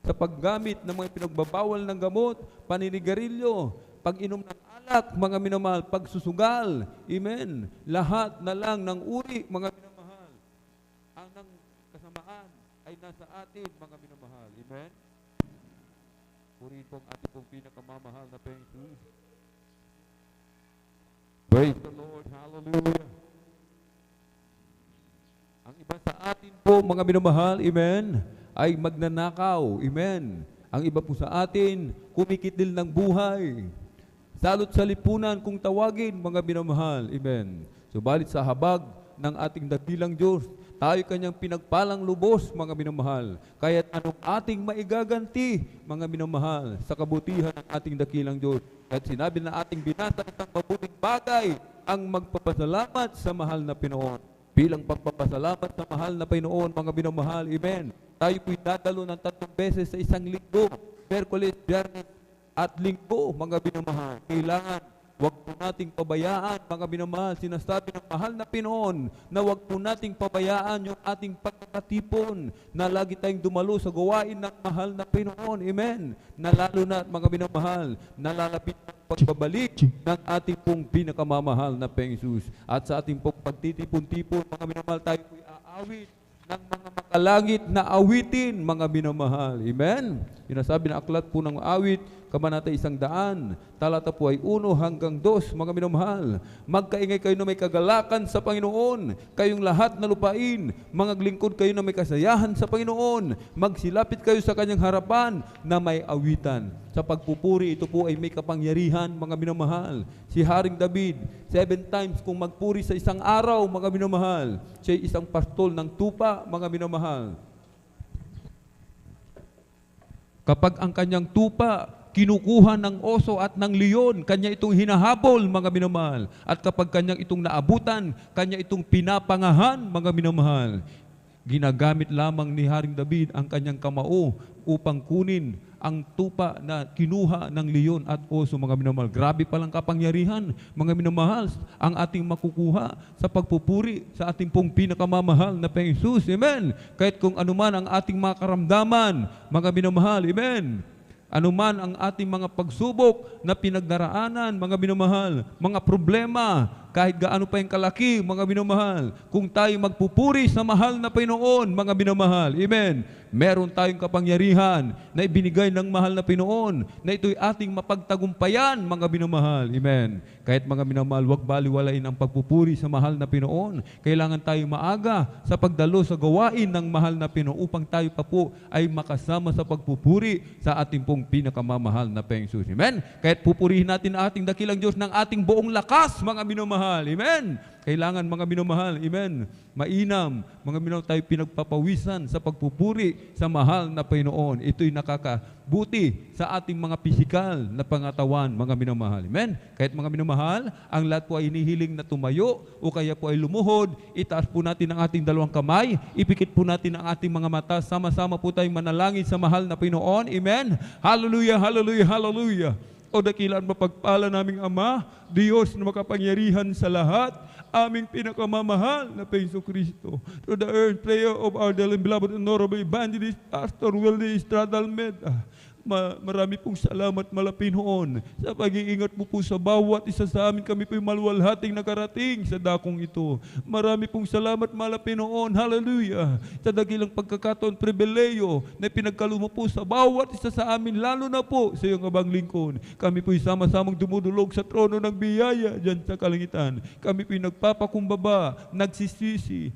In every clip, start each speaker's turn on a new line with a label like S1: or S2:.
S1: sa paggamit ng mga pinagbabawal ng gamot, paninigarilyo, pag-inom ng alak, mga minamahal, pagsusugal. Amen. Lahat na lang ng uri, mga minamahal. Ang ng kasamaan ay nasa atin, mga minamahal. Amen. Purihin po ang ating pong pinakamamahal na Panginoon. Praise the Lord. Hallelujah. Ang iba sa atin po, mga minamahal, amen, ay magnanakaw, amen. Ang iba po sa atin, kumikitil ng buhay. Salot sa lipunan kung tawagin, mga minamahal, amen. Subalit sa habag ng ating dakilang Diyos, tayo kanyang pinagpalang lubos, mga minamahal. Kaya't anong ating maigaganti, mga minamahal, sa kabutihan ng ating dakilang Diyos. At sinabi na ating binasa ng mabuting bagay ang magpapasalamat sa mahal na Pinoon. Bilang pagpapasalamat sa mahal na Panginoon, mga minamahal, amen. Tayo po'y dadalo ng 3 beses sa isang linggo, Miyerkules, Biyernes at Linggo, mga minamahal. Kailangan, wag po nating pabayaan, mga minamahal, sinasabi ng mahal na Pinoon, na wag po nating pabayaan yung ating pagkakatipon, na lagi tayong dumalo sa gawain ng mahal na Pinoon, amen. Na lalo na, mga minamahal, nalalapit pagbabalik ng ating pong pinakamamahal na Panginoon. At sa ating pong pagtitipon-tipon, mga minamahal, tayo po'y aawit ng mga makalangit na awitin, mga minamahal. Amen? Sinasabi na aklat po ng awit, Kabanata 100, talata po ay 1 hanggang 2, mga minamahal. Magkaingay kayo na may kagalakan sa Panginoon, kayong lahat na lupain, mga glingkod kayo na may kasayahan sa Panginoon, magsilapit kayo sa kanyang harapan na may awitan. Sa pagpupuri, ito po ay may kapangyarihan, mga minamahal. Si Haring David, 7 times kung magpuri sa isang araw, mga minamahal. Siya ay isang pastol ng tupa, mga minamahal. Kapag ang kanyang tupa kinukuha ng oso at ng leon, kanya itong hinahabol, mga minamahal. At kapag kanyang itong naabutan, kanya itong pinapangahan, mga minamahal. Ginagamit lamang ni Haring David ang kanyang kamao upang kunin ang tupa na kinuha ng leon at oso, mga minamahal. Grabe palang kapangyarihan, mga minamahal, ang ating makukuha sa pagpupuri sa ating pong pinakamamahal na Panginoon. Amen. Kahit kung anuman ang ating mga karamdaman, mga minamahal, amen. Anuman ang ating mga pagsubok na pinagdaraanan, mga minamahal, mga problema, kahit gaano pa yung kalaki, mga minamahal, kung tayo magpupuri sa mahal na Panginoon, mga minamahal, amen, meron tayong kapangyarihan na ibinigay ng mahal na Panginoon, na ito'y ating mapagtagumpayan, mga minamahal, amen. Kahit, mga minamahal, huwag baliwalain ang pagpupuri sa mahal na Panginoon. Kailangan tayo maaga sa pagdalo sa gawain ng mahal na Panginoon upang tayo pa po ay makasama sa pagpupuri sa ating pong pinakamamahal na Panginoon. Amen? Kahit pupurihin natin ang ating dakilang Diyos ng ating buong lakas, mga minamahal. Amen? Kailangan, mga minamahal, amen, mainam, mga minamahal, tayo pinagpapawisan sa pagpupuri sa mahal na Panginoon. Ito'y nakakabuti sa ating mga pisikal na pangatawan, mga minamahal. Amen? Kahit, mga minamahal, ang lahat po ay inihiling na tumayo o kaya po ay lumuhod, itaas po natin ang ating dalawang kamay, ipikit po natin ang ating mga mata, sama-sama po tayong manalangin sa mahal na Panginoon. Amen? Hallelujah, hallelujah, hallelujah. O dakilaan mapagpala naming Ama, Diyos na makapangyarihan sa lahat, aming pinakamamahal na Panginoon Kristo. To the earth prayer of our dearly beloved and honorable evangelist, Pastor Willie Estrada Almeda. Marami pong salamat, Malapinoon, sa pag-iingat mo po sa bawat isa sa amin. Kami po'y maluwalhating nakarating sa dakong ito. Marami pong salamat, Malapinoon, hallelujah, sa dakilang pagkakataon, pribileyo na pinagkaluma po sa bawat isa sa amin, lalo na po sa iyong abang lingkod. Kami po'y sama-samang dumudulog sa trono ng biyaya dyan sa kalangitan. Kami po'y nagpapakumbaba, nagsisisi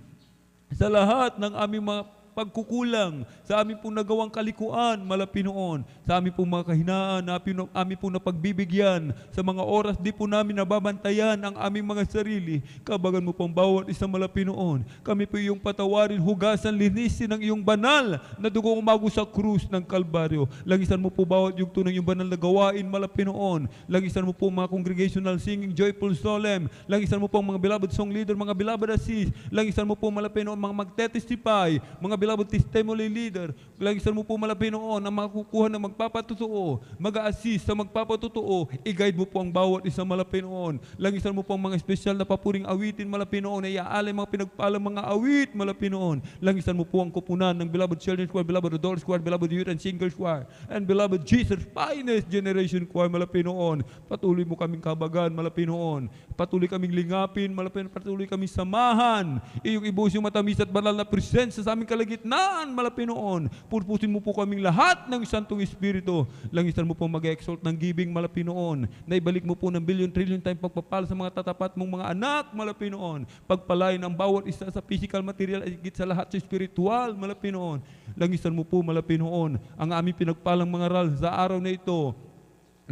S1: sa lahat ng aming mga pagkukulang, sa amin pong nagawang kalikuan, Malapinoon, sa amin pong mga kahinaan, amin pong napagbibigyan, sa mga oras di po namin nababantayan ang aming mga sarili. Kabagan mo pang bawat isang Malapinoon. Kami po iyong patawarin, hugasan, linisin ng iyong banal na dugong umago sa krus ng Kalbaryo. Lagisan mo po bawat yugto ng iyong banal na gawain, Malapinoon. Lagisan mo po mga congregational singing, joyful solemn. Lagisan mo po mga beloved song leader, mga beloved assist. Lagisan mo po, Malapinoon, mga magte-testify, mga beloved testimony leader. Langisan mo po Pinoon ang makukuha ng magpapatotoo, mag-a-assist sa magpapatotoo. I-guide mo po ang bawat isang Pinoon. Langisan mo po ang mga espesyal na papuring awitin Pinoon, na iaalay mga pinagpalang mga awit Pinoon. Langisan mo po ang kupunan ng beloved children's choir, beloved adult choir, beloved youth and singles choir, and beloved Jesus finest generation choir Pinoon. Patuloy mo kaming kabagan Pinoon. Patuloy kaming lingapin Pinoon. Patuloy kaming samahan. Iyong ibuhos yung matamis at banal na presensya sa aming kalagitnaan Pinoon. Purpusin mo po kaming lahat ng Santong Espiritu. Langisan mo po mag-exalt ng giving Pinoon. Na ibalik mo po ng billion-trillion tayong pagpapala sa mga tatapat mong mga anak Pinoon. Pagpalain ang bawat isa sa physical material at higit sa lahat sa spiritual Pinoon. Langisan mo po Pinoon ang aming pinagpalang mga ral sa araw na ito,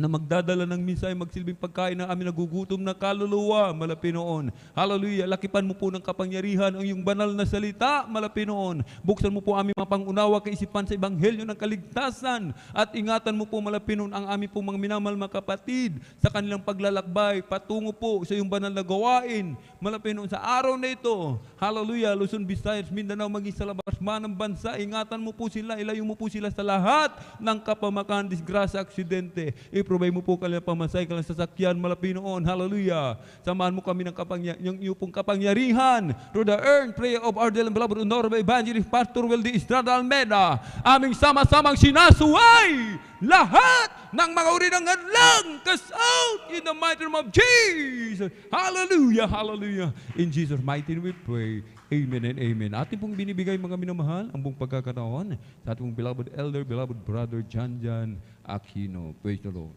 S1: na magdadala ng minsay, magsilbing pagkain ng aming nagugutom na kaluluwa Pinoon. Hallelujah. Lakipan mo po ng kapangyarihan ang iyong banal na salita Pinoon. Buksan mo po aming mapangunawa kaisipan sa ebanghelyo ng kaligtasan, at ingatan mo po Pinoon ang aming po mga minamahal mga kapatid sa kanilang paglalakbay patungo po sa iyong banal na gawain Pinoon sa araw na ito. Hallelujah. Luzon, Visayas, Mindanao, maging sa labas man ng bansa, ingatan mo po sila, ilayo mo po sila sa lahat ng kapamakan, disgrasya, aksidente. I-provide mo po kanilang pamasay, kanilang sasakyan Pinoon. Hallelujah. Samahan mo kami ng yung iyo pong kapangyarihan through the earned prayer of our dear and beloved Honorable Evangelist Pastor Weldy Estrada Almeida. Aming sama-samang sinasuway lahat ng mga uri ng hadlang kasout in the mighty name of Jesus. Hallelujah. Hallelujah. In Jesus' mighty name we pray. Amen and amen. Ating pong binibigay mga minamahal ang buong pagkakataon sa ating beloved elder, beloved brother Jan Aquino. Praise the Lord.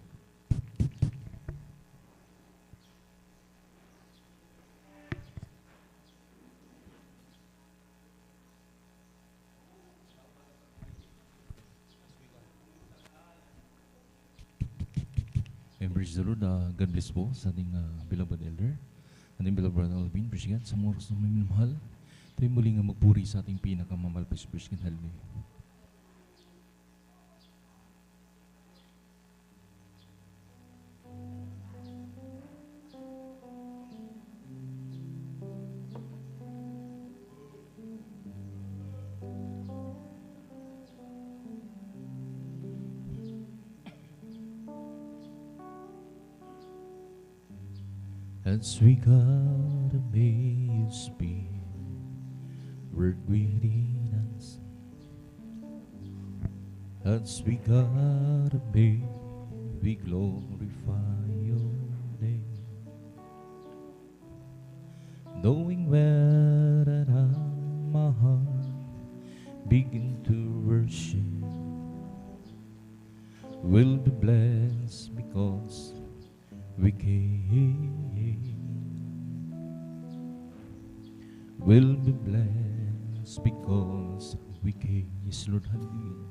S2: And praise the Lord. God bless po sa ating beloved elder, ating beloved brother Alvin. Praise God. Sa mga oras na may minamahal, tayo muli nga magpuri sa ating pinakamamahal. Praise God. Hallelujah. As we got amazed, be word within us. As we got amazed, we glorify your name, knowing well that my heart begin to worship will be blessed because we came. Will be blessed because we came. Yes, Lord, hallelujah.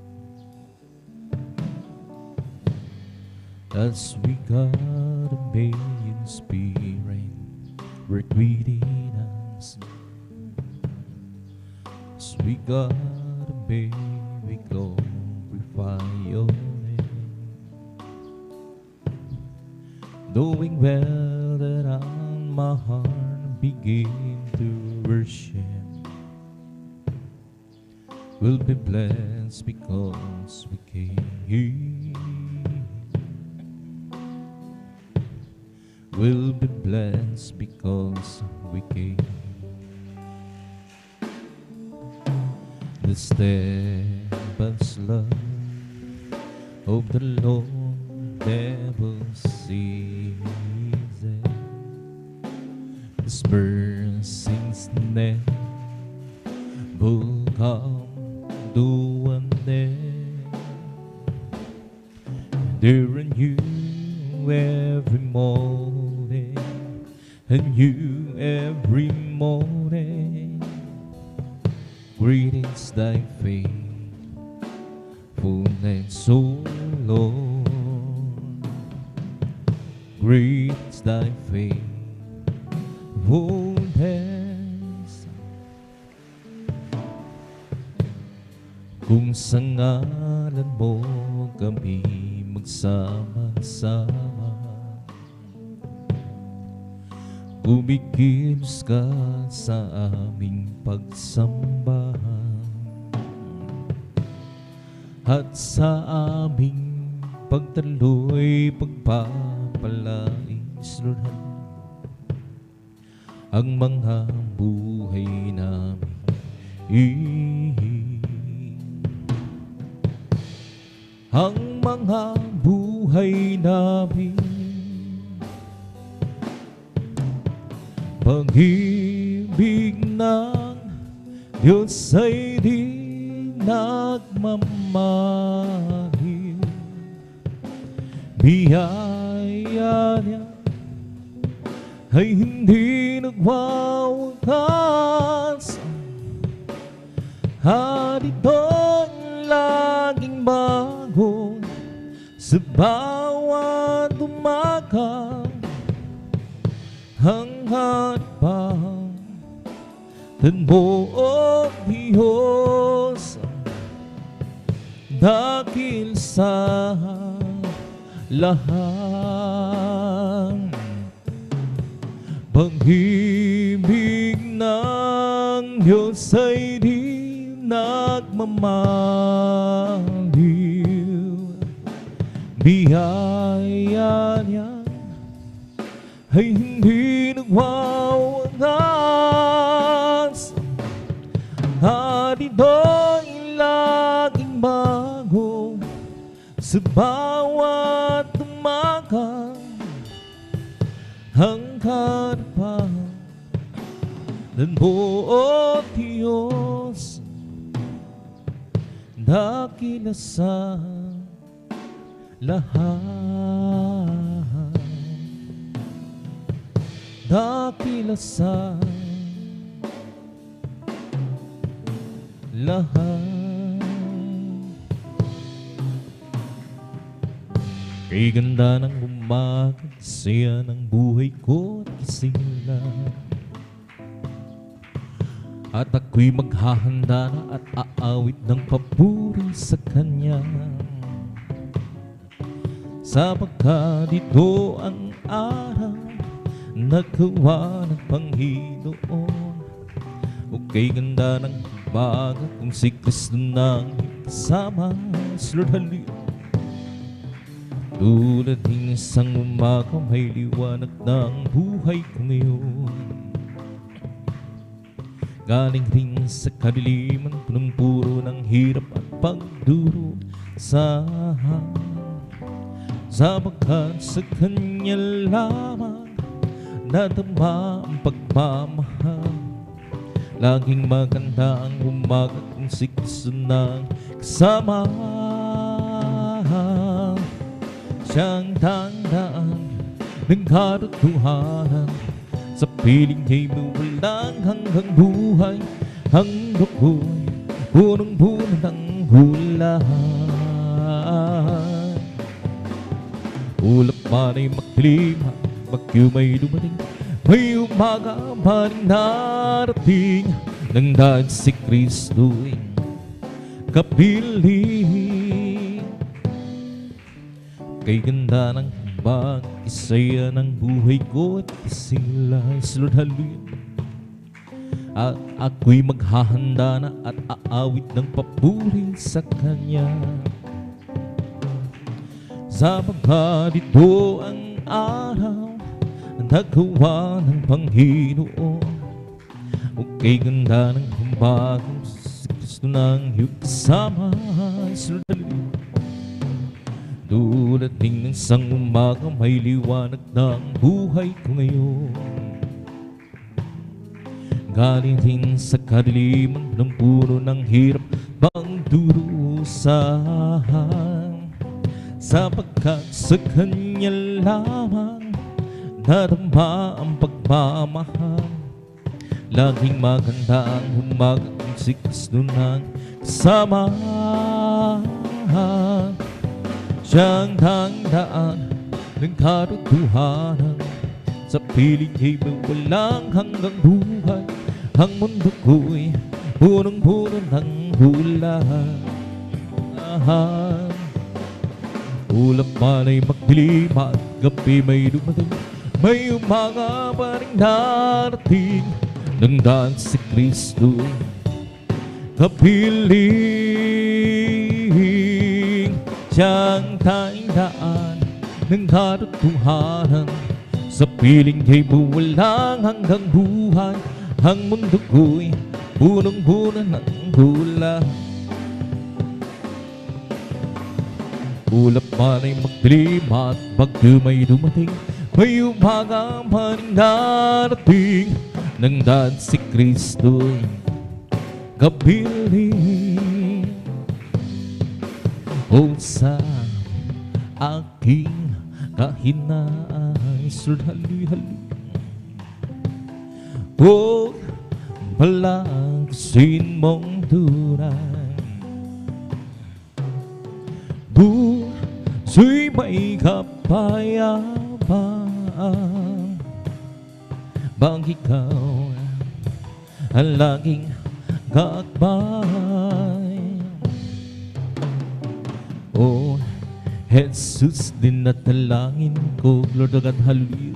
S2: As we got a million spirit work within us, as we got a baby, we glorify your name, knowing well that on my heart begin to worship will be blessed because we came. Will be blessed because we came. The steadfast love of the Lord never ceases. His mercies never come to an end. They're new every morning, and you every morning. Great is thy faithfulness, O Lord. Great is thy faithfulness. Kung sa ngalan mo kami magsama-sama, kumikilos ka sa aming pagsambahan. at sa aming pagdaloy pagpapalain, Lord, ang mga buhay namin. Ang mga buhay namin, pag-ibig ng Diyos ay di nagmamahil. Biyaya niya ay hindi nagwawakas, at ito'y laging bago sa bawat umaga. Hanggat pa tan mo, O Diyos, dakil sa lahat. Pag-ibig ng Diyos ay di nagmamahil. Biyaya niya ay hindi nagwawakas, at ito'y laging bago sa bawat umaga. Hanggat pa ng buo, Diyos, dakila sa lahat. Dakila sa lahat. Kay ganda ng umaga, saya ng buhay ko at kasigla, at ako'y maghahanda na at aawit ng papuri sa Kanya, sapagkat ito ang araw na gawa ng Panginoon. O kay ganda ng umaga kung si Kristo nang kasama, Lord, hallelujah. Tulad ng isang umaga, may liwanag ng buhay ko ngayon. Galing rin sa kadiliman, punong-puro ng hirap at pagdurusa, sapagkat sa Kanya lamang nadama ang pagmamahal. Laging maganda ang umaga kung si Kristo nang kasama. Siyang tandaan ng katotohanan, sa piling niya'y walang hanggang buhay. Ang dugo'y punong-puno ng hulaan. Ulap man ay magdilim, bagyo may dumating, may umaga pa rin narating, nang dahil si Kristo'y kapiling. Kay ganda ng bag, isaya ng buhay ko at kasilay, Lord, hallelujah. At ako'y maghahanda na at aawit ng papuri sa Kanya, sapagkat ito ang araw na gawa ng Panginoon. O kay ganda ng humbagang si Kristo nang iyong kasama, Lord, hallelujah. Tulad ng isang umaga, may liwanag ng buhay ko ngayon. Galing din sa kadiliman, ng puno ng hirap bang durusahan, sapagkat sa Kanya lamang nadama ang pagmamahal. Laging maganda ang umaga kung si Kristo nang kasama. Siyang tandaan ng katotohanan, sa piling niya'y walang hanggang buhay. Ang mundo ko'y punong-puno ng hulaan. Ulap man ay magdilim at gabi may dumating, may umaga pa rin narating, nang dahil si Kristo'y kapiling. sadyang tayong daan ng katotohanan. Sa piling kay walang hanggang buhay, ang mundo ko'y punong-puno ng gula. Ulap man ay magdilim at bagyo may dumating, may umaga pa rin darating nang daan si Kristo'y kapiling. O sa aking kahinaan, hali-hali, o palagsin mong tunay, puso'y may kapayapaan, bang ikaw ang laging kakbay. O Jesus, dinatalangin ko, Lord, agad halil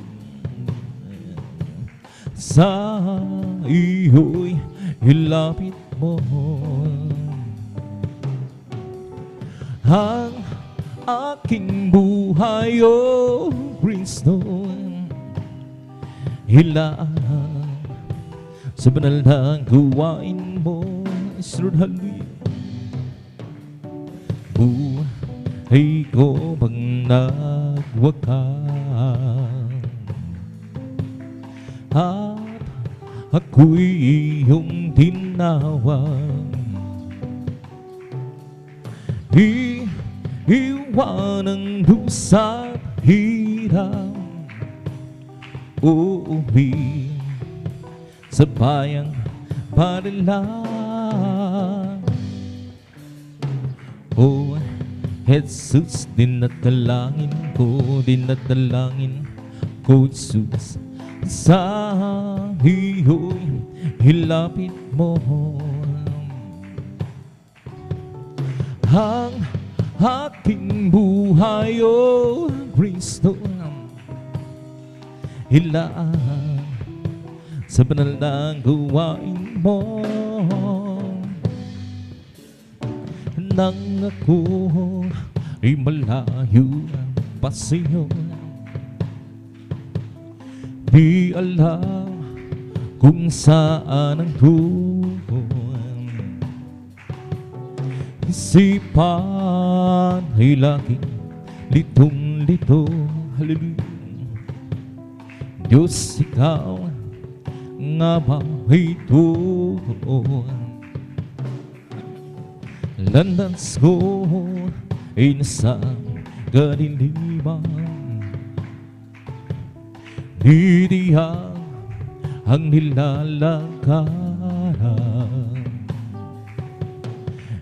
S2: sa iyo'y ilapit mo ang aking buhay, O Kristo. Hilaan sa banal na gawain mo, Lord, halil buhay ko bang nagwakas, at ako'y iyong tinawag. Iwanan dusa at hirap, uuwi sa bayang Barilan. O Jesus, dinadalangin ko, Jesus, sa iyo'y hilapit mo ang aking buhay, O Kristo. Hilaan sa banal na gawain mo, nang ako ay malayo pa sa'yo. Di alam kung saan ang tuon, isipan ay laging litong-lito. Hallelujah. Diyos, ikaw nga ba ay tuon? Landas ko ay nasa kadiliman, nitiyak ang nilalakaran.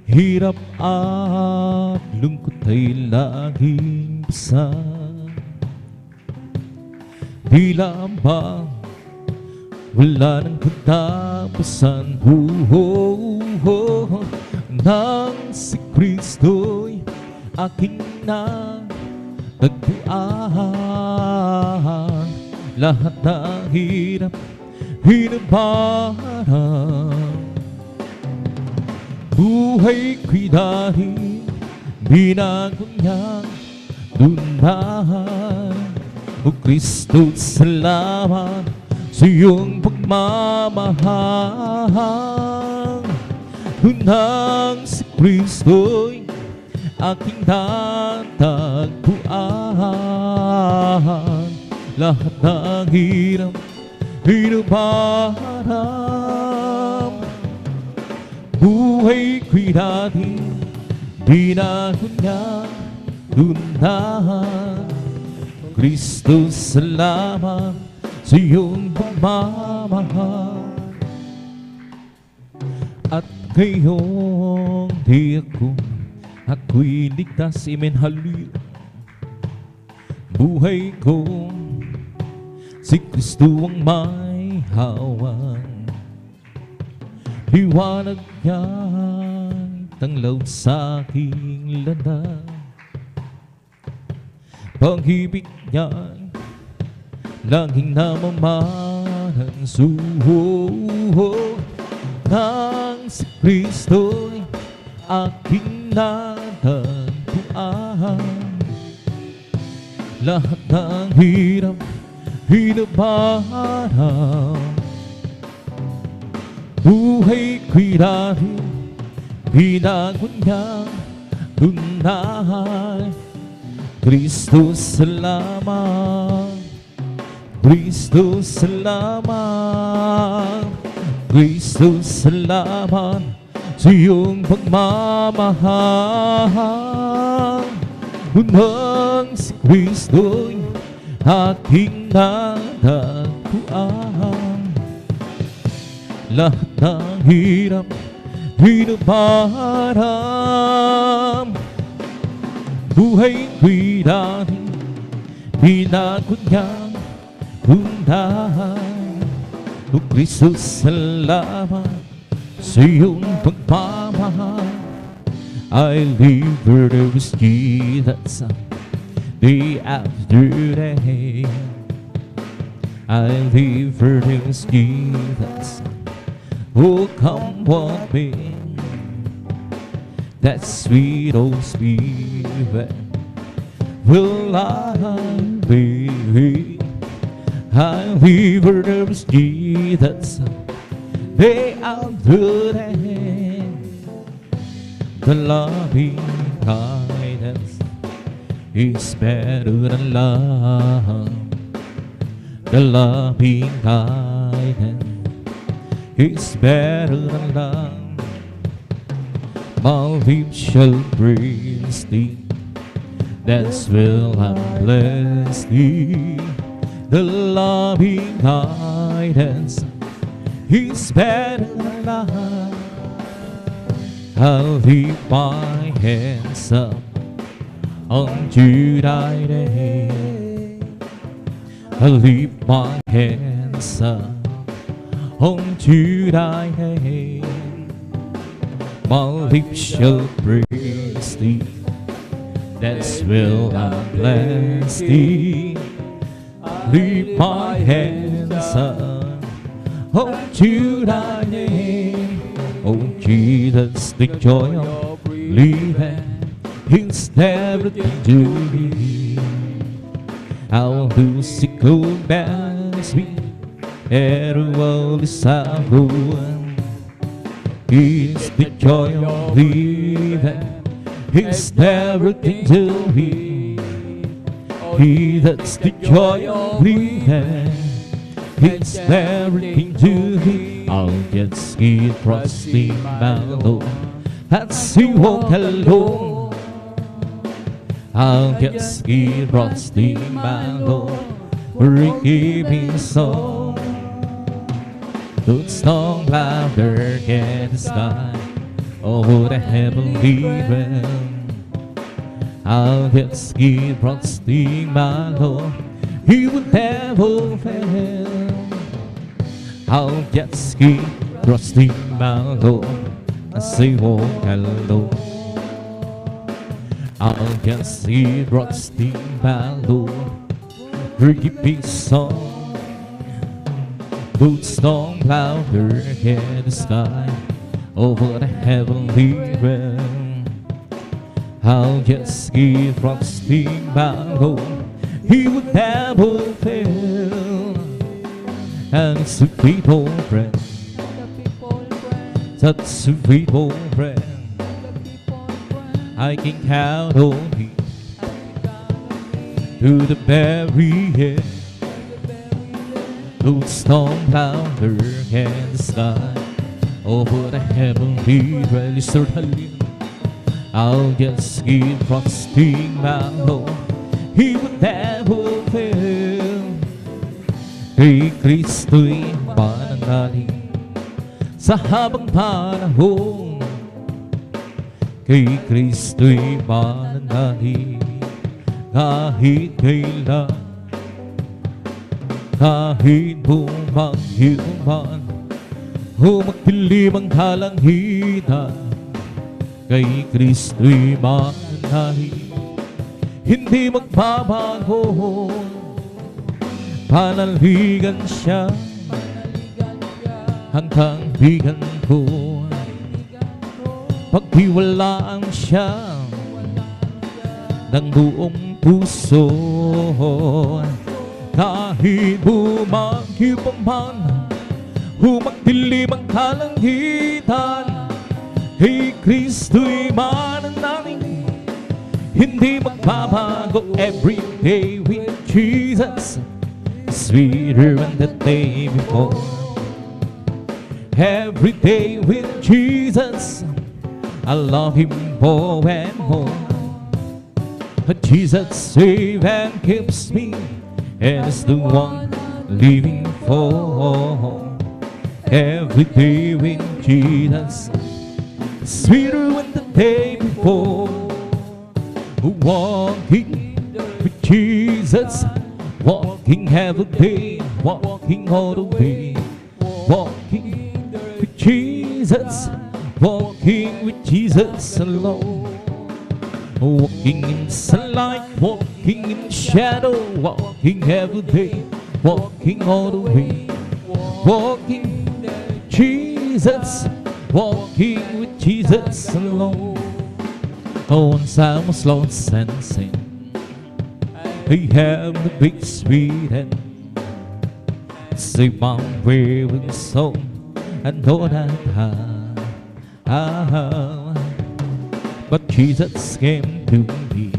S2: Hirap at lungkot ay laging pasan, di lamang wala nang katapusan. Nang si Kristo'y aking natagpuan, lahat ng hirap hinabaran. Buhay ko'y dahil binago niyang dundahan. O Kristo, salamat sa iyong pagmamahal. Nang si Kristo'y aking natagpuan, lahat ng hirap hinabaran. Buhay ko'y dati binago niya dundahan. Kristo, salamat sa iyong pagmamahal. At ngayong di ako'y ligtas, amen, hallelujah. Buhay ko, si Kristo ang may hawak. Hiwanag niya tanglaw sa aking landas. Pag-ibig niya laging namamahan. Nang si Kristo'y aking natagpuan, Lahat ng hirap, hinabahan. Buhay ko'y dahil binago niyang tunay. Kristo salamat, Kristo salamat, Kristo salamat sa iyong pagmamahal. Unang si Kristo'y aking natagpuan. Lahat ng hirap, hinabaran. Buhay ko'y dati, binago niyang tunay. O Kristo, salamat sa iyong pagmamahal. I live for the whiskey that's day after day. I live for the whiskey that's oh come what may. That sweet old spirit will I be. I live for the whiskey that's day after day. The loving kindness is better than love. The loving kindness is better than love. My lips shall praise thee, that's will I bless thee. The loving kindness is better than love. I'll lift my hands up unto thy name. I'll lift my hands up unto thy name. My lips shall praise thee, that's will I bless thee. Lift my hands up unto thy name. Oh Jesus, the joy of living is everything to me. I'll do sick old bands me, every world is sorrow. It's the joy of living is everything to me. He that's the joy of living, it's everything to me. I'll get scared trusting my Lord as He walk alone. I'll get scared trusting my Lord, for He gave me a song. Those song louder in the sky, over the heavenly realm. I'll get scared trusting my Lord, He will never fail. I'll get scared trusting my Lord as I walk alone. I'll get scared trusting my Lord, forgive me song. Those storm louder in the sky, over the heavenly realm. I'll get scared trusting my Lord, He would never fail. And it's a sweet old friend, such a sweet old friend. I can count on Him to the very end. Those storm louder in the sky, over the heavenly realm. Certainly I'll get scared trusting my Lord, He would never fail. Kay Kristo'y mananalig sa habang panahon. Kay Kristo'y mananalig kahit kailan. Kahit bumagyo man o magdilim ang kalangitan, kay Kristo'y mananalig hindi magbabago. Panaligan siya hanggang bigan ko. Paghiwalaan siya ng buong puso. Kahit bumagyo pa man, humagdilim ang kalangitan, kay Kristo'y mananalig, hindi magbabago. Every day with Jesus, sweeter than the day before. Every day with Jesus, I love Him more and more. Jesus saves and keeps me, and is the one living for. Every day with Jesus, sweeter than the day before. Walking with Jesus, walking every day, walking all the way. Walking with Jesus, walking with Jesus alone. Walking in sunlight, walking in shadow, walking every day, walking all the way. Walking with Jesus, walking with Jesus alone. Once I was lost and sin, I have the big sweet end. Save my weary soul, I know that but Jesus came to me.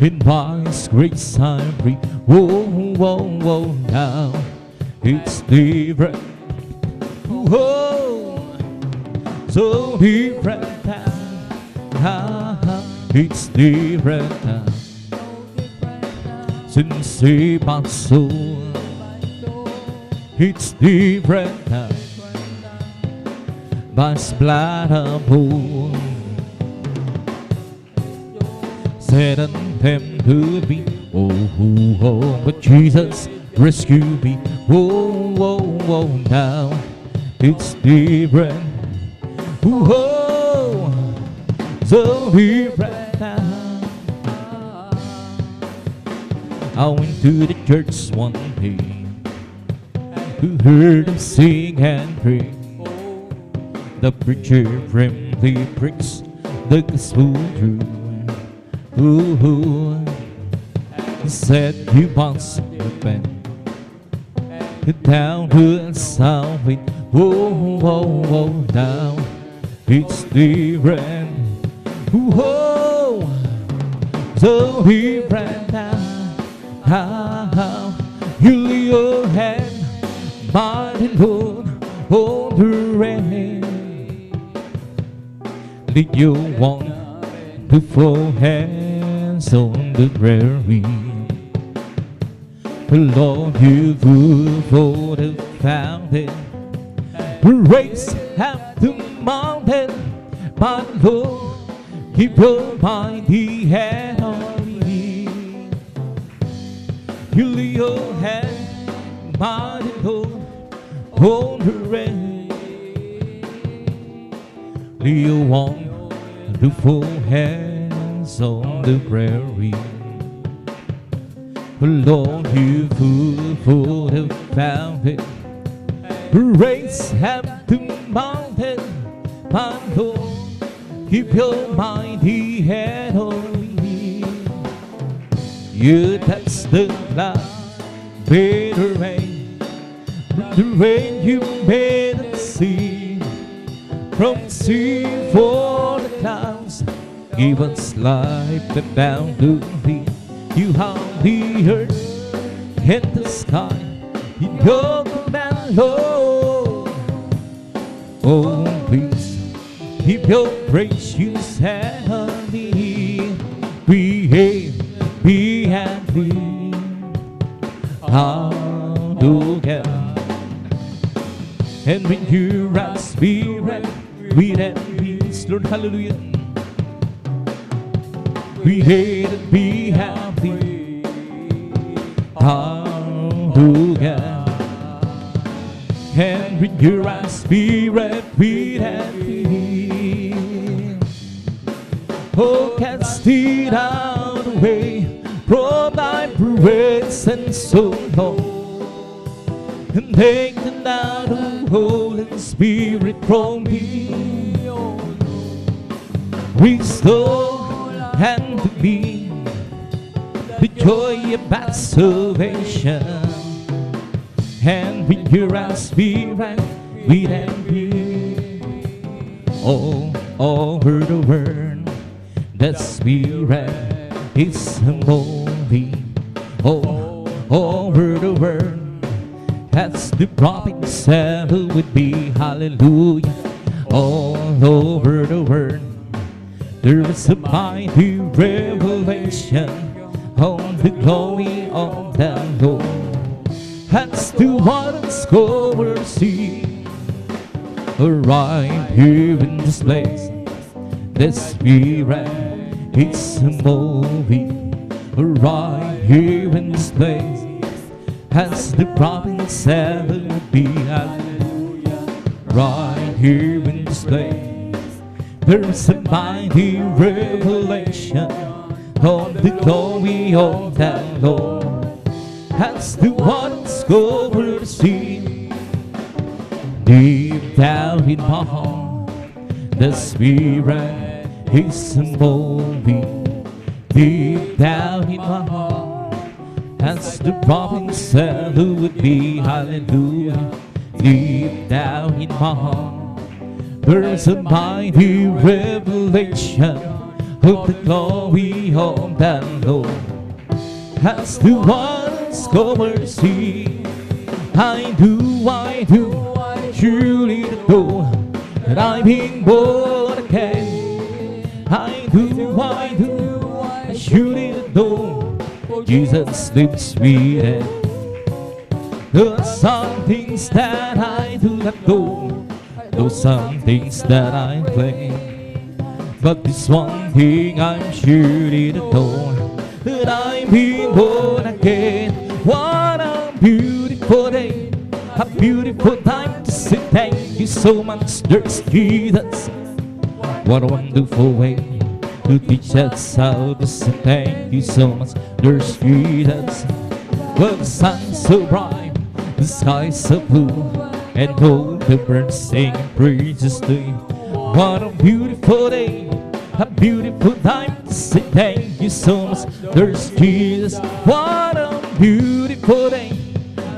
S2: In by His grace I'm free. Whoa, whoa, whoa, now it's different. Whoa, so different now. It's different now. Since He my soul, it's different now. By His blood above, set them to be. Oh, oh, oh, but Jesus rescued me. Oh, oh, oh, now it's different. Oh, so different now. I went to the church one day to hear them sing and pray. The preacher firmly preached the gospel true. Ooh, he said you must repent, down to the south with. Whoa, whoa, whoa, now it's different. Whoa, so different now. How you lay your hand, mighty Lord, hold the rein. Lead your wonderful hands on the prairie. Lord, you fool for the fountain, raise up the mountain. My Lord, keep your mighty hand on me. You lay your hand, mighty Lord, on the rein. Lay your wonderful hands on the prairie. Lord, you fool for the fountain, raise up the mountain. My Lord, keep your mighty hand on me. You touch the cloud, made the rain. The rain you made the sea. From sea for the clouds, give us life and bounty. You have the earth and the sky in your command, Lord. Oh, please keep your gracious hand on me. Behave, be happy. Hallelujah. And when you are spirit, we that peace, Lord, hallelujah. We hate and be happy. Hallelujah. And with your spirit, we that peace. Oh, cast it out away from thy presence so long, and take the out of Holy Spirit from me. Restore and to me the joy of that salvation. And with your spirit, we can be all over the world. The spirit is moving all over the world. As the prophet said, it would be hallelujah all over the world. There is a mighty revelation on the glory of the Lord. As the waters cover the sea, right here in this place, the Spirit is moving. Right here in this place, as the prophet said, it would be hallelujah. Right here in this place, there is a mighty revelation of the glory of the Lord. As the waters cover the sea, deep down in my heart, the Spirit is moving. Deep down in my heart, as the prophet said, it would be hallelujah. Deep down in my heart, there's a mighty revelation of the glory of the Lord. As the waters cover the sea, I do truly know that I'm being born again. I do I surely know Jesus lives within. There are some things that I do not know, those some things that I claim, but this one thing I'm surely to know, that I'm being born again. What a beautiful day, a beautiful time to say thank you so much, there's Jesus. What a wonderful way to teach us how to say thank you so much, there's Jesus. Well, the sun's so bright, the sky's so blue, and all the birds sing praises to you. What a beautiful day, a beautiful time to say thank you so much, there's Jesus. What a beautiful day,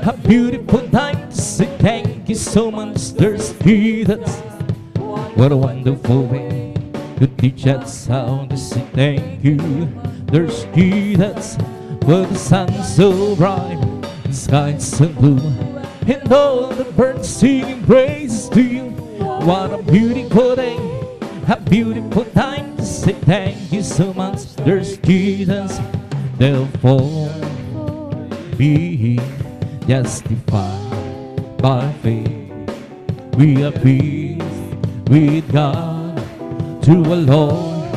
S2: a beautiful time to say thank you so much, there's Jesus. What a wonderful way to teach us how to say thank you, there's Jesus. Well, the sun's so bright, the sky's so blue, and all the birds singing praises to you. What a beautiful day, a beautiful time to say thank you so much, there's Jesus. Therefore, be justified by faith. We have peace with God through our Lord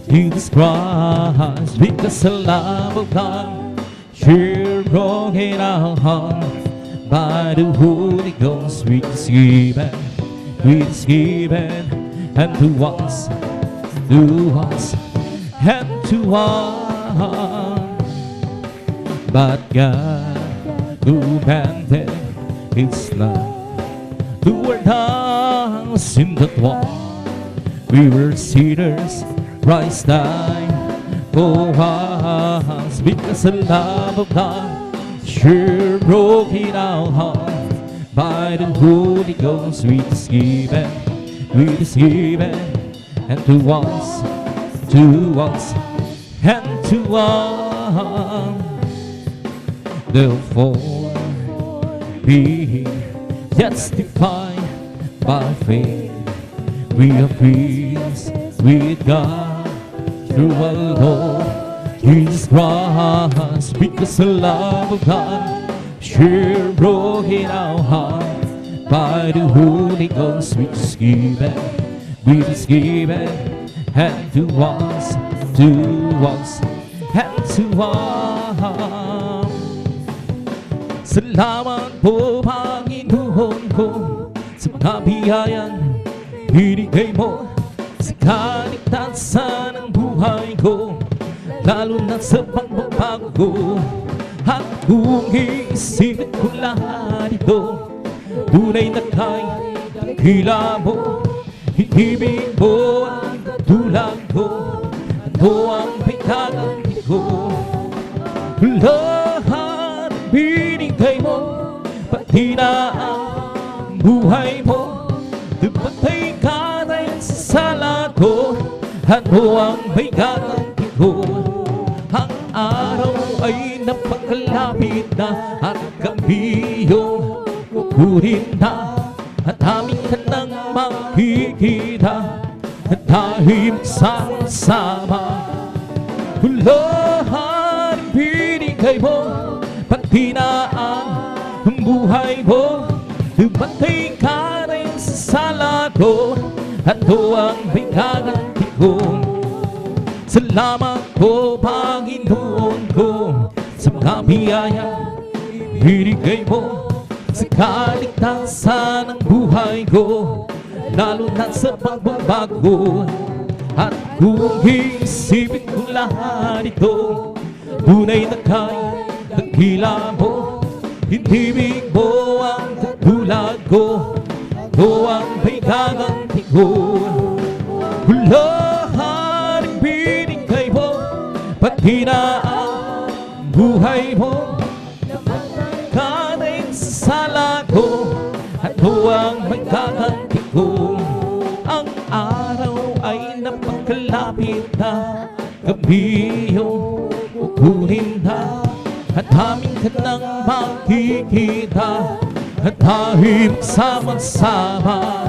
S2: Jesus Christ, because the love of God shed abroad in our heart by the Holy Ghost, which is given unto us, and to us. But God, who commanded His love toward us in that one, we were sinners, Christ died for us, because the love of God sure broke in our heart by the Holy Ghost, which is given and to us, and to us. Therefore, be justified by faith. We have peace with God through our Lord Jesus Christ, because the love of God sure broke in our heart by the Holy Ghost, which is given and to us, and to us. Salamat po, Panginoon ko, sa mga biyayang binigay mo, sa kaligtasan ng buhay ko, lalo na sa pagbabago ko. At kung iisipin ko lahat ito, tunay na kay dakila mo, ibig mo ang tulad ko. Ano ang Ano ang may gaganti ko? Ang araw ay napakalapit na at kami yung kukunin na. At amin ka nang makikita at tayo magsama-sama. Hulahan ang binigay mo, pati na ang buhay mo. Dumatay ka rin sa sala ko, ano ang may gaganti ko? Salamat po Panginoon ko sa mga biyaya binigay mo sa kaligtasan ng buhay ko, lalo na sa pagbabago. At kung iisipin ko lahat ito, tunay na kaya nagkila mo. Hindi mo ang katulad ko, ito ang may gaganti ko. Lahat ang binigay mo, pati na ang buhay mo. Ka rin sa sala ko, ano ang may gaganti ko? Ang araw ay napakalapit na, kami yung kukunin na. At amin ka nang makikita at tayo magsama-sama.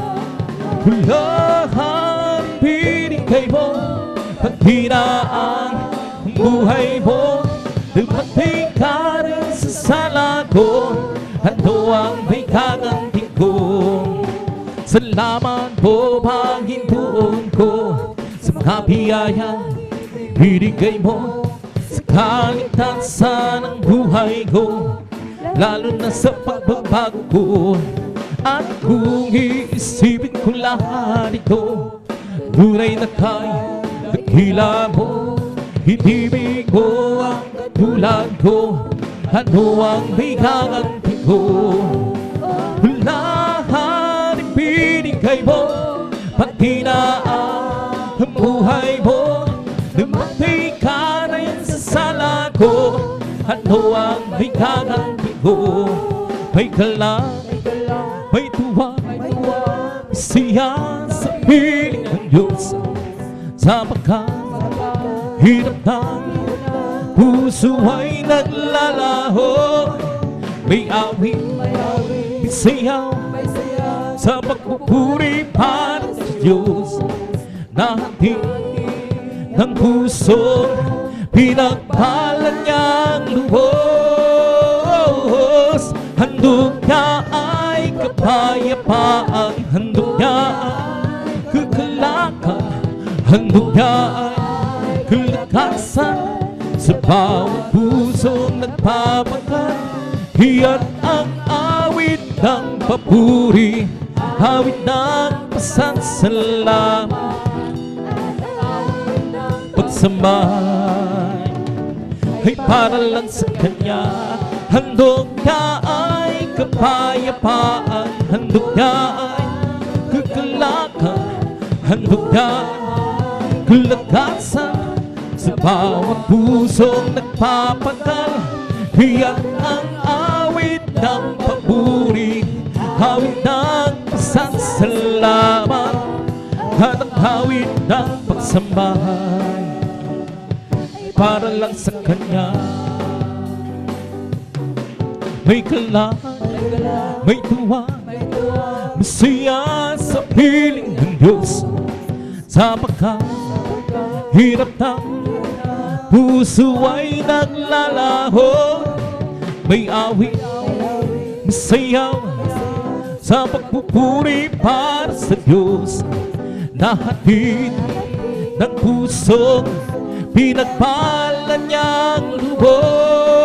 S2: Lahat binigay mo, pati na ang buhay mo. Dumating ka rin sa sala ko, ano ang may gaganti ko? Salamat po Panginoon ko sa mga biyayang binigay mo sa kaligtasan ng buhay ko, lalo na sa pagbabago ko. At kung iisipin ko lahat ito, tunay na kaya nagkila mo. Hindi mo ang katulad ko, ano ang may gaganti ko? Lahat ang binigay mo, pati na ang buhay mo. Dumating ka rin sa sala ko, ano ang may gaganti ko? May gala, may tuwa, may siya sa piling ng Diyos. Sa pagkahirap ng puso ay naglalaho. May awit, may sayaw, sa pagpupuri para sa Diyos. Na hatid ng puso, pinagpalan niyang lubos. Handog niya ay kapayapaan, handog niya ay kagalakan, handog niya ay kalakasan. Sa bawat pusong nagpapagal, iyan ang awit ng papuri, awit ng pasasalamat. Pagsamay ay para lang sa Kanya, handog niya ay kapayapaan, handog niya ay kagalakan, handog niya ay kalakasan. Sa bawat pusong nagpapagal, iyan ang awit ng papuri, awit ng pasasalamat, at ang awit ng pagsambahay para lang sa Kanya. May gala, may tuwa, masaya sa piling ng Diyos. Sa pagkahirap ng puso ay naglalaho. May awit, masayaw, sa pagpupuri para sa Diyos. Nahatid ng puso, pinagpalan niyang lubos.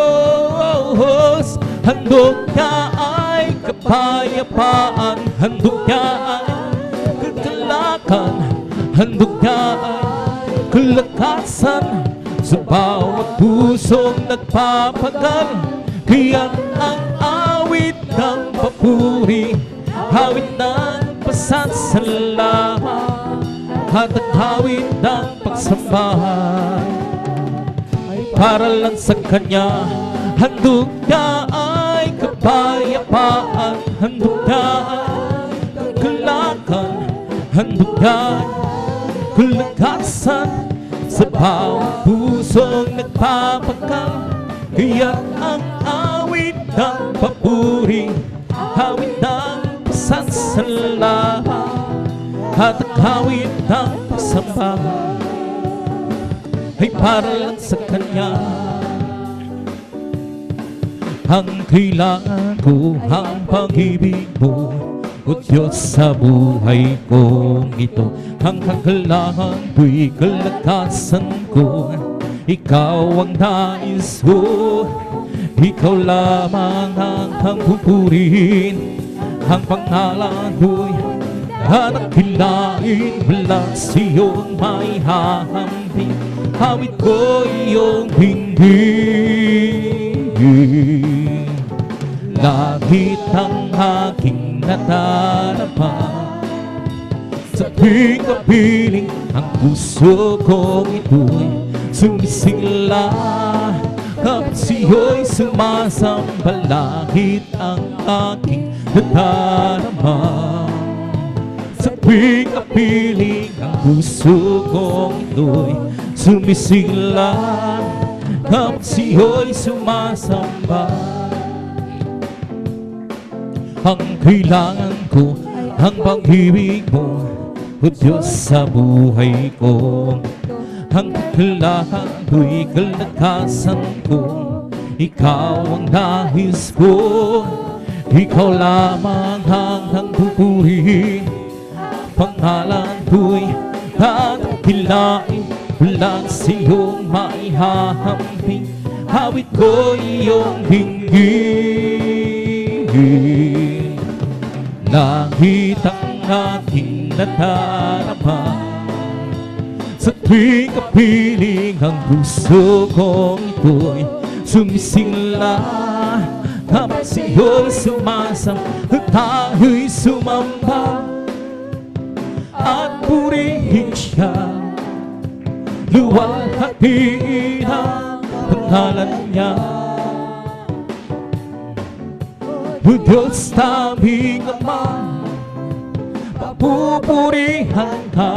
S2: Handog niya ay kapayapaan, handog niya ay kagalakan, handog niya ay kalakasan. Sa bawat pusong nagpapagal, iyan ang awit ng papuri, awit ng pasasalamat, at ang awit ng pagsambahay para lang sa Kanya. Handog niya ay kapayapaan, handog niya ay kagalakan, handog niya ay kalakasan sa bawat pusong nagpapakal. Kaya't ang awit ng papuri, awit ng pasasalamat, at ang awit ng pagsamba ay para lang sa Kanya. Ang kailangan ko, ang pag-ibig mo, O Diyos sa buhay kong ito. Ang kagalahan ko'y kalakasan ko, Ikaw ang nais ko, Ikaw lamang ang pupurihin. Ang pangalan ko'y hanakilain, walang siyong may hahambing. Awit ko iyong hinggil, langit ang aking nadarama. Sa tuwing kapiling ang puso kong ito'y sumisigla, kapag siyo'y sumasamba, langit ang aking nadarama. Sa tuwing kapiling ang puso kong ito'y sumisigla, kapag siyo'y sumasamba. Ang kailangan ko, ang pag-ibig mo, O Diyos sa buhay ko. Ang kailangan ko'y kalakasan ko, Ikaw ang nais ko, Ikaw lamang ang pupurihin. Pangalan ko'y hanakilain, walang siyong maihahambing. Awit ko iyong hinggil, langit ang aking nadarama. Sa tuwing kapiling ang puso kong ito'y sumisigla, kapag siyo'y sumasamba, tayo'y sumamba at purihin siya. Luwalhatiin ang pangalan niya. O Diyos naming Ama, papupurihan ka,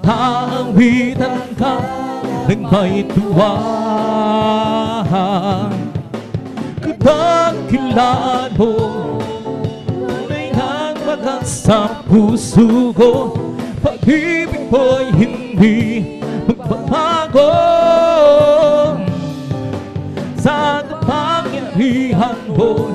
S2: aawitan ka ng may tuwa. Kadakilaan mo, tunay ang magat sa puso ko. Pag-ibig mo'y hindi magbabago, sa kapangyarihan mo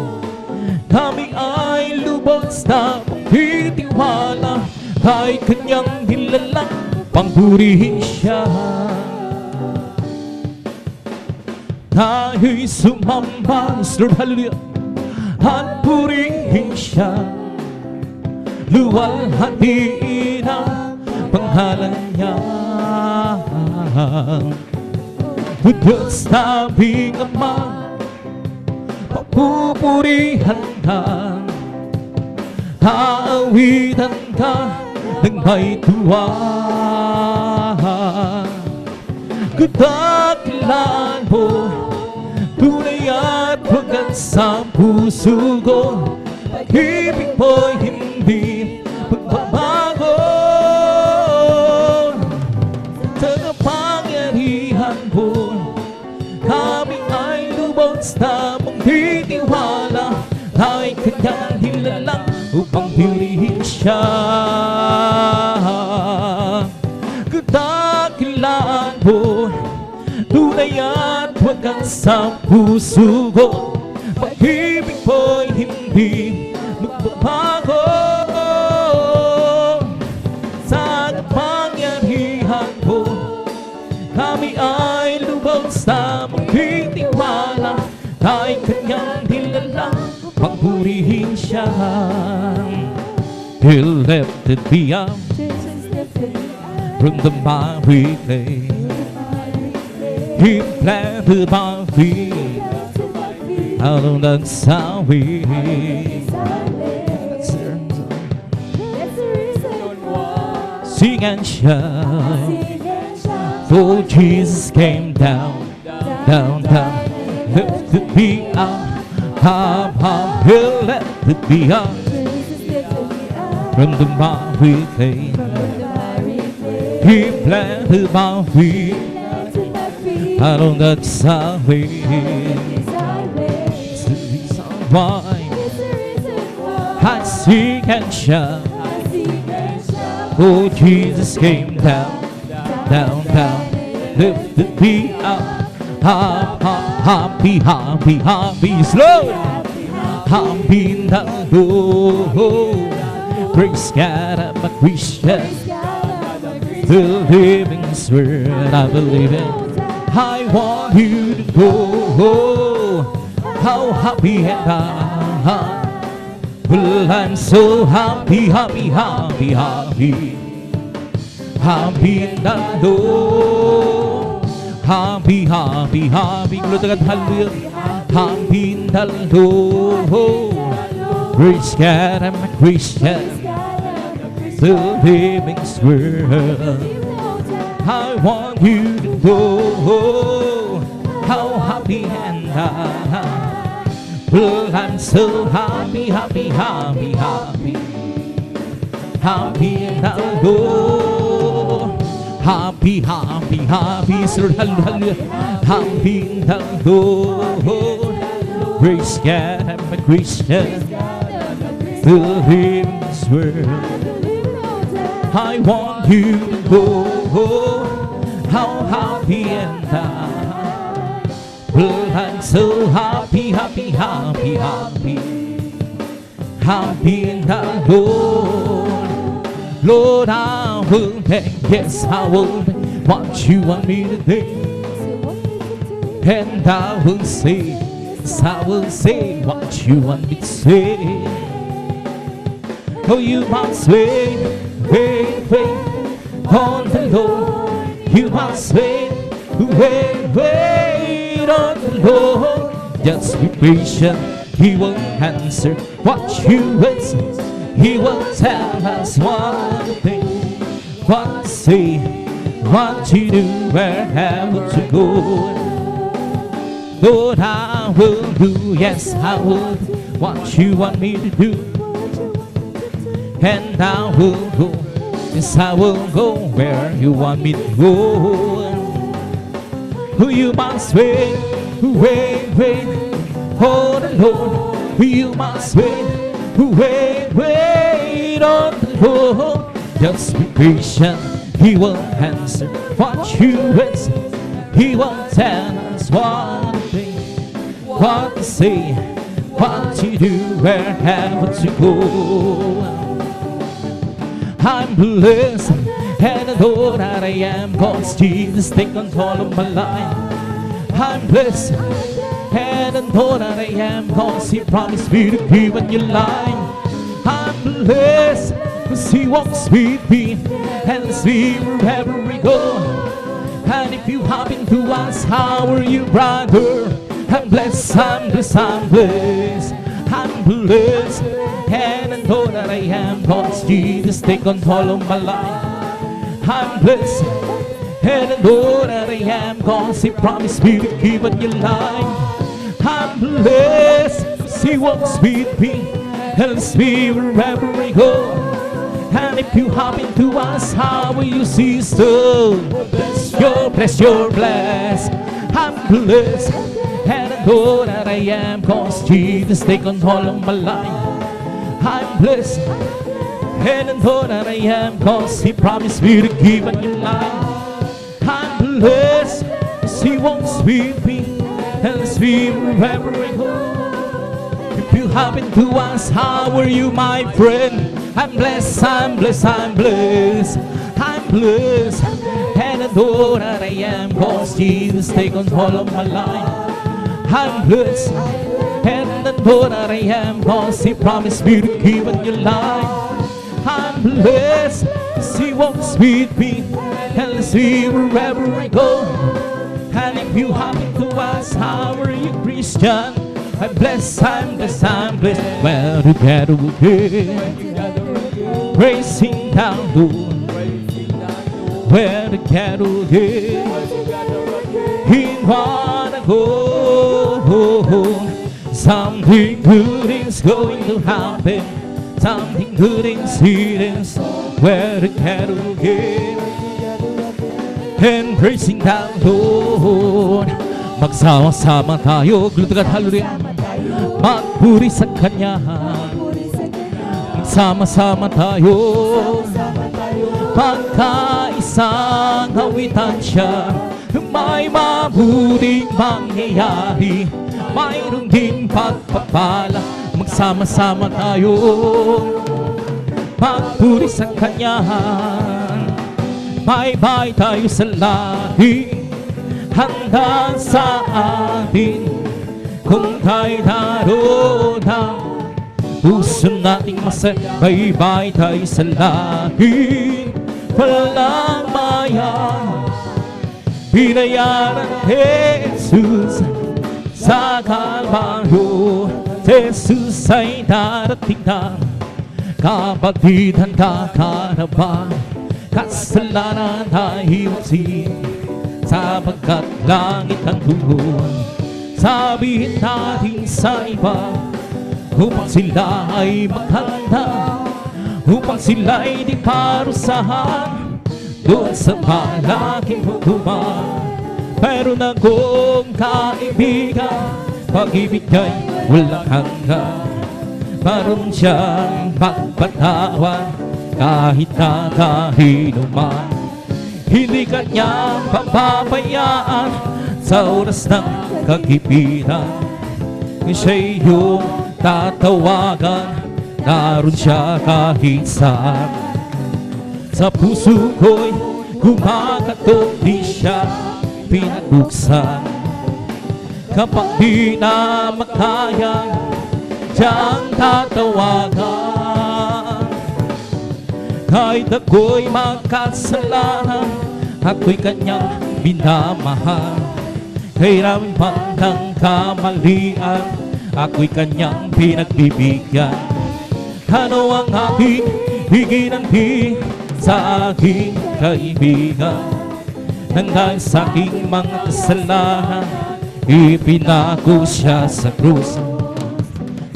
S2: kami ay lubos na magtitiwala. Kay Kanyang nilalang pangpurihin siya, tayo'y sumamba, Lord, hallelujah, at purihin siya. Luwalhatiin ang pangalan niya. O Diyos naming Ama, papupurihan ka, aawitan ka ng may tuwa. Kadakilaan mo, tunay at wagas sa puso ko. Pag-ibig mo'y hindi magbabago, sa kapangyarihan mo kami ay lubos na magtitiwala. Ay Kanyang nilalang upang piliin siya. Kadakilaan mo, tunay at wagas sa puso ko. Pag-ibig mo'y hindi magbabago, sa kapangyarihan mo kami ay lubos na magtitiwala. Kay Kanyang nilalang pagpurihin siya. He lifted me up from the miry clay, He planted my feet out on the solid. Sing and shout, for Jesus came down, down, down, lifted me up, up, up. He lifted me up from the miry clay, He planted my feet out on that highway. It's the reason why I sing and shout. Oh, Jesus came down, down, down, lifted me up. Happy, happy, happy, slow. Happy in the Lord. Praise God, I'm a Christian. The living word I believe in. I want you to go. How happy am I? Well, I'm so happy, happy, happy, happy. Happy in the Lord. Happy, happy, happy. Hallelujah. Happy in the Lord. Praise God, I'm a Christian. The living word. I want you to know how happy and I. Well, I'm so happy, happy, happy, happy. Happy in the Lord. Happy, happy, happy. Hallelujah. Happy in the Lord. Praise God, I'm a Christian. The living word. I want you to know how happy and I. Well, I'm so happy, happy, happy, happy. Happy in the Lord. Lord, I will take, yes, I will take what you want me to do. And I will say, yes, I will say what you want me to say. Oh, you must wait, wait, wait on the Lord. You must wait, wait, wait on the Lord. Just be patient, He will answer what you ask. He will tell us one thing, what to say, what to do, where have to go. Lord, I will do, yes, I will do what you want me to do. And I will go, yes, I will go where you want me to go. Who you must wait, wait, wait, on the Lord. You must wait, wait, wait on the Lord. Just be patient, He will answer what you ask. He will tell us one thing, what to say, what to do, where have to go. I'm blessed and I know that I am, 'cause Jesus take control of my life. I'm blessed and I know that I am, 'cause He promised me to keep on your line. I'm blessed 'cause He walks with me and leads me wherever we go. And if you happen to ask, how are you, brother? I'm blessed, I'm blessed, I'm blessed. I'm blessed and I know that I am, 'cause Jesus take control of my life. I'm blessed and I know that I am, 'cause He promised me to keep on your line. I'm blessed 'cause He walks with me and leads me wherever I go. And if you happen to ask, how are you, sister? Bless, you're blessed. I'm blessed and I know that I am, 'cause Jesus take control of my life. I'm blessed and I know that I am, 'cause He promised me to keep on your line. I'm blessed 'cause He walks with me and leads me wherever I go. If you happen to ask, how are you, my friend? I'm blessed, I'm blessed, I'm blessed. I'm blessed and I know that I am, 'cause Jesus take control of my life. I'm blessed and I know that I am, 'cause He promised me to keep on your line. I'm blessed 'cause He walks with me and leads me wherever I go. And if you happen to ask, how are you, Christian? I'm blessed, I'm blessed, I'm blessed. Well, together again, praising down, Lord. Where together again, in one accord. Something good is going to happen. Something good is hidden. Where together again, and praising the Lord. Magsama-sama tayo, glutag at hallelujah, magpuri sa Kanya. Magsama-sama tayo, pagkaisang awitan siya. May mabuting mangyayari, mayroon din pagpapala. Magsama-sama tayo, magpuri sa Kanya. Bye-bye tayo sa lahi, handa sa atin. Kung tayo naroon na puso nating masaya, bye-bye tayo sa lahi, walang bayan. Binayaran Jesus sa Kalbaryo. Jesus ay darating na. Kapatid, handa ka na ba? Kasalanan ay iwasin, sapagkat langit ang tugon. Sabihin natin sa iba, upang sila ay maghanda, upang sila ay di parusahan doon sa malaking hukuman. Pero na kung kaibigan, pag-ibig ay walang hanggan. Parang siyang magpatawad kahit na kahino man. Hindi kanya papabayaan sa oras ng kagipitan. Siya'y iyong tatawagan, naroon siya kahit saan. Sa puso ko'y kumakatok, di siya pinabuksan. Kapag di na makaya, siyang tatawagan. Kahit ako'y magkasalanan, ako'y kanyang minamahal. Kahit man ng kamalian, ako'y kanyang pinagbibigyan. Ano ang aking higinanti sa aking kaibigan? Nang dahil sa aking mga kasalanan, ipinako siya sa krus.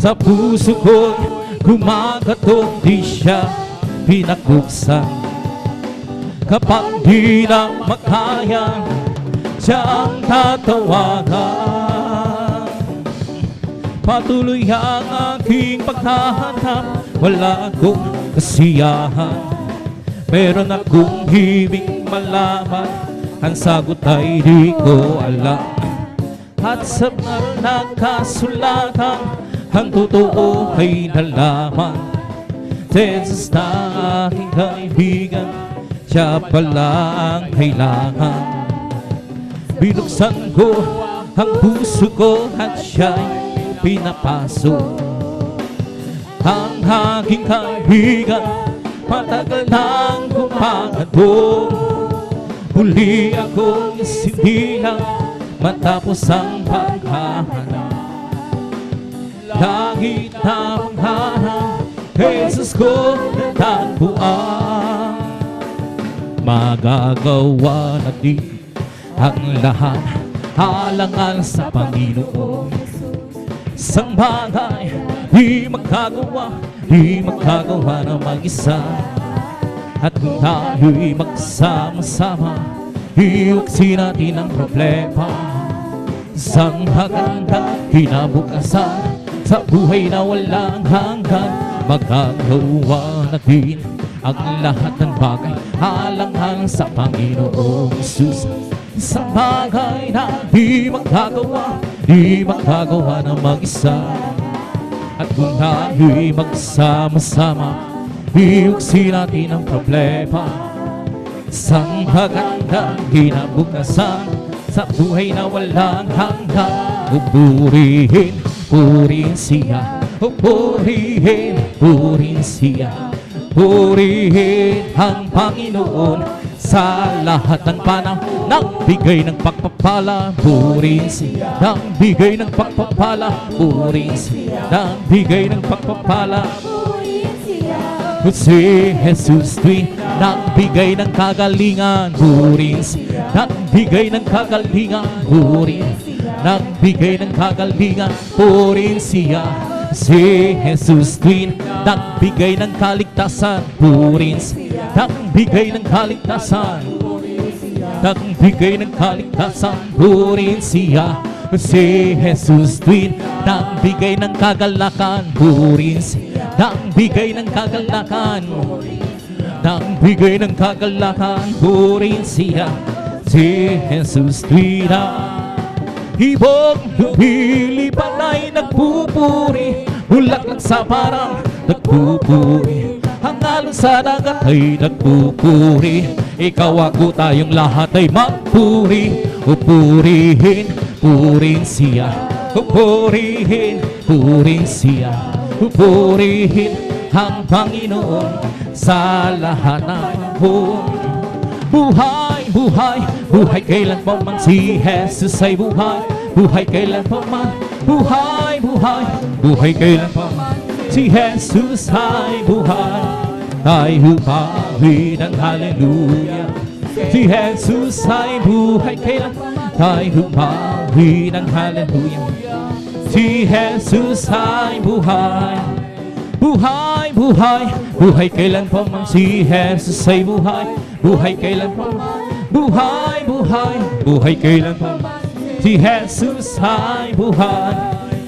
S2: Sa puso ko'y kumakatok, di siya pinakuksan. Kapag di na makaya, siyang tatawagan. Patuloy ang aking paghahanap, wala akong kasiyahan. Meron akong himig malaman, ang sagot ay di ko alam. At sa mga nakasulatan, ang totoo ay nalaman. Jesus na aking kaibigan, siya pala ang kailangan. Binuksan ko ang puso ko at siya'y pinapasok. Ang aking kaibigan, matagal nang kumagatong. Huli akong isindihan matapos ang paghahanap. Langit na panghanap, Jesus ko natagpuan. Magagawa natin ang lahat, halangan sa Panginoon. Isang bagay di magkagawa na mag-isa. At kung tayo'y magsama-sama, iuksin natin ang problema. Isang magandang kinabukasan sa buhay na walang hanggan. Magagawa natin ang lahat ng bagay, halangan sa Panginoong Jesus. Isang bagay na di magkagawa na mag-isa. At kung tayo'y magsama-sama, iuksin natin ang problema. Isang magandang kinabukasan sa buhay na walang hanggan. Purihin siya, purihin siya. Purihin ang Panginoon sa lahat ng panahon. Nagbigay ng pagpapala, purihin siya. Nagbigay ng pagpapala, purihin siya. Nagbigay ng pagpapala, si Jesus tuwing nagbigay ng kagalingan, purihin siya. Nagbigay ng kagalingan, purihin siya. Nagbigay ng kagalingan, purihin siya. Si Jesus tuwing nagbigay ng kaligtasan, purihin siya. Nagbigay ng kaligtasan, nagbigay ng kaligtasan, purihin siya. Si Jesus tuwin, nagbigay ng kagalakan, purihin siya. Nagbigay ng kagalakan, nagbigay ng kagalakan, purihin siya. Si Jesus tuwin, ibog lumilipad ay nagpupuri, bulaklak sa parang nagpupuri, ang alon sa dagat ay nagpupuri. Ikaw ako tayong lahat ay magpuri. Purihin, purihin siya. Purihin, purihin siya. Purihin ang Panginoon sa lahat ng buhay, buhay, buhay kailan pa man si Jesus ay buhay. Buhay kailan pa man, buhay, buhay, buhay kailan pa man si Jesus ay buhay. Tayo pawid ang hallelujah. Si Jesus ay buhay kailan, tayo pawid ang hallelujah. Si Jesus ay buhay. Buhay, buhay, buhay kailan pa man si Jesus ay buhay. Buhay kailan pa man, buhay, buhay, buhay kailan pa man si Jesus ay buhay.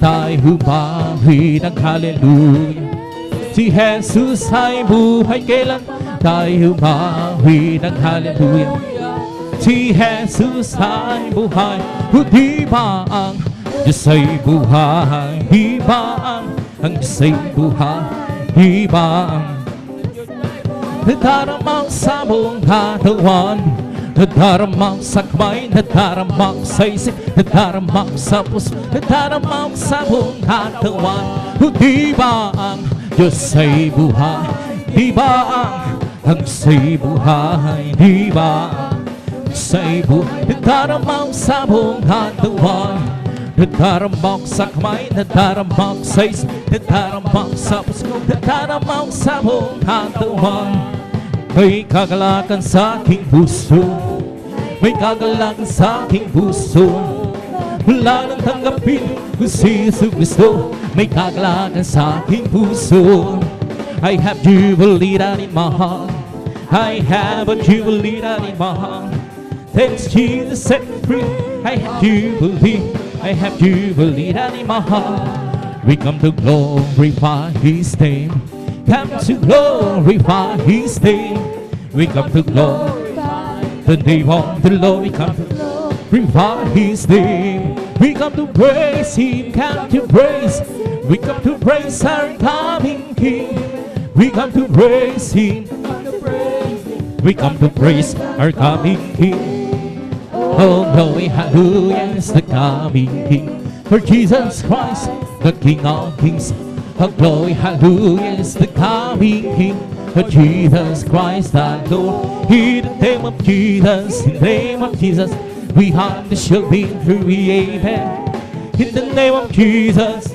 S2: Tayo pawid ang hallelujah. Si Jesus ay buhay kailan, tayo pawid ang hallelujah. Si Jesus ay buhay, di ba ang Diyos ay buhay? Di ba ang Diyos ay buhay? Di ba ang nadaramang sa buong katawan, nadaramang sa kamay, nadaramang sa isip, nadaramang sa puso, nadaramang sa buong katawan. Di ba ang Diyos ay buhay? Di ba ang Diyos ay buhay? Di ba ang Diyos ay buhay? Nadaramang sa buong katawan, nadaramang sa kamay, nadaramang sa isip, nadaramang sa puso, nadaramang sa buong katawan. May kagalakan sa aking puso, may kagalakan sa aking puso. Wala nang tanggapin kung si Jesus Cristo, may kagalakan sa aking puso. I have jubilee in my heart, I have a jubilee in my heart. Thanks Jesus set me free, I have jubilee, I have jubilee in my heart. We come to glorify His name, come to glorify His name. We come to glorify the name of the Lord. We come to glorify His name. We come to praise Him, come to praise. We come to praise our coming King. We come to praise Him. We come to praise our coming King. Oh, glory, hallelujah is the coming King. For Jesus Christ, the King of Kings. Oh, glory, hallelujah is the coming King. For Jesus Christ, the Lord. In the name of Jesus, in the name of Jesus, we have the shield victory, amen. In the name of Jesus,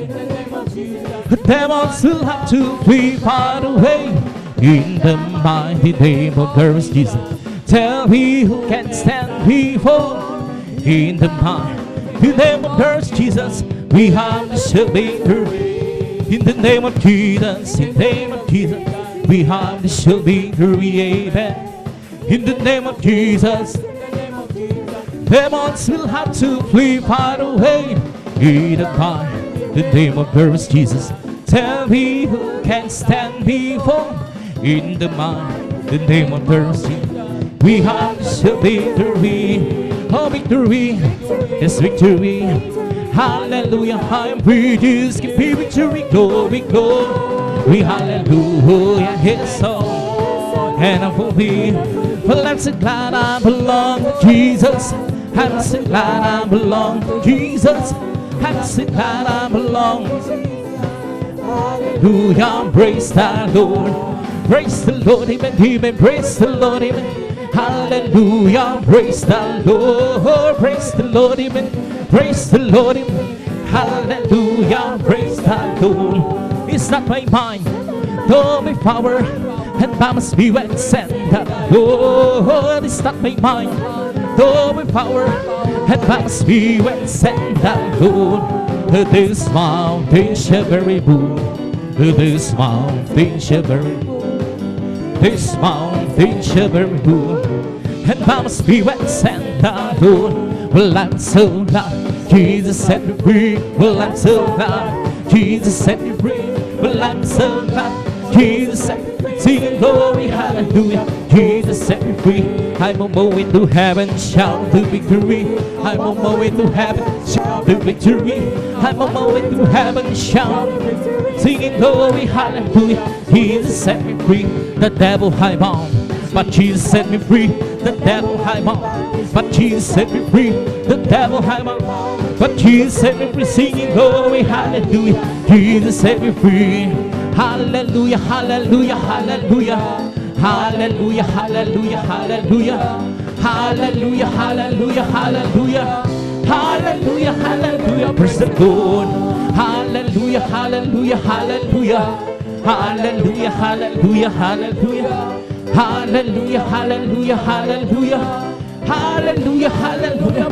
S2: the demons will have to flee far away. In the mighty name of Christ Jesus, tell me who can stand before. In the mighty name of Christ Jesus, we have the shield victory. In the name of Jesus, in the name of Jesus, we have the shield victory, amen. In the name of Jesus, demons will have to flee far away. In the name of Christ Jesus, tell me who can stand before. In the name of Christ Jesus, we have the victory. Oh, victory is victory. Hallelujah, I am free. Jesus give me victory, glory, glory. Hallelujah, His song. And I'm free. Well, I'm so glad I belong to Jesus. I'm so glad I belong to Jesus. I'm so glad I belong. Hallelujah, praise the Lord. Praise the Lord, amen, amen. Praise the Lord, amen. Hallelujah, praise the Lord. Praise the Lord, amen. Praise the Lord, amen. Hallelujah, praise the Lord. It's not my mind, nor my power, and by my spirit send the Lord. It's not my mind, nor my power, and by my spirit send the Lord. This mountain shall be removed. This mountain shall be removed. This mountain shall be removed. and by my spirit sent down, Lord. Well, I'm so glad Jesus set me free. Well, I'm so glad Jesus set me free. Well, I'm so glad Jesus set me free. Sing glory, hallelujah, Jesus set me free. I'm on my way to heaven, shout to victory. I'm on my way to heaven, shout to victory. I'm on my way to heaven, shout, singing glory, hallelujah, Jesus set me free. The devil I bound, but Jesus set me free. The devil I bound, but Jesus set me free. The devil I bound, but Jesus set me free. Singing glory, hallelujah, Jesus set me free. Hallelujah, hallelujah, hallelujah, hallelujah, hallelujah, hallelujah, hallelujah, hallelujah, hallelujah, hallelujah, hallelujah, praise the Lord. Hallelujah, hallelujah, hallelujah, hallelujah, hallelujah, hallelujah, hallelujah, hallelujah, hallelujah, hallelujah, hallelujah.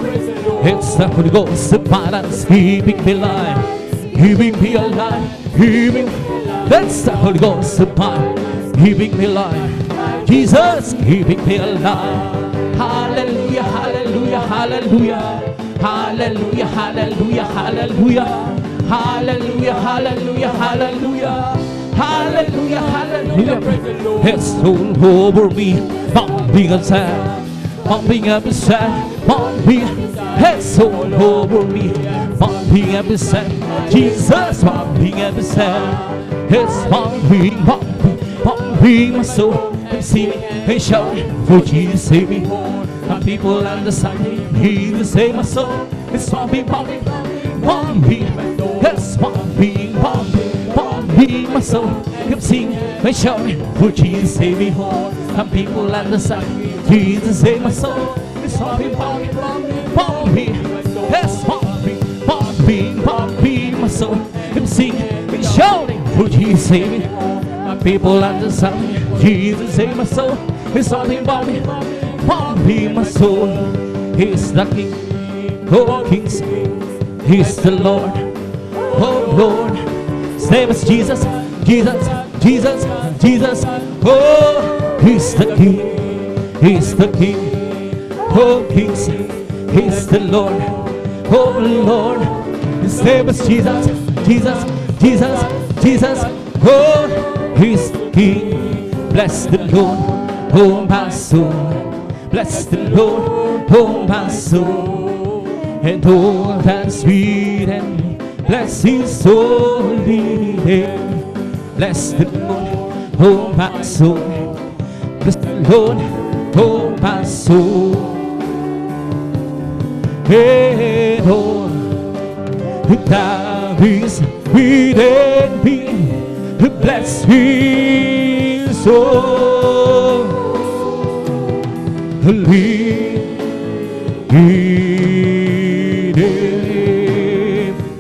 S2: It's the Holy Ghost, the balance, keeping me alive, keeping me alive, keeping. That's the Holy Ghost, the balance, keeping me alive. Jesus, keeping me alive. Hallelujah, hallelujah, hallelujah, hallelujah, hallelujah, hallelujah, hallelujah, hallelujah, hallelujah. Hallelujah, hallelujah. It's all over me. Bumping and sad, bumping up and sad, bumping. It's all over me. Bumping up and sad. Jesus, bumping up and sad. It's bumping, bumping, bumping my soul. And singing and shouting for Jesus save me. And people understand Jesus save my soul. It's bumping, bumping, bumping. It's bumping, bumping, bumping my soul. Keep singing and shouting for Jesus save me. And people understand Jesus save my soul. It's bumping, bumping, bumping. It's bumping, bumping, bumping my soul. Keep singing and shouting for Jesus save me. And people understand Jesus save my soul. It's bumping, bumping, bumping my soul. He's the King, oh Kings. He's the Lord, oh Lord. Same as Jesus, Jesus, Jesus, Jesus. Oh, He's the King, He's the King, oh Kings. He's the Lord, oh Lord. Same as Jesus, Jesus, Jesus, Jesus. Oh, He's the King. Bless the Lord, oh my soul. Bless the Lord, oh my soul. And all that's sweet and bless His holy name. Bless the Lord, oh my soul. Bless the Lord, oh my soul. And all that is within me, bless His holy name.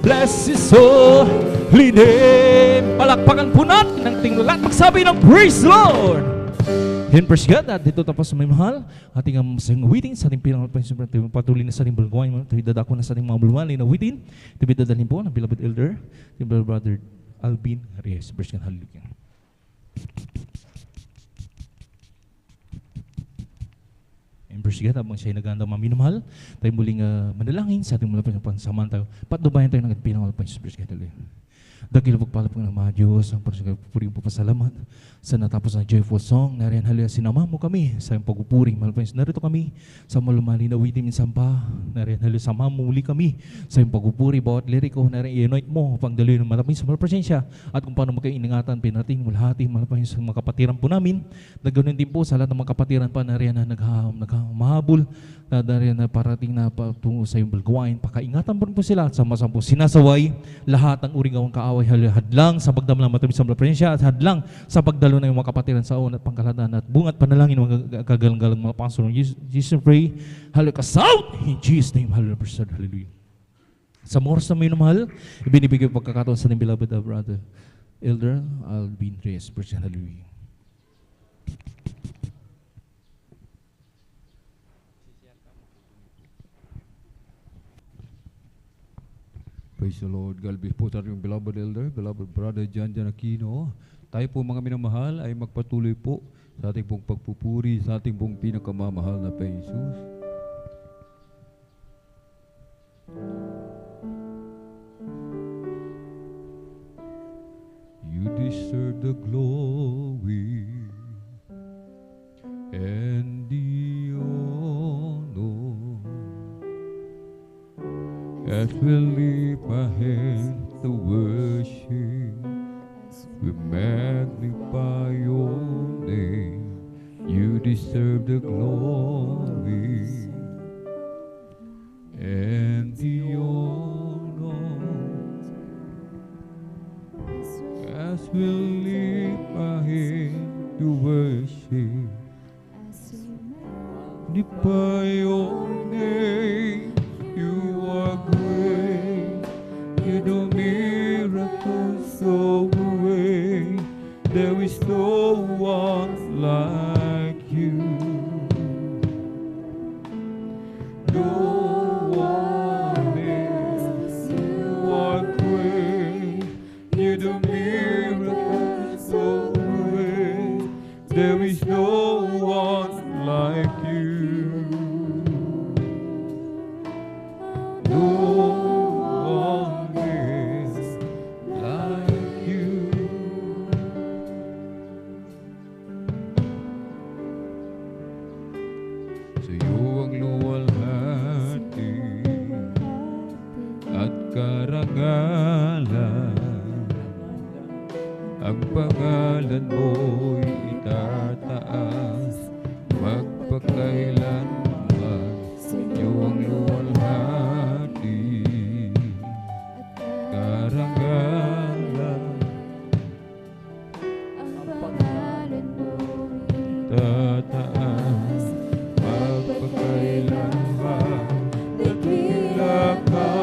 S2: Bless His holy name. Palakpakan po natin ang ating lahat. Magsabi ng praise the Lord. Then praise God, at dito tapos sa may mahal, ating masayang awitin sa ating pinang patuloy na sa ating balguan, dadako na sa ating mga bulwali na awitin. Ito bidadalhin po ng beloved elder, yung beloved brother Alvin Reyes. Praise God, hallelujah. And praise God, habang siya'y naganda maminamahal, tayo muling manalangin sa ating mula pansamaan tayo. Patnubayan tayo ng ating pinangalapang praise God, hallelujah. Dagil pagpalap ng mga Diyos, ang pagpuring po pasalamat sa natapos na joyful song. Nariyan halya, sinama mo kami sa iyong pagpuring. Malapayos, narito kami sa malumali na witim minsan pa. Nariyan halya, sama mo muli kami sa iyong pagpupuri. Bawat liriko, nariyan i-anoint mo pang daloy ng malapayos sa malapasensya. At kung paano magkainingatan, pinating malahati, malapayos sa mga kapatiran po namin. Naganoon din po sa lahat ng mga kapatiran pa, nariyan na nagmahabol. Nariyan na parating na patungo sa iyong balguwain. Pakaingatan po sila at sama-sama po sinasaway lahat ng uring gawang kaaway hadlang sa pagdamlang matamis sa presensya at hadlang sa pagdalo ng mga kapatiran sa una at pangkalatan at bungat panalangin ng mga kagalang-galang mga pastor ng Jesus pray. Hallelujah. Kasout! In Jesus' name. Hallelujah. Hallelujah. Sa oras na may namahal, ibinibigay pagkakataon sa ating beloved brother Elder Alvin Reyes. Hallelujah.
S1: Praise the Lord. God bless po tayo yung beloved elder, beloved brother John Aquino. Tayo po mga minamahal ay magpatuloy po sa ating pong pagpupuri, sa ating pong pinakamamahal na Panginoon Jesus. You deserve the glory and the honor as we lift our hands to worship. We magnify your name. You deserve the glory and the honor as we lift our hands to worship. Magnify your name. You are great. You do miracles so great. There is no one like you. No one else. You are great. You do miracles so great. There is no one like you. No one is like you. Sa iyo ang luwalhati at karangalan. Ang pangalan mo'y itataas magpakailanman. Sa iyo ang luwalhati karangalan.
S3: Ang pangalan mo'y
S1: Tataas magpakailanman. Dakila ka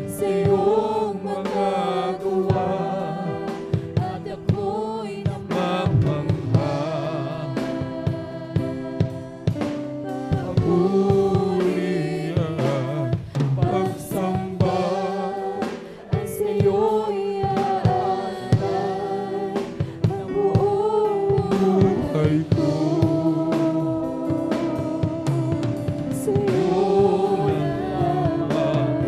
S1: sa iyong mga gawa
S3: at ako'y
S1: namamangha. Papuri at pagsamba
S3: ang sa'yo'y aalay ng buong
S1: buhay ko.
S3: sa'yo
S1: Lamang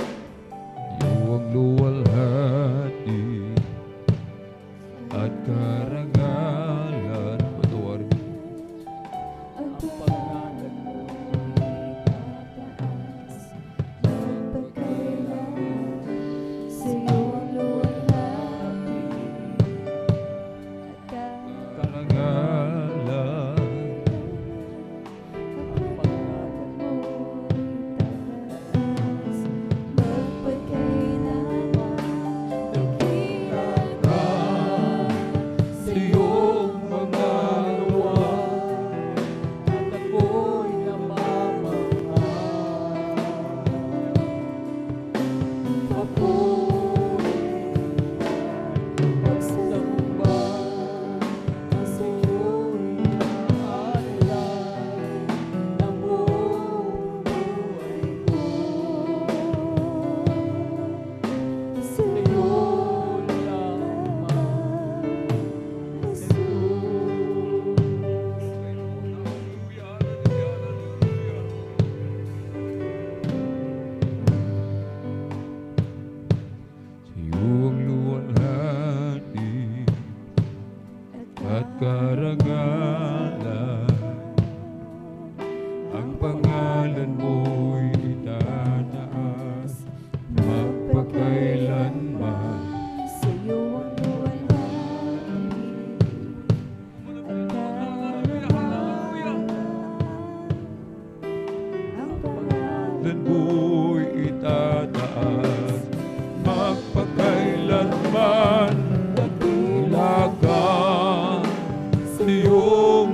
S1: iyo ang luwalhati at karangalan. Patawarin mo.
S3: ang pangalan mo'y tataas magpakailanman. Sa'yo ang luwalhati at
S1: Karangalan.
S3: ang pangalan mo'y tataas magpakailanman. Dakila
S1: Ka sa iyong mga gawa at ako'y namamangha.
S3: papuri pagsamba ang sa'yo'y aalay ng buong buhay ko. Sa'yo lamang,
S1: Sa iyo ang luwalhati at karangalan. Ang pangalan mo'y itataas magpakailanman.
S3: sa'yo ang luwalhati at karangalan. Ang pangalan
S1: Pangalan mo'y itataas magpakailanman. Dakila ka sa iyong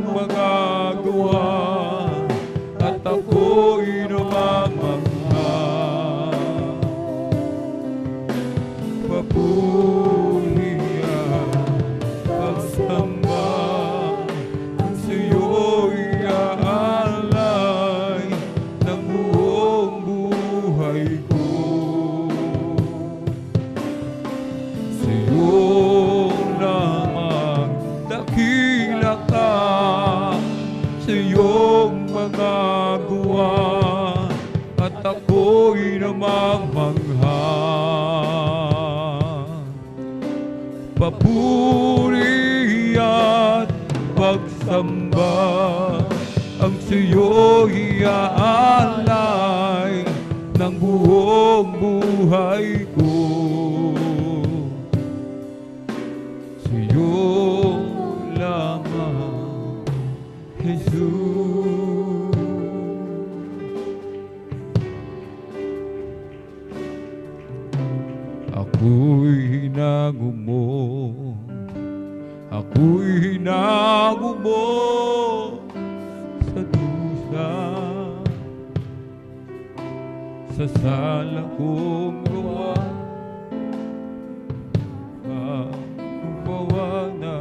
S1: ako'y namamangha. Papuri at pagsamba ang sa'yo'y iaalay ng buong buhay ko. Sa'yo lamang, Jesus. Ako'y hinangumo, ako'y hinangumo sa dusa, sa sala kong gawa, gumawa na.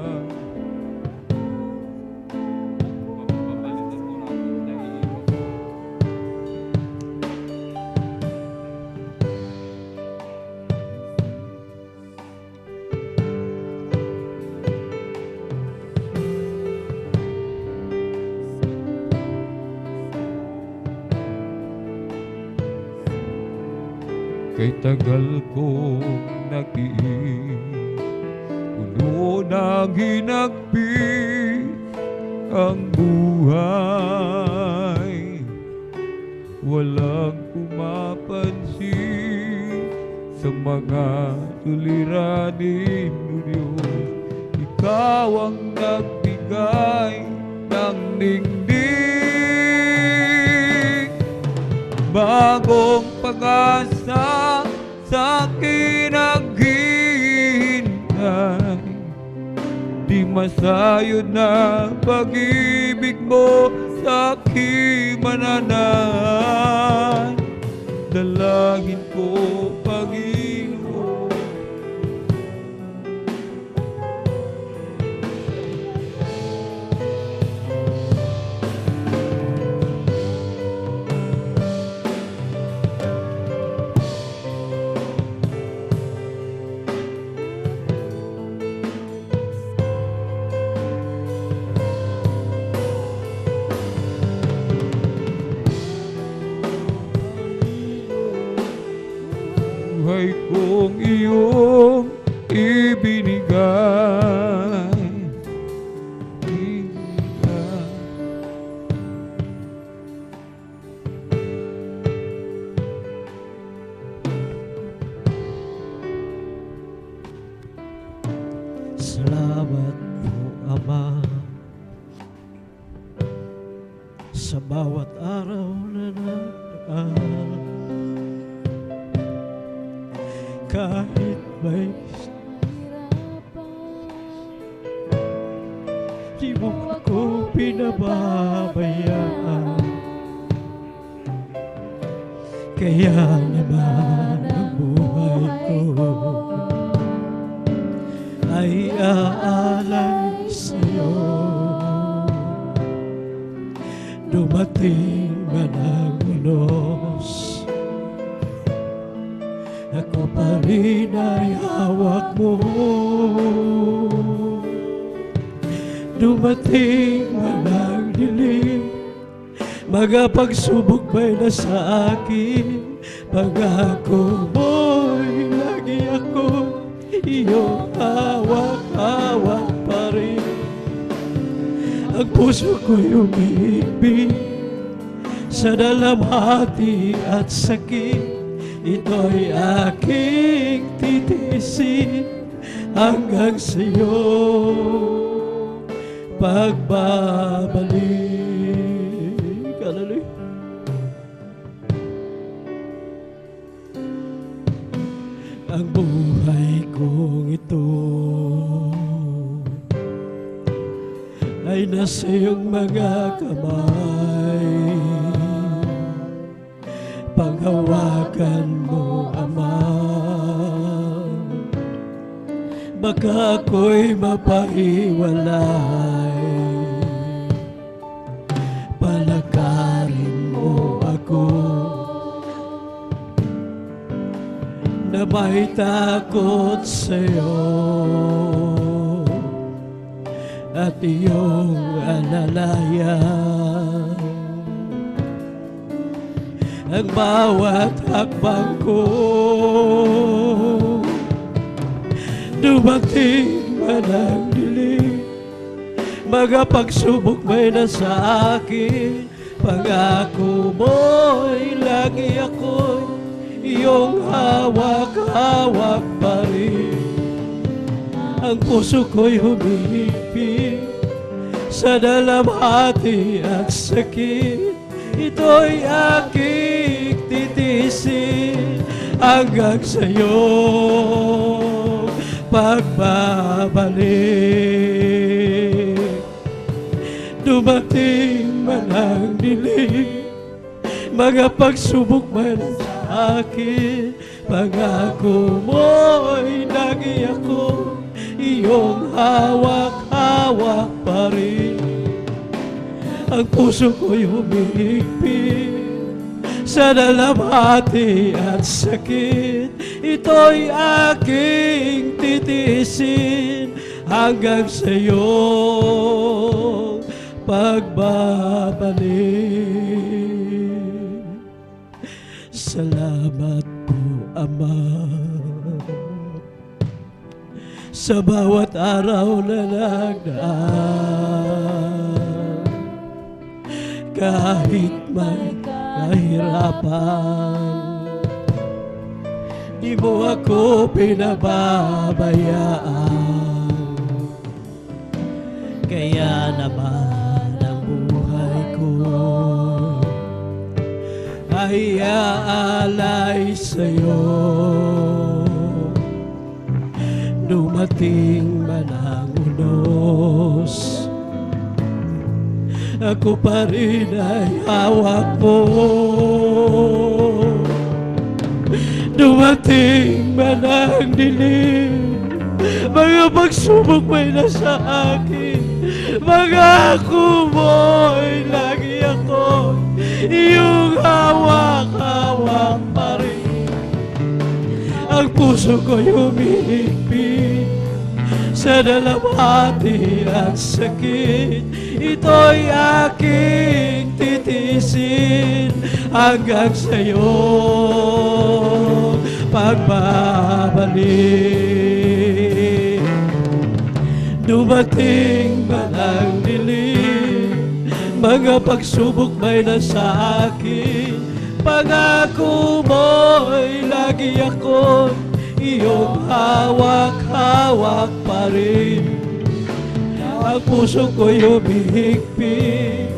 S1: Kay tagal kong nag-iis, puno ng hinagpis ang buhay. Walang pumapansin sa mga suliranin mo, Diyos. Ikaw ang nagbigay ng ningning, bagong pag-asa sa akin naghihintay. Di masayod na pag-ibig mo sa aking mananahan. Dalangin ko, Panginoon, buhay kong iyong ibinigay.
S4: Salamat po, Ama, sa bawat araw na nakaan. Kahit may di mo ako pinababayaan. Kaya naman ang buhay ko ay aalay sa'yo. Dumating man ang unos, ako pa rin ay hawak mo. Dumating man ang dilim, mga pagsubok ba'y nasa akin. Pangako mo'y lagi ako iyong hawak-hawak pa rin. Ang puso ko'y umiibig sa dalamhati at sakit. Ito'y aking titiisin hanggang sa'yo pagbabalik. Hallelujah. Ang buhay kong ito ay nasa iyong mga kamay. Panghawakan mo, Ama, baka ako'y mapahiwalay. Palakarin mo ako na may takot sa'yo at iyong alalayan. ang bawat hakbang ko. Dumating man ang dilim, mga pagsubok may nasa akin. Pangako mo'y lagi ako'y iyong hawak-hawak pa rin. Ang puso ko'y humihigpit sa dalamhati at sakit. Ito'y aking titiisin hanggang sa'yo pagbabalik. Dumating man ang dilim, mga pagsubok man sa akin. Pangako mo'y lagi ako iyong hawak-hawak pa rin. Ang puso ko'y humihigpit sa dalamhati at sakit. Ito'y aking titiisin hanggang sa'yo pagbabalik. Salamat po, Ama, sa bawat araw na nagdaan. Kahit may kahirapan, di mo ako pinababayaan. Kaya naman ang buhay ko ay aalay sa'yo. Dumating man ang unos, ako pa rin ay hawak mo. Dumating man ang dilim, mga pagsubok may nasa akin. Pangako mo'y lagi ako iyong hawak-hawak pa rin. Ang puso ko'y humihigpit sa dalamhati at sakit. Ito'y aking titiisin hanggang sa'yo pagbabalik. Dumating man ang dilim, mga pagsubok may nasa akin. Pangako mo'y lagi ako iyong hawak-hawak pa rin. Ang puso ko'y humihigpit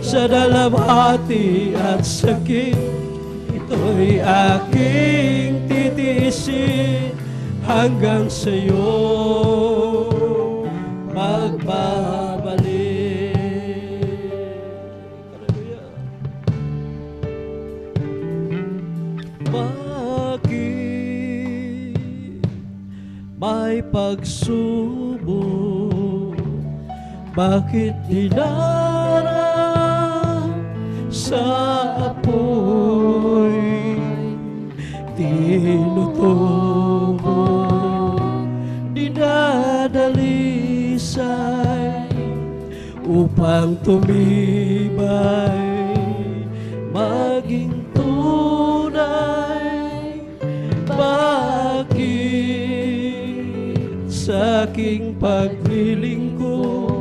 S4: sa dalamhati at sakit. Ito'y aking titiisin hanggang sa'yo magbabalik. Hallelujah. Bakit may pagsubok? Bakit dinarang sa apoy? Tinutubo, dinadalisay upang tumibay, maging tunay. Bakit sa aking paglilingkod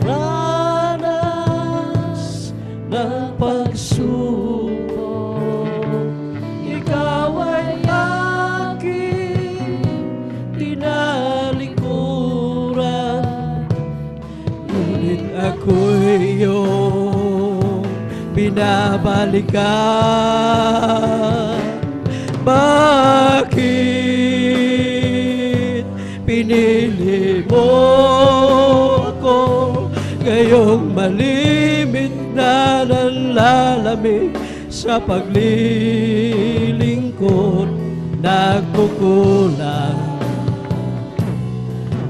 S4: ranas ng pagsubok, ikaw ay aking tinalikuran, ngunit ako'y iyong binabalikan. Bakit pinili mo ako ngayong malimit na nanlalamig sa paglilingkod? Nagkukulang,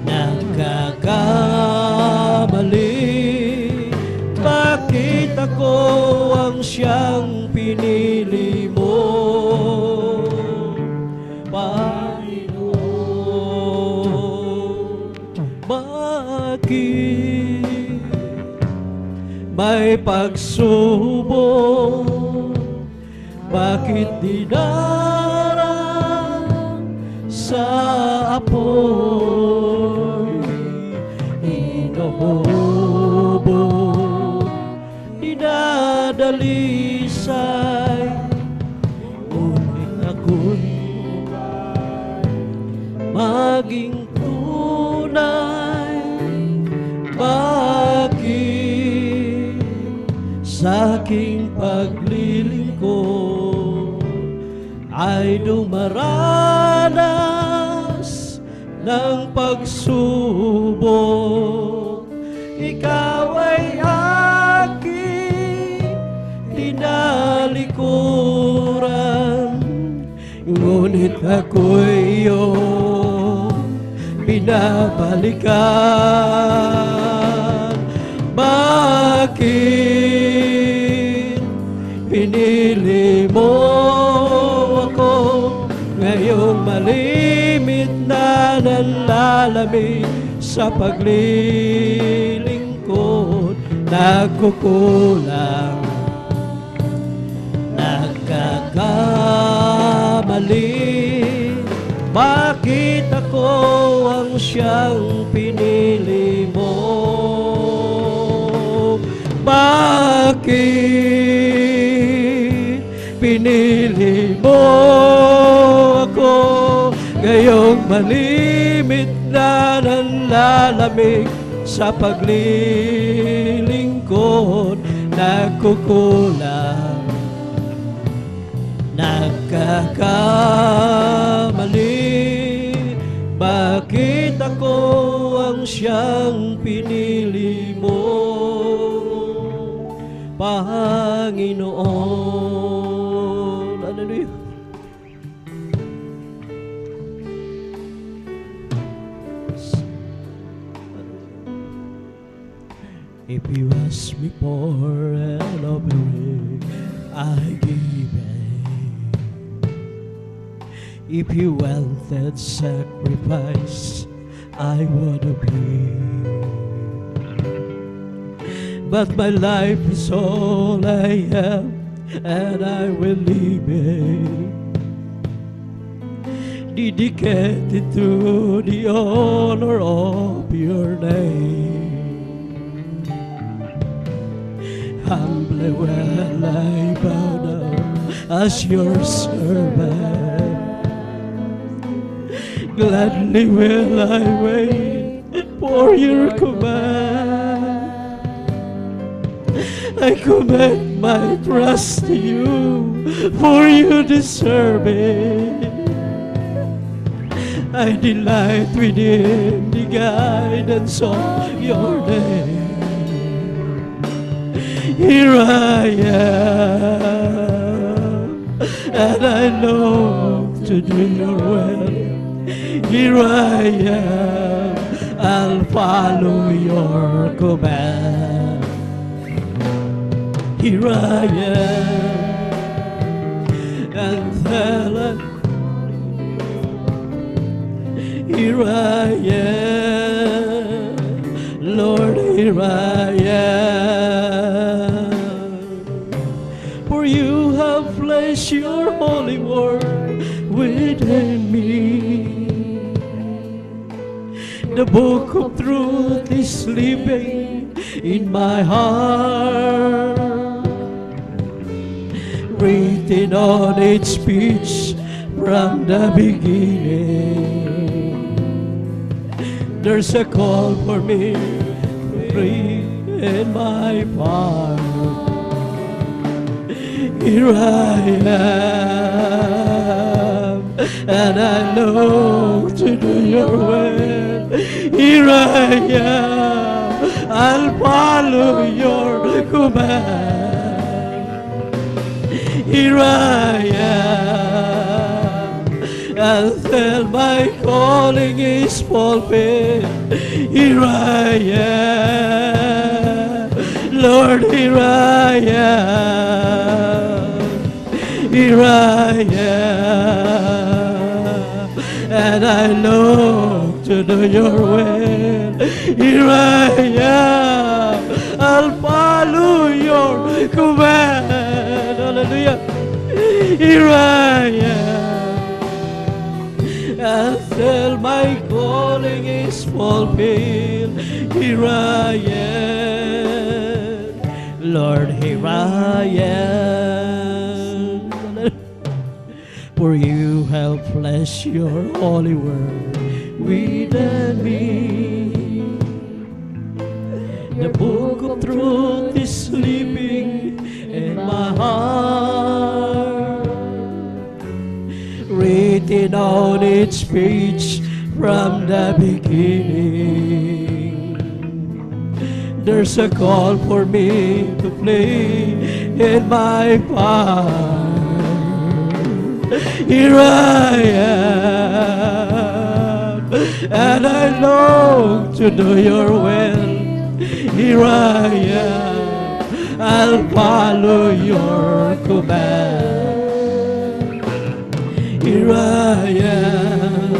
S4: nagkakamali. Bakit ako ang siyang pinili mo, Panginoon? Bakit may pagsubok, bakit dinarang sa apoy? Inuhubo, dinadalisay, ngunit ako'y maging tunay. Bakit sa aking paglilingkod ay dumaranas ng pagsubok? Ikaw ay aking tinalikuran, ngunit ako'y iyong binabalikan. Bakit pinili mo ako ngayong malimit na nanlalamig sa paglilingkod? Nagkukulang, nagkakamali, bakit ako ang siyang pinili mo? Bakit pinili mo ako ngayong malimit na nanlalamig sa paglilingkod? Nagkukulang, nagkakamali, bakit ako ang siyang pinili mo, Panginoon? Hallelujah. If you ask me for an offering, I give it. If you wanted sacrifice, I would be. But my life is all I have, and I will leave it dedicated to the honor of your name. Humbly will I bow down as your servant. Gladly will I wait for your command. I commit my trust to you, for you deserve it. I delight within the guidance of your name. Here I am, and I long to do your will. Here I am, I'll follow your command. Here I am, and tell it. Here I am, Lord, here I am. For you have placed your holy word within me. The book of truth is living in my heart, written on its page from the beginning. There's a call for me to bring in my part. Here I am, and I long to do your will. Here I am, I'll follow your command. Here I am, until my calling is fulfilled. Here I am, Lord, here I am. Here I am, and I long to do your will. Here I am, I'll follow command. Hallelujah. Here I am. Until my calling is fulfilled. Here I am. Lord, here I am. For you have blessed your holy word within me. The book of truth is sleeping in my heart, written on its page from the beginning. There's a call for me to play in my part. Here I am, and I long to do your will. Here I am, I'll follow your command. Here I am,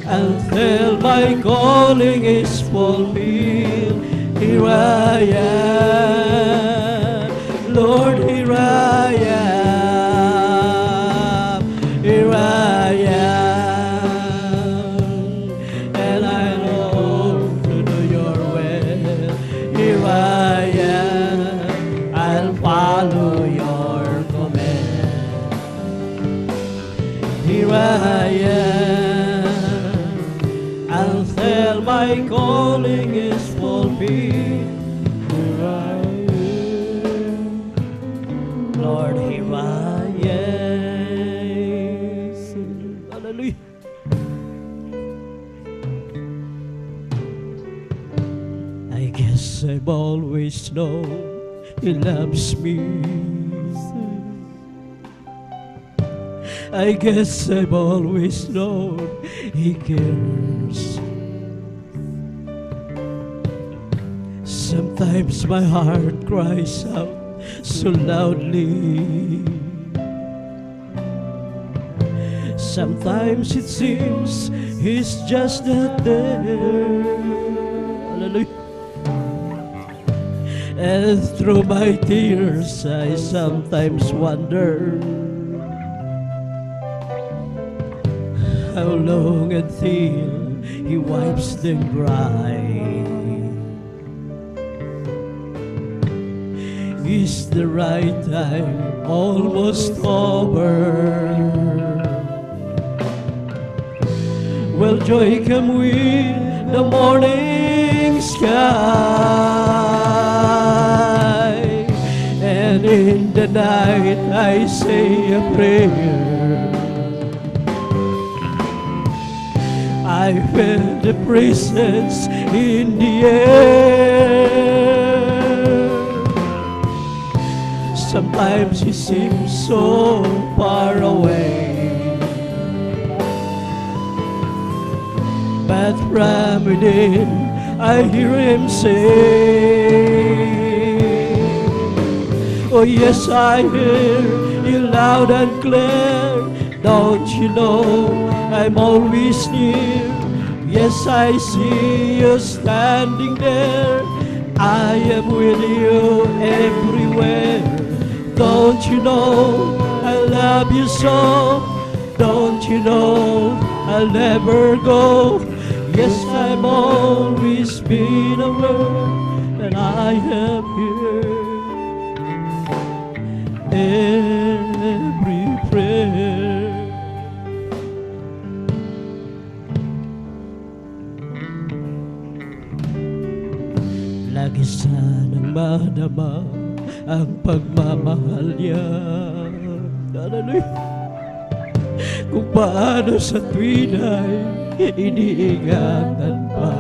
S4: until my calling is fulfilled. Here I am, Lord, here I am. Here I am, and I long to do your will. Here I am, I'll follow your command. Here I am, until my calling is fulfilled. Here I am, Lord, here I am. Hallelujah. I guess I've always known He loves me. I guess I've always known He cares. Sometimes my heart cries out so loudly. Sometimes it seems He's just not there. Hallelujah. And through my tears I sometimes wonder how long until He wipes them dry. Is the right time almost over? Will joy come with the morning sky? And in the night I say a prayer. I feel the presence in the air. Sometimes He seems so far away, but from within I hear Him say, oh yes, I hear You loud and clear. Don't you know I'm always near? Yes, I see You standing there. I am with You everywhere. Don't you know I love You so? Don't you know I'll never go? Yes, I've always been aware that I am here. Every prayer. Lagi sanang madama ang pagmamahal niya. Hallelujah. Kung paano sa tuwin ay iniingatan pa.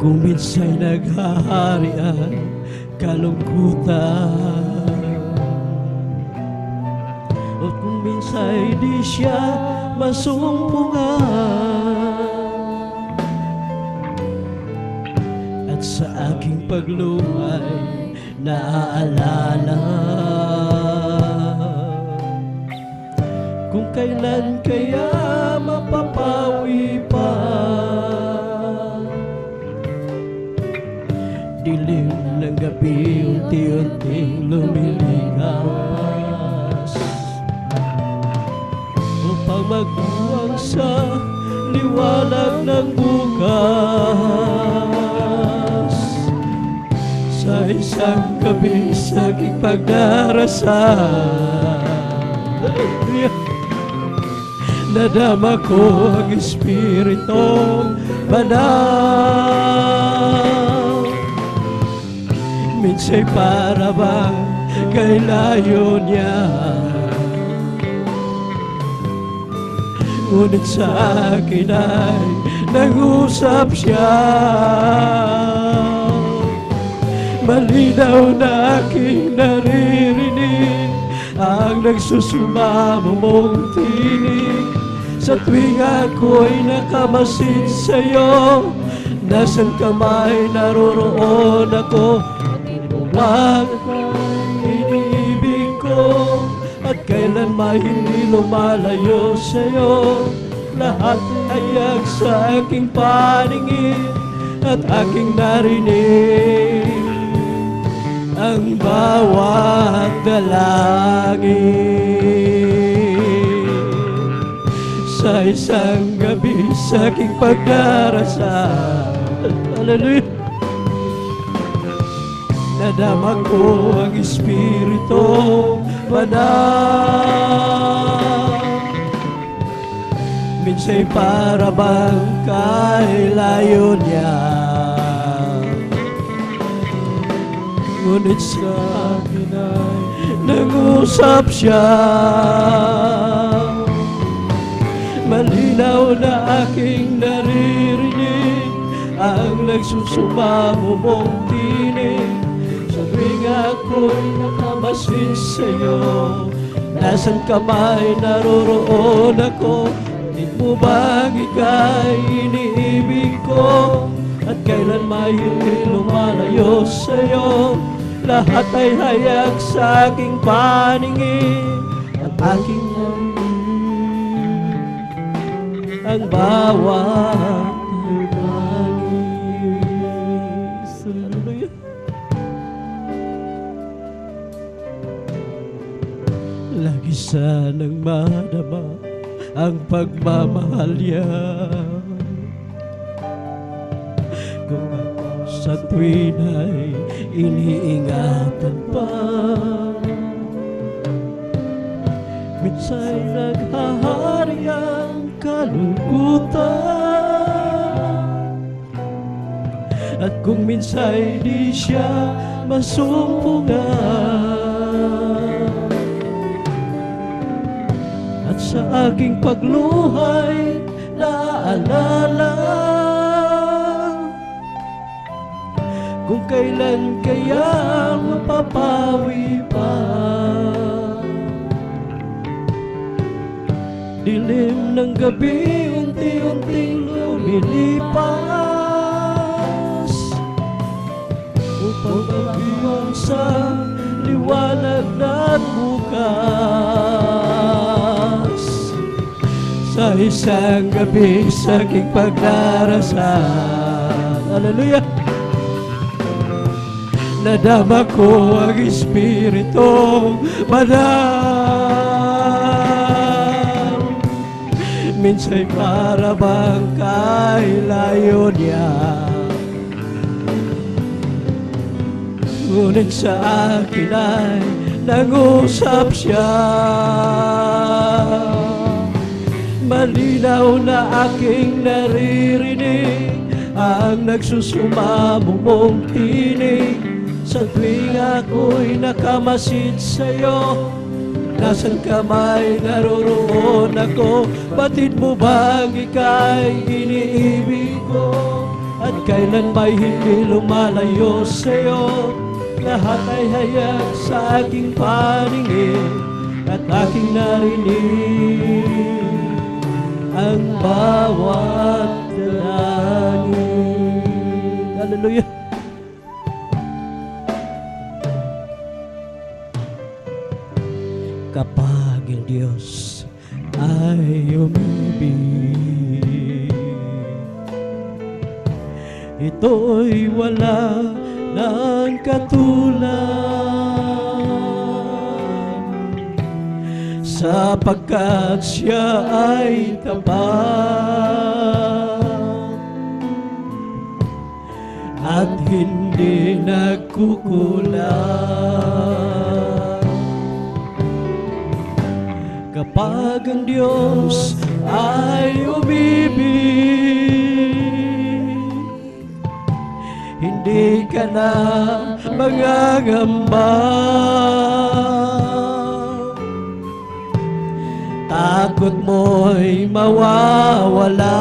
S4: Kung minsa'y naghahari ang kalungkutan, o kung minsa'y di siya masumpungan, at sa aking paglumay naaalala kung kailan kaya mapapawi pa dilim ng gabi unti-unting lumilikas upang magbuwang sa liwanag ng bukas. Sa isang gabi sa aking pagdarasal, nadama ko ang Espiritong Banal. Minsa'y para bang kay layo niya, ngunit sa akin ay nag-usap siya. Malinaw na aking naririnig ang nagsusumamo mong tinig. Sa tuwing ako'y nakamasid sa'yo, nasan ka may naroroon ako. Wag iniibig ko at kailan may hindi lumalayo sa'yo. Lahat hayag sa aking paningin at aking narinig ang bawat dalangin. Sa isang gabi sa aking pagdarasal, hallelujah, nadama ko ang Espiritong Banal. Minsa'y para bang kay layo niya, ngunit sa akin ay nag-usap siya. Malinaw na aking naririnig ang nagsusumamo mong tinig. Sa tuwing ako'y nakamasid sa'yo, nasan ka may naroroon ako. Di mo bang ika'y iniibig ko at kailan may hindi lumalayo sa'yo. Lahat ay hayag sa aking paningin at aking ang bawat nangis. Hallelujah. Lagi sanang madama ang pagmamahal niya. Kung ako sa tuwin ay iniingatan pa, minsa'y naghahari ang kalungkutan, at kung minsa'y di siya masumpungan, at sa aking pagluhay naalala kung kailan kaya mapapawi pa. Dilim ng gabi unti-unting lumilipas upang magbiwang sa liwanag ng bukas. Sa isang gabi sa aking pagdarasal, hallelujah, nadama ko ang Espiritong Banal. Minsa'y para bang kay layo niya, ngunit sa akin ay nag-usap siya. Malinaw na aking naririnig ang nagsusumamo mong tinig. Sa tuwing ako'y nakamasid sa'yo, nasan ka may naroroon ako. Batid mo bang ika'y iniibig ko at kailan may hindi lumalayo sa'yo. Lahat ay hayag sa aking paningin at aking narinig ang bawat dalangin. Hallelujah. Kapag ang Diyos ay umibig, ito'y wala ng katulad, sapagkat siya ay tapat at hindi nagkukulang. Kapag ang Diyos ay umibig, hindi ka na mangangamba. Takot mo'y mawawala,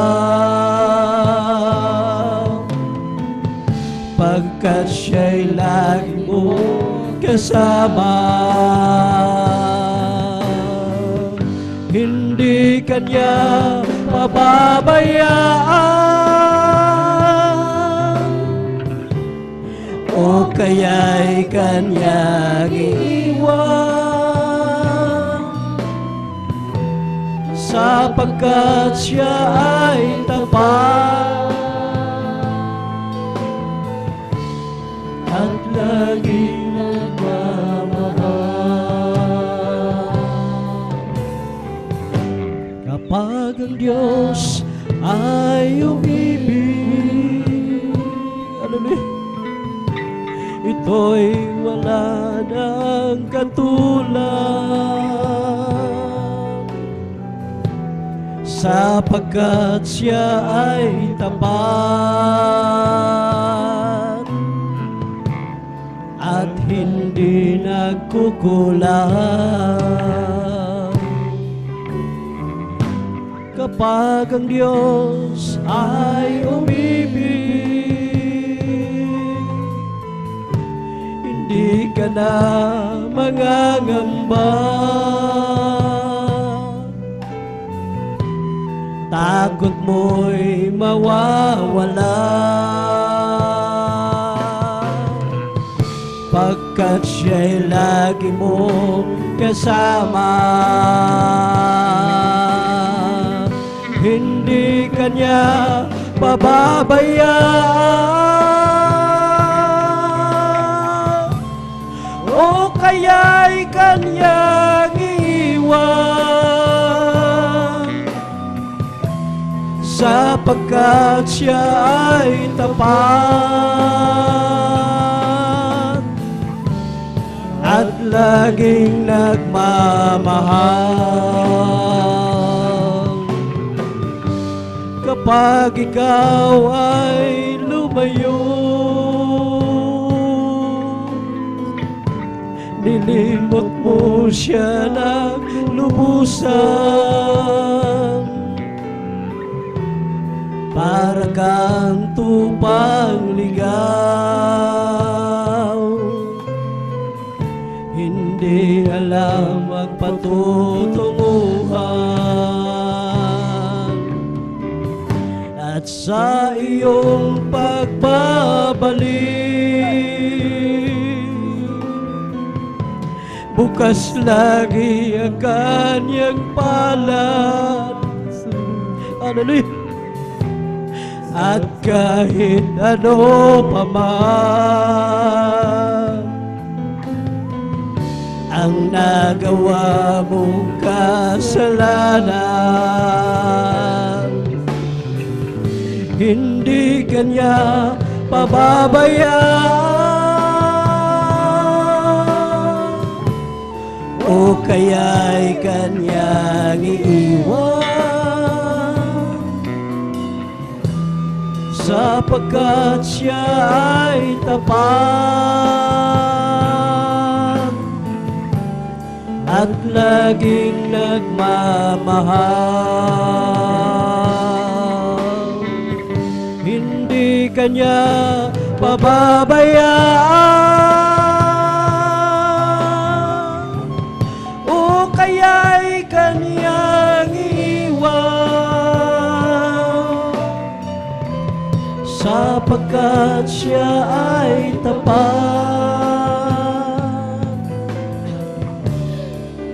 S4: pagkat siya'y lagi mo kasama. Hindi kanya pababayaan, o kaya'y kanyang iiwan, sapagkat siya ay tapat at laging nagmamahal. Kapag ang Diyos ay umibig, ito'y wala ng katulad, sapagkat siya ay tapat at hindi nagkukulang. Kapag ang Diyos ay umibig, hindi ka na mangangamba. Takot mo'y mawawala, pagkat siya'y lagi mo kasama. Hindi kanya pababayaan, o kaya'y kanyang iiwan, sapagkat siya ay tapat at laging nagmamahal. Kapag ikaw ay lumayo, nilimot mo siya ng lubusan, para kang tupang ligaw, hindi alam ang patutunguhan. At sa iyong pagbabalik, bukas lagi ang kanyang palad. Hallelujah. At kahit ano pa man ang nagawa mong kasalanan, hindi kanya pababayaan, o kaya'y kanyang iiwan, sapagkat siya ay tapat at laging nagmamahal. Hindi kanya pababayaan, o kaya'y kanyang iiwan, sapagkat siya ay tapat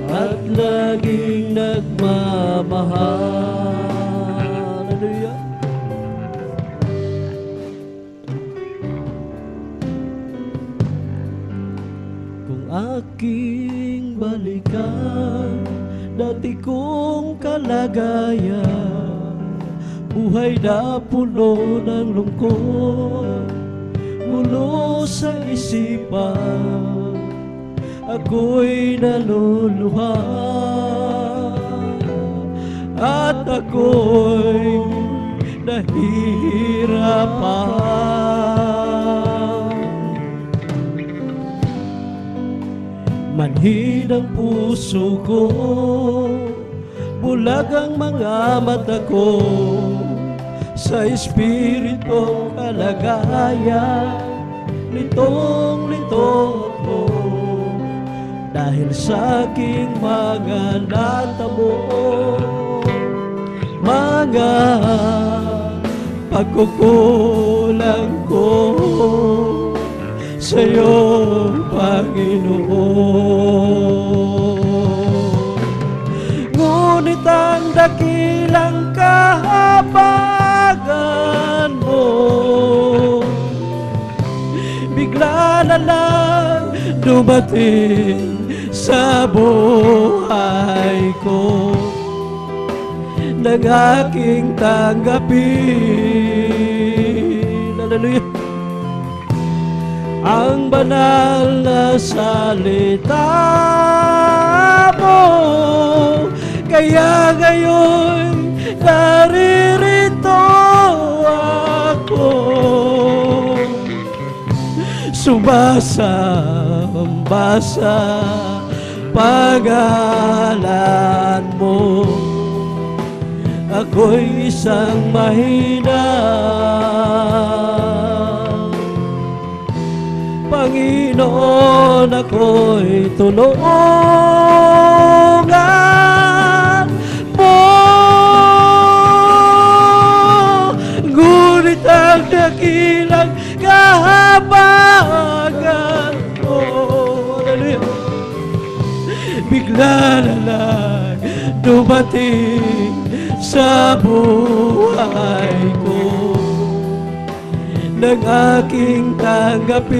S4: at laging nagmamahal. Hallelujah. balikan dati kong kalagayan. Buhay na puno ng lungkot, gulo sa isipan, ako'y naluluha at ako'y nahihirapan. Manhid ang puso ko, bulag ang mga mata ko, sa espiritu kalagayan, litong-lito ako, dahil sa aking mga natamo, mga pagkukulang ko sa'yo, Panginoon. Ngunit ang dakilang kahabagan mo, bigla na lang dumating sa buhay ko, nang aking tanggapin. Hallelujah. Ang banal na salita mo, kaya ngayon naririto ako, sumasamba sa pangalan mo. Ako'y isang mahina, Panginoon, ako'y tulungan mo. Ngunit ang dakilang kahabagan mo, hallelujah, bigla na lang dumating sa buhay ko, nang aking tanggapin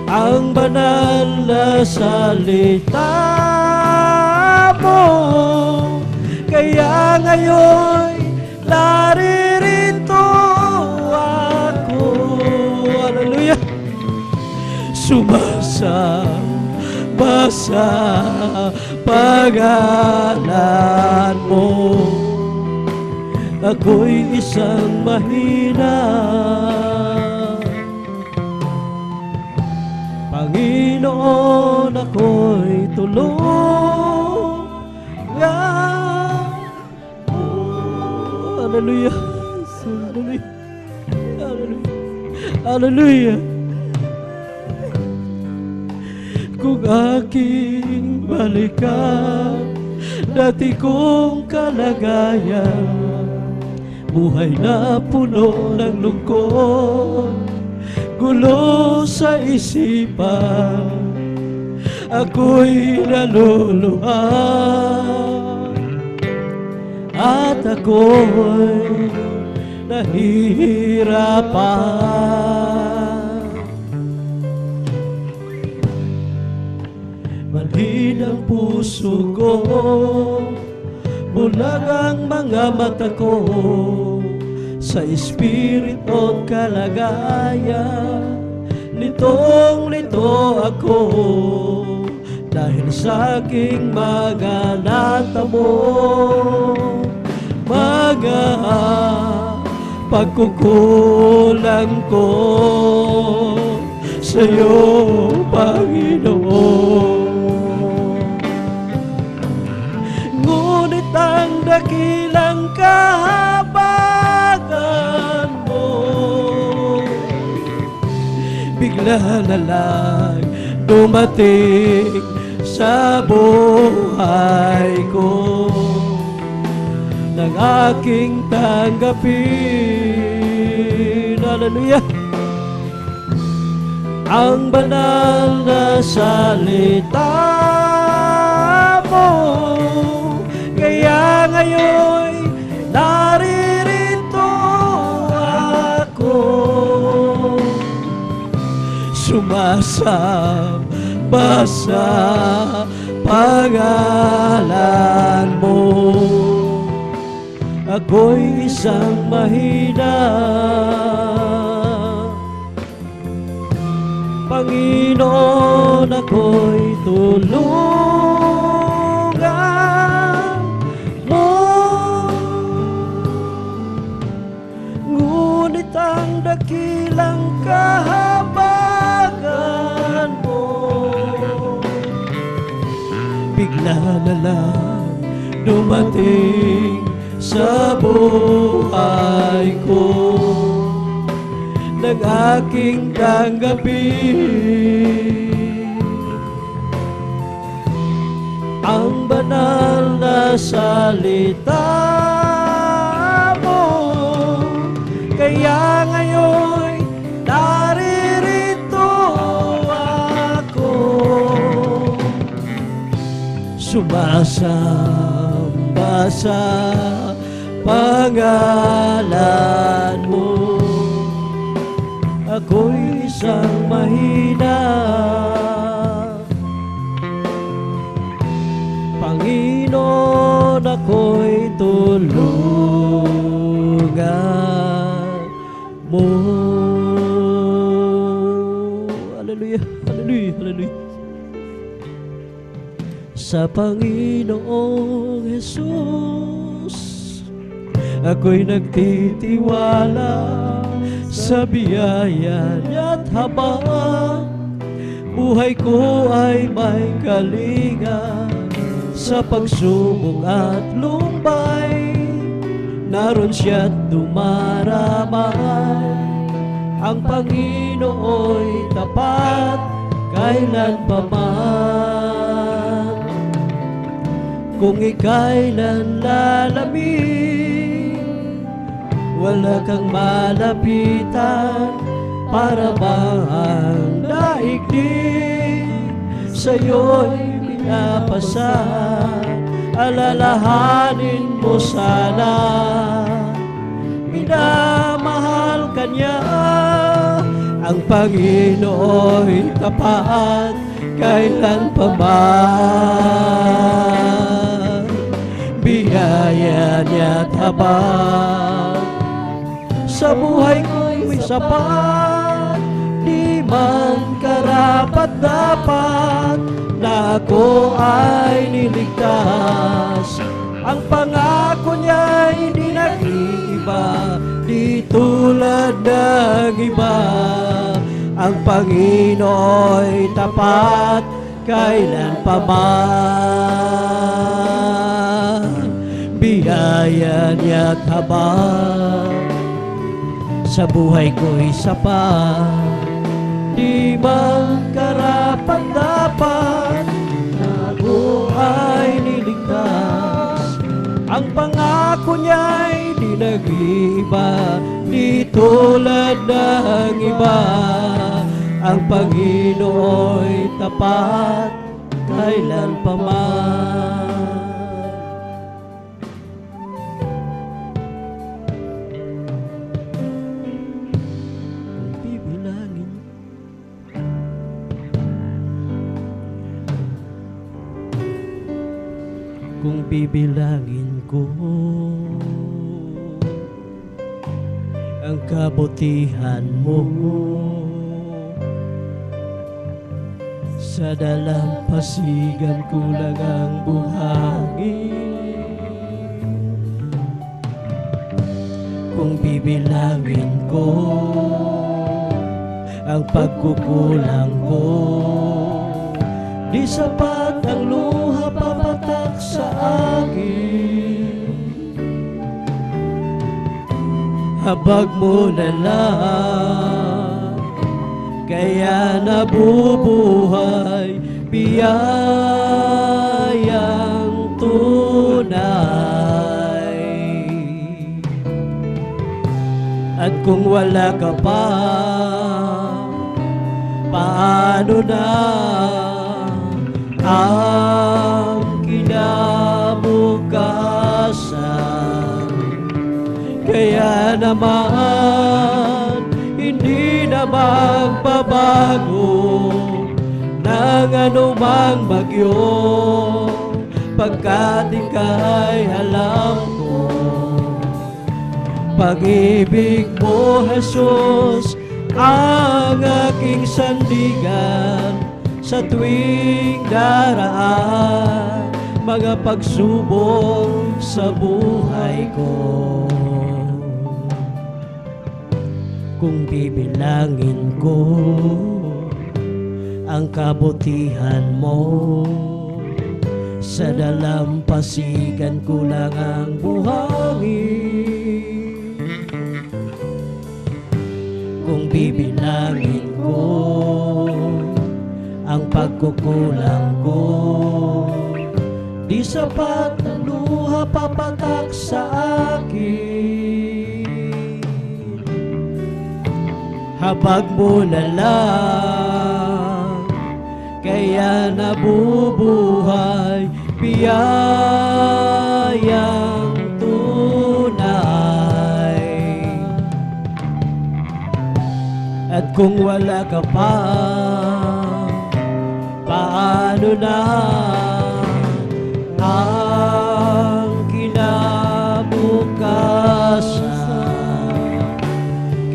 S4: ang banal na salita mo. Kaya ngayon naririto ako, hallelujah, sumasamba sa pangalan mo. Ako'y isang mahina, Panginoon, ako'y tulungan mo. Hallelujah, hallelujah, hallelujah, hallelujah. Kung aking balikan dati kong kalagayan, buhay na puno ng lungkot, gulo sa isipan, ako'y naluluha at ako'y nahihirapan. Manhid ang puso ko, bulag ang mga mata ko, sa espiritu kalagayan, litong-lito ako, dahil sa aking mga natamo, mga pagkukulang ko sa'yo, Panginoon. Ngunit ang dakilang kahabagan mo, bigla na lang dumating sa buhay ko, nang aking tanggapin, hallelujah, ang banal na salita mo. Kaya ngayon naririto ako, sumasamba-sa pangalan mo. Ako'y isang mahina, Panginoon, ako'y tulungan mo. Ngunit ang dakilang kahabagan mo, bigla na lang dumating sa buhay ko, ng aking tanggapin ang banal na salita mo. Kaya ngayon naririto ako, sumasamba sa pangalan mo. Ako'y isang mahina, Panginoon, ako'y tulungan mo. Hallelujah, hallelujah, hallelujah. Sa Panginoong Jesus, ako'y nagtitiwala sa biyaya niya't habang buhay ko ay may kalinga. Sa pagsubok at lumbay, naroon siya't dumaraman. Ang Panginoo'y tapat kailanpaman. Kung ika'y nanlalamig, wala kang malapitan, para bang daigdig sa'yo'y pinapasan. Alalahanin mo sana, minamahal ka niya. Ang Panginoo'y tapat kailanpaman. Biyaya niya't habang sa buhay ko'y may sapat, di man karapat-dapat na ako ay niligtas. Ang pangako niya hindi nag-iiba, di tulad ng iba. Ang Panginoo'y tapat kailanpaman. Biyaya niya't habang sa buhay ko'y sapat, di man karapat-dapat na ako ay niligtas. Ang pangako niya'y di nag-iiba, di tulad ng iba. Ang Panginoo'y tapat kailanpaman. Kung bibilangin ko ang kabutihan mo, sa dalampasigan ko lang ang buhangin. Kung bibilangin ko ang pagkukulang ko, di sapat ang luha papatak sa akin. Habag mo na lang, kaya nabubuhay biyayang tunay. At kung wala ka pa, paano na ang kinabukasan? Kaya naman hindi na na magbabago ng anumang bagyo, pagkat ika'y alam ko. Pag-ibig mo, Jesus, ang aking sandigan sa tuwing daraan mga pagsubok sa buhay ko. Kung bibilangin ko ang kabutihan mo, sa dalampasigan ko lang ang buhangin. Kung bibilangin ko ang pagkukulang ko, di sapat na luha papatak sa akin. Habag mo na lang, kaya nabubuhay biyayang tunay. At kung wala ka pa, paano na ang kinabukasan?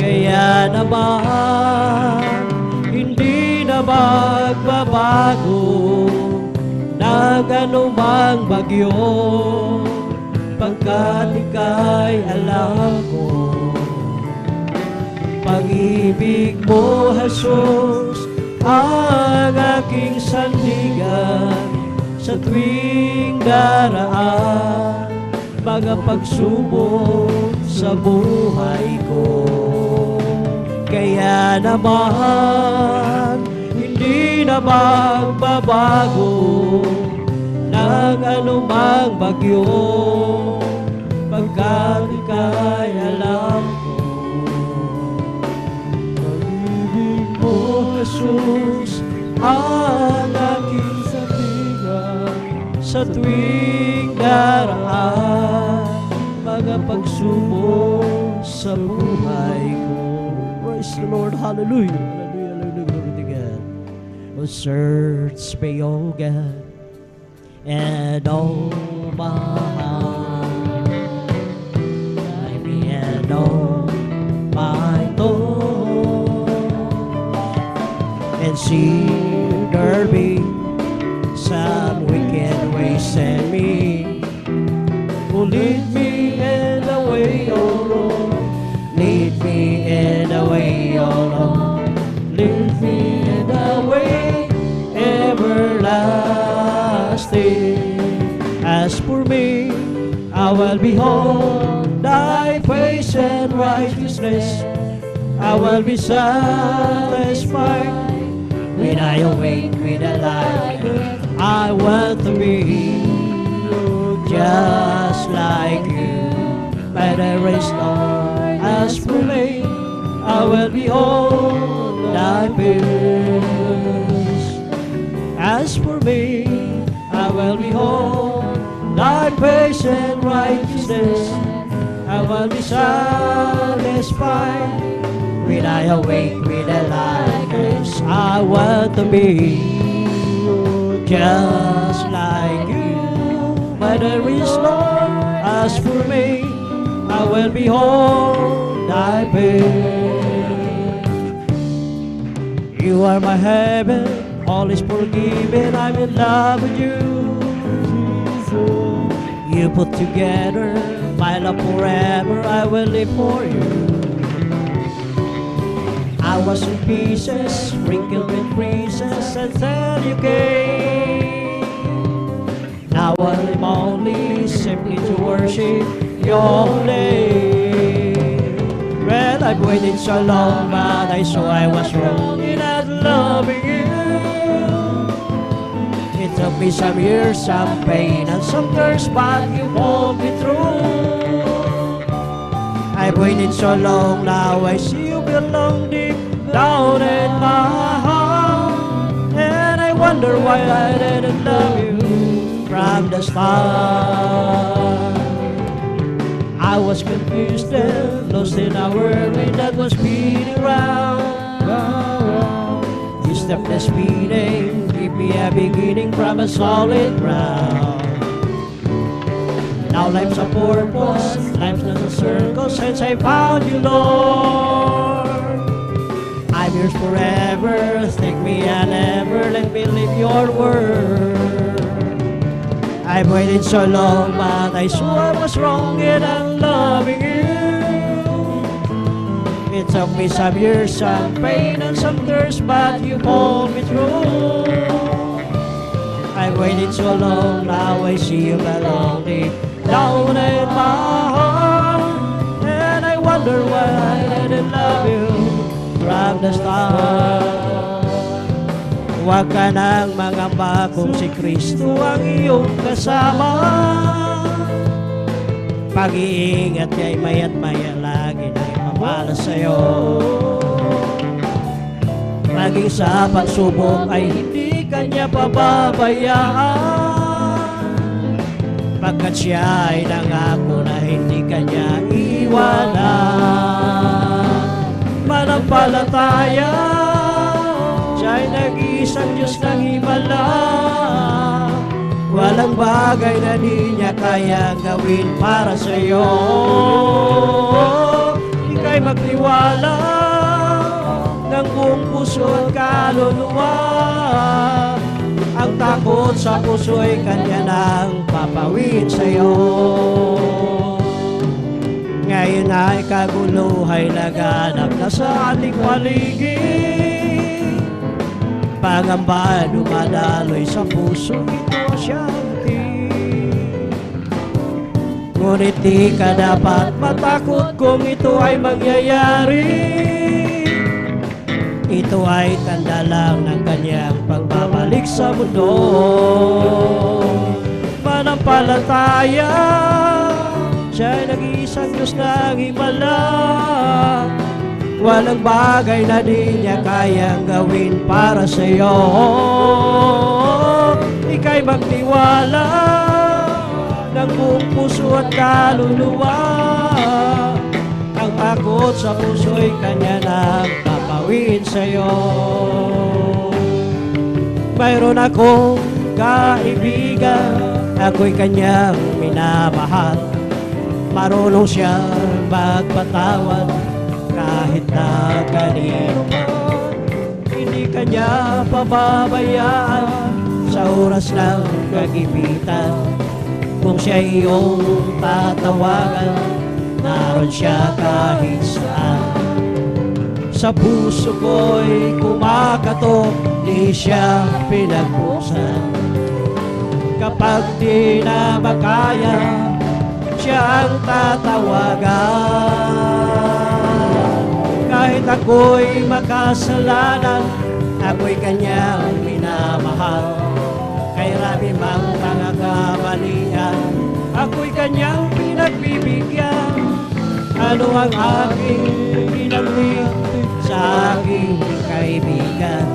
S4: Kaya naman hindi na magbabago ng anumang bagyo, pagkat ika'y alam ko. Pag-ibig mo, Jesus, ang aking sandigan sa tuwing daraan mga pagsubok sa buhay ko. Kaya naman hindi na magbabago ng anumang bagyo, pagkat ika'y alam ko. Pag-ibig mo, Jesus, ang aking sandigan sa tuwing daraan mga pagsubok sa buhay ko. Praise the Lord, hallelujah, hallelujah, hallelujah, glory to God. Oh, search me, oh God, and oh my heart, guide me and oh my thought, and see there be some wicked ways in me, who lead me in the way, oh Lord. Lead me in the way, oh Lord. Lead me in the way everlasting. As for me, I will behold thy face and righteousness. I will be satisfied when I awake with a light. I want to be just like you, but there is no. As for me, I will behold thy face. As for me, I will behold thy face and righteousness. I will be satisfied when I awake with a likeness. I want to be just like you, but there is no. As for me, I will behold thy face. You are my heaven, all is forgiven. I'm in love with you, Jesus. You put together my love forever. I will live for you. I was in pieces, sprinkled with creases, and then you came. Now I live only simply to worship your name. Well, I've waited so long, but I saw I was wrong in not loving you. It took me some years, some pain, and some tears, but you pulled me through. I've waited so long, now I see you belong deep down in my heart. And I wonder why I didn't love you from the start. I was confused and lost in a world that was spinning round. footsteps beating, give me a beginning from a solid ground. Now life's a purpose, life's not a circle since I found you, Lord. I'm yours forever, take me and ever, let me live your word. I've waited so long, but I saw I was wrong in unloving you. It took me some years, some pain and some thirst, but you pulled me through. I've waited so long, now I see you belong deep down in my heart. And I wonder why I didn't love you from the start. Huwag ka nang mangamba kung si Kristo ang iyong kasama. Pag-iingat kay maya't maya lagi na ipapala sa'yo. Maging sa pagsubok ay hindi kanya pababayaan. Pagkat siya ay nangako na hindi kanya iwanan. Manampalataya, siya'y nag-iisang Diyos ng himala. Walang bagay na di niya kayang gawin para sa'yo. Ika'y magtiwala ng buong puso at kaluluwa. Ang takot sa puso'y kanya nang papawid sa'yo. Ngayon ay kaguluhay laganap na sa ating paligid. Pangamba dumadaloy sa puso, ito siyang ngunit di ka dapat matakot kung ito ay mangyayari. Ito ay tanda lang ng kanyang pagbabalik sa mundo. Manampalataya, siya'y nag-iisang Diyos ng himala. Walang bagay na di niya kayang gawin para sa'yo. Ika'y magtiwala ng buong puso at kaluluwa. Ang takot sa puso'y kanya nang papawid sa'yo. Mayroon akong kaibigan, ako'y kanyang minamahal. Marunong siya magpatawad kahit na kanino man. Hindi kanya pababayaan sa oras ng kagipitan. Kung siya iyong tatawagan, naroon siya kahit saan. Sa puso ko'y kumakatok, di siya pinagpusan. Kapag di na makaya, siya ang tatawagan. Kahit ako'y makasalanan, ako'y kanyang minamahal. Kay rami mang mga kamalian, ako'y kanyang pinagbibigyan. Ano ang aking ginagawin sa aking kaibigan?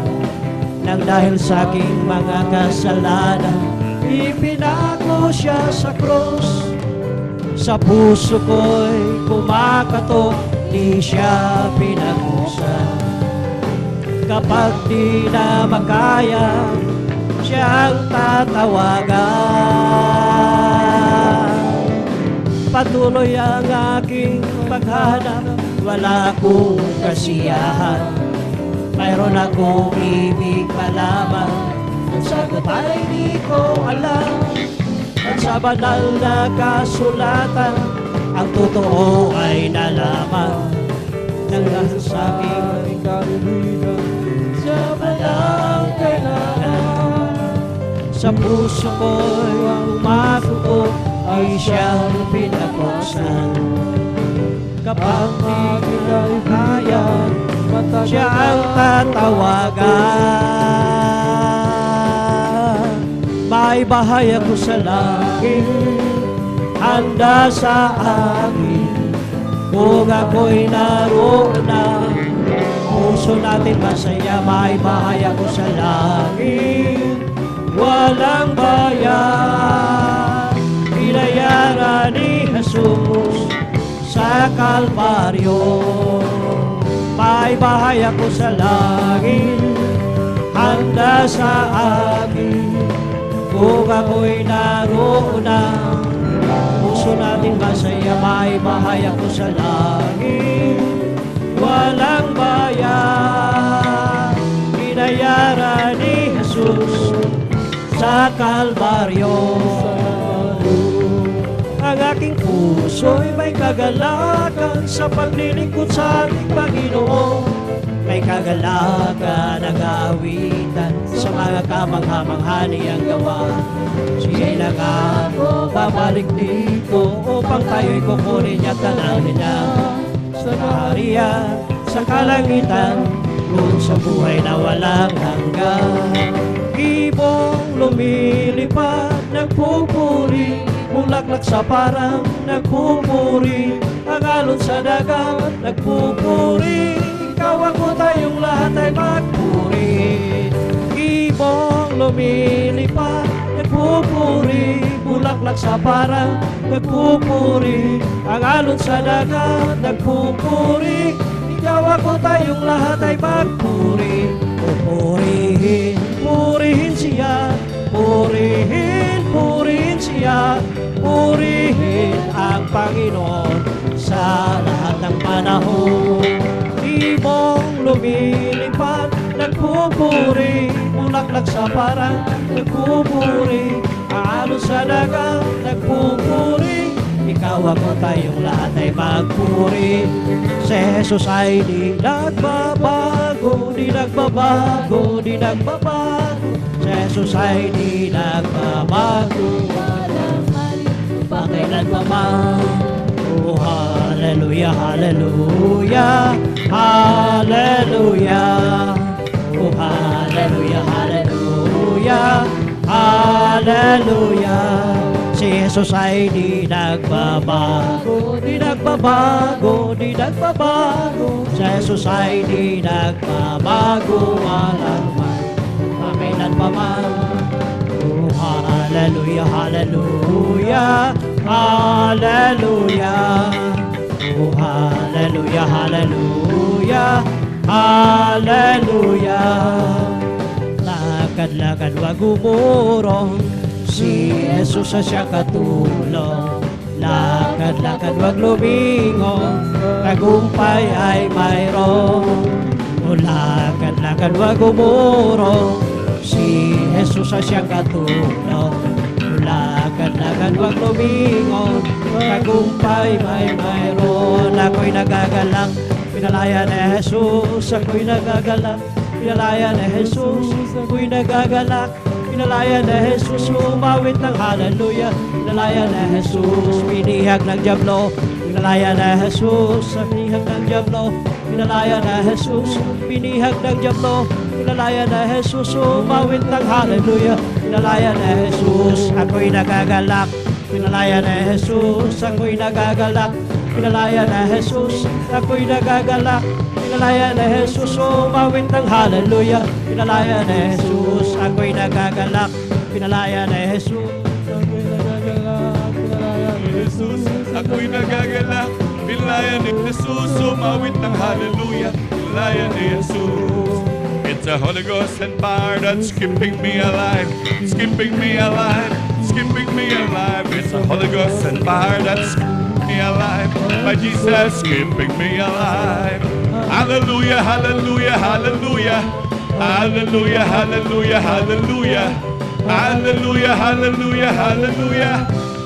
S4: Nang dahil sa aking mga kasalanan, ipinako siya sa krus. Sa puso ko'y kumakatok, di siya pinagusan. Kapag di na makaya, siya ang tatawagan. Patuloy ang aking paghanap, wala akong kasiyahan. Mayroon akong ibig malaman, ang sagot ay di ko alam. At sa banal na kasulatan, ang totoo ay nalaman. Nang dahil sa aking kaibigan, sa walang kailangan. Sa puso ko'y umakuko, ay siyang pinagpusan. Kapag di na'y kaya, siya ang tatawagan. May bahay ako sa langit, handa sa akin. Kung ako'y naroon na, puso natin masaya. May bahay ako sa langit, walang bayan. Binayaran ni Jesus sa Kalbaryo. May bahay ako sa langit, maganda sa akin. Kung ako'y naroon na, puso natin masaya, may bahay ako sa langit. Walang bayan, binayaran ni Jesus sa Kalbaryo. Ang aking puso'y may kagalakan sa paglilingkod sa ating Panginoon. May kagalakan, nag-aawitan sa mga kamangha-mangha niyang gawa. Siya'y nangako, babalik dito upang tayo'y kukunin niya, tanawin niya sa kaharian, sa kalangitan, kung sa buhay na walang hanggan. Ibong lumilipad, nagpupuri, bulaklak sa parang nagpupuri, ang alon sa dagat nagpupuri, ikaw ako tayong lahat ay magpuri. Ibong lumilipad, nagpupuri, bulaklak sa parang nagpupuri, ang alon sa dagat nagpupuri, ikaw ako tayong lahat ay magpuri. Purihin, purihin siya, purihin, purihin siya, purihin ang Panginoon sa lahat ng panahon. Ibong lumilipad, nagpupuri, bulaklak sa parang nagpupuri, alon sa dagat nagpupuri, ikaw ako tayong lahat ay magpuri. Si Jesus ay di nagbabago, di nagbabago, di nagbabago. Si Jesus ay di nagbabago,
S3: Walang mali,
S4: pakailan pa man. Oh, hallelujah, hallelujah, hallelujah. Oh, hallelujah, hallelujah, hallelujah. Si Jesus ay di nagbabago, di nagbabago, di nagbabago. Si Jesus ay di nagbabago, walang man, pakailan pa man. Oh, hallelujah, hallelujah, hallelujah. Oh, hallelujah, hallelujah, hallelujah. Lakad-lakad wag umurong, si Jesus sa siyang katulong. Lakad-lakad wag lumingon, tagumpay ay mayroon. O lakad-lakad wag umurong, si Jesus sa siyang katulong. Lakad-lakad wag lumingon, tagumpay ay mayroon. Ako'y nagagalak, pinalaya ni Jesus. Ako'y nagagalak, pinalaya ni Jesus. Ako'y nagagalak, pinalaya ni Jesus. Umawit ng hallelujah, pinalaya ni Jesus. Pinihag ng diablo, pinalaya ni Jesus. Pinihag ng diablo, pinalaya ni Jesus. Pinihag ng diablo, pinalaya ni Jesus. Umawit ng hallelujah, pinalaya ni Jesus. Ako'y nagagalak, pinalaya ni Jesus. Ako'y nagagalak, pinalaya ni Jesus. Ako'y nagagalak, pinalaya ni Jesus. Umawit ng hallelujah, pinalaya ni Jesus. Ako'y nagagalak, pinalaya ni Jesus. Ako'y nagagalak, pinalaya ni Jesus.
S5: Ako'y nagagalak, pinalaya ni Jesus. Umawit ng hallelujah, pinalaya ni Jesus. It's a Holy Ghost and fire that's keeping me alive, it's keeping me alive, it's keeping me alive. It's a Holy Ghost and fire that's keeping me alive. My Jesus keeping me alive. Hallelujah, hallelujah, hallelujah, hallelujah, hallelujah, hallelujah, hallelujah, hallelujah, hallelujah,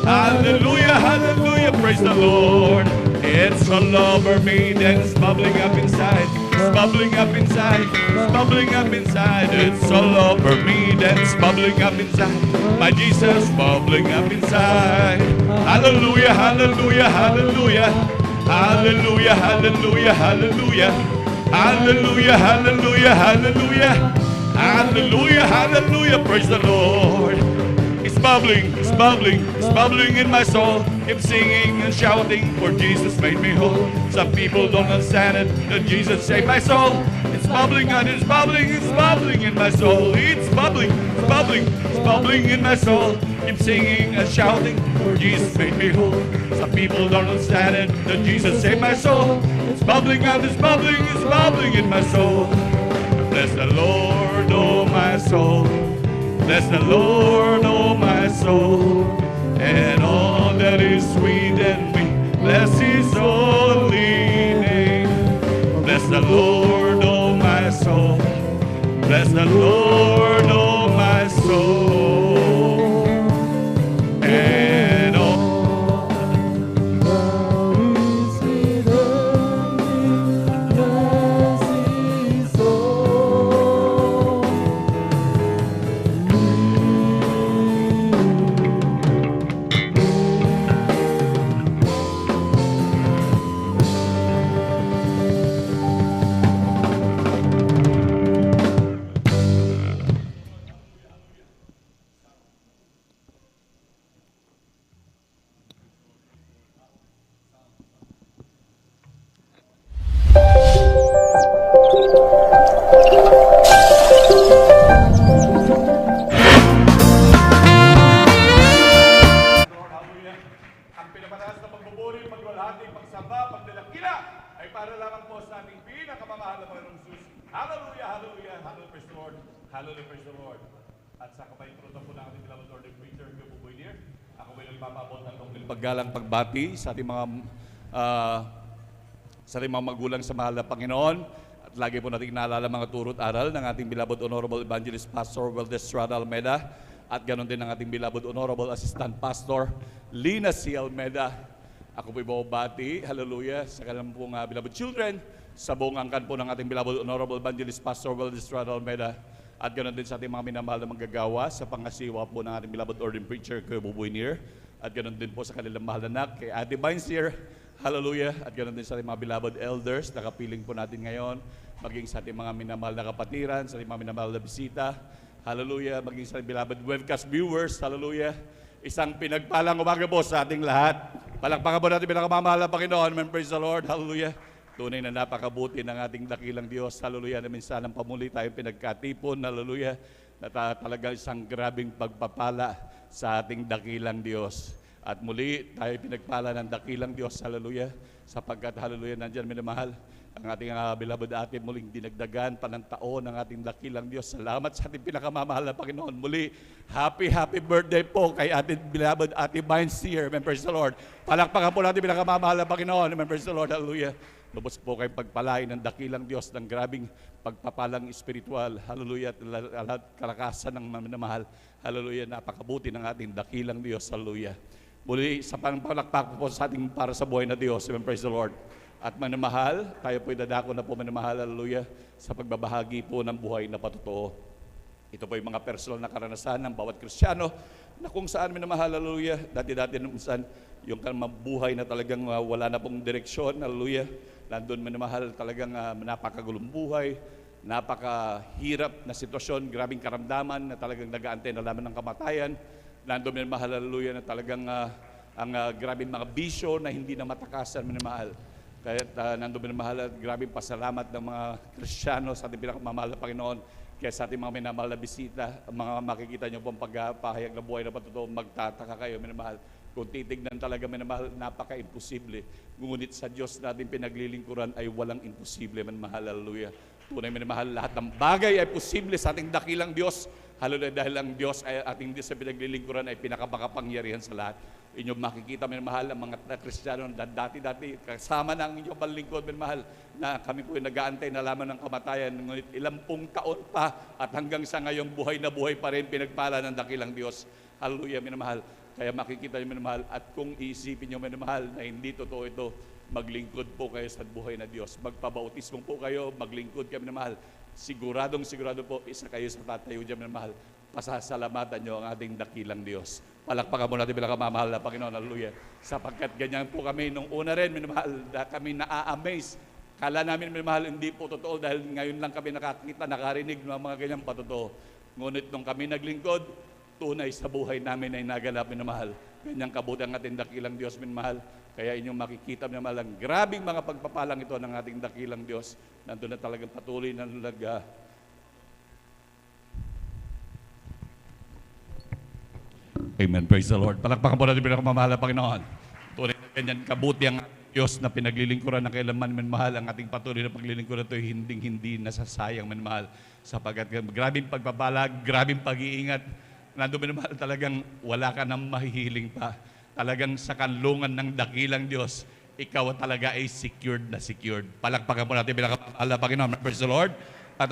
S5: hallelujah, hallelujah. Praise the Lord. It's all over me, then it's bubbling up inside. It's bubbling up inside. It's bubbling up inside. It's all over me, then it's bubbling up inside. My Jesus bubbling up inside. Hallelujah, hallelujah, hallelujah. Hallelujah, hallelujah, hallelujah. Hallelujah, hallelujah, hallelujah. Hallelujah, hallelujah. Praise the Lord. It's bubbling, it's bubbling, it's bubbling in my soul. Keep singing and shouting, for Jesus made me whole. Some people don't understand it, that Jesus saved my soul. It's bubbling and it's bubbling, it's bubbling in my soul. It's bubbling, it's bubbling, it's bubbling in my soul. Keep singing and shouting, for Jesus made me whole. Some people don't understand it, that Jesus saved my soul. It's bubbling and it's bubbling in my soul. Bless the Lord, oh my soul. Bless the Lord, oh my soul, and all that is within me. Bless His holy name. Bless the Lord, oh my soul. Bless the Lord, oh my soul, and all. Ang pinamataas na pagbuburi, pagwalhati, pagsamba, pagdalakila ay para lamang po sa aming pinakamamahal na Panginoong Jesus. Hallelujah, hallelujah, hallelujah, praise the Lord. Hallelujah, praise the Lord. At sa kapayaprutan po ng ating beloved Lord and Preacher, Kuya Buboy Dear, ako ay nagpapabot ng tungkol paggalang pagbati sa ating mga magulang sa mahal na Panginoon. At lagi po natin naalala mga turo't aral ng ating beloved Honorable Evangelist Pastor Valdez Estrada Almeida. At ganoon din ang ating beloved Honorable Assistant Pastor Lina C. Almeida. Ako po'y bumabati, hallelujah, sa kanilang pong beloved children, sa buong angkan po ng ating beloved Honorable Evangelist Pastor Valdez Estrada Almeida. At ganoon din sa ating mga minamahal na manggagawa sa pangasiwa po ng ating beloved Ordained Preacher, Kuya Buboy Dear. At ganoon din po sa kanilang mahal na anak, kay Ate Vines here, hallelujah. At ganoon din sa ating mga beloved elders na kapiling po natin ngayon, maging sa ating mga minamahal na kapatiran, sa ating mga minamahal na bisita, hallelujah, maging sa beloved webcast viewers, hallelujah. Isang pinagpalang umaga po sa ating lahat. Palakpakan po natin pinakamamahal na Panginoon. Amen, praise the Lord, hallelujah. Tunay na napakabuti ng ating dakilang Diyos, hallelujah, na minsan ang pamuli tayo pinagkatipon, hallelujah, na talagang isang grabing pagpapala sa ating dakilang Diyos. At muli tayo pinagpala ng dakilang Diyos, hallelujah, sapagkat, hallelujah, nandyan minamahal ang ating beloved ate, muling dinagdagan pa ng taon ng ating dakilang Diyos. Salamat sa ating pinakamamahal na Panginoon. Muli, happy birthday po kay ating beloved Ate Vines here. Amen, praise the Lord. Palakpakan po natin pinakamamahal na Panginoon. Amen, praise the Lord. Hallelujah. Lubos po kayong pagpalain ng dakilang Diyos ng grabing pagpapalang espiritual. Hallelujah. At kalakasan ng minamahal. Hallelujah. Napakabuti ng ating dakilang Diyos. Hallelujah. Muli, sa palakpak po sa ating para sa buhay na Diyos. Amen, praise the Lord. At manamahal, tayo po'y dadako na po manamahal, hallelujah, sa pagbabahagi po ng buhay na patotoo. Ito po yung mga personal na karanasan ng bawat Kristiyano na kung saan minamahal, hallelujah, dati-dati nung saan yung buhay na talagang wala na pong direksyon, hallelujah, nandun minamahal talagang napakagulong buhay, napakahirap na sitwasyon, grabing karamdaman na talagang nag-aantay na lamang ng kamatayan, nandun minamahal, hallelujah, na talagang ang grabing mga bisyo na hindi na matakasan minamahal. Kaya nandun minamahal at grabing pasalamat ng mga Kristiyano sa ating pinakamamahal na Panginoon. Kaya sa ating mga minamahal na bisita, mga makikita nyo pong pagpahayag na buhay na patotoo, magtataka kayo minamahal. Kung titignan talaga minamahal, napaka-imposible. Ngunit sa Diyos natin pinaglilingkuran ay walang imposible minamahal, hallelujah. Tunay minamahal, lahat ng bagay ay posible sa ating dakilang Diyos. Hallelujah, dahil ang Diyos ay ating Diyos sa pinaglilingkuran ay pinakamakapangyarihan sa lahat. Inyong makikita, minamahal, ang mga Kristiyano na dati-dati, kasama ng inyong panlingkod, minamahal, na kami po nag-aantay na lamang ng kamatayan, ngunit ilang pong taon pa at hanggang sa ngayong buhay na buhay pa rin, pinagpala ng dakilang Diyos. Hallelujah, minamahal. Kaya makikita niyo, minamahal, at kung iisipin niyo, minamahal, na hindi totoo ito, maglingkod po kayo sa buhay na Diyos. Magpabautismo po kayo, maglingkod kayo, minamahal. Sigurado po, isa kayo sa tatayo dyan, minamahal. Pasasalamatan nyo ang ating dakilang Diyos. Palakpakan mo natin bilang kamamahal na Panginoon, hallelujah. Sapagkat ganyan po kami nung una rin, minamahal, kami na-amaze. Kala namin, minamahal, hindi po totoo dahil ngayon lang kami nakakita, nakarinig ng mga ganyang patotoo. Ngunit nung kami naglingkod, tunay sa buhay namin ay naganap, minamahal. Ganyang kabuti ang ating dakilang Diyos, minamahal. Kaya inyong makikita, minamahal, ang grabing mga pagpapalang ito ng ating dakilang Diyos. Nandun na talagang patuloy na Amen. Praise the Lord. Palakpakan po natin pinakamamahal na Panginoon. Tunay na ganyan kabuti ang Diyos na pinaglilingkuran na kailanman minamahal, ang ating patuloy na paglilingkuran ito ay hindi nasasayang minamahal. Sapagkat grabing pagbabalag, grabing pag-iingat, nandun minamahal talagang wala ka nang mahihiling pa. Talagang sa kanlungan ng dakilang Diyos, ikaw talaga ay secured na secured. Palakpakan po natin bilang kapal na Panginoon. Praise the Lord. At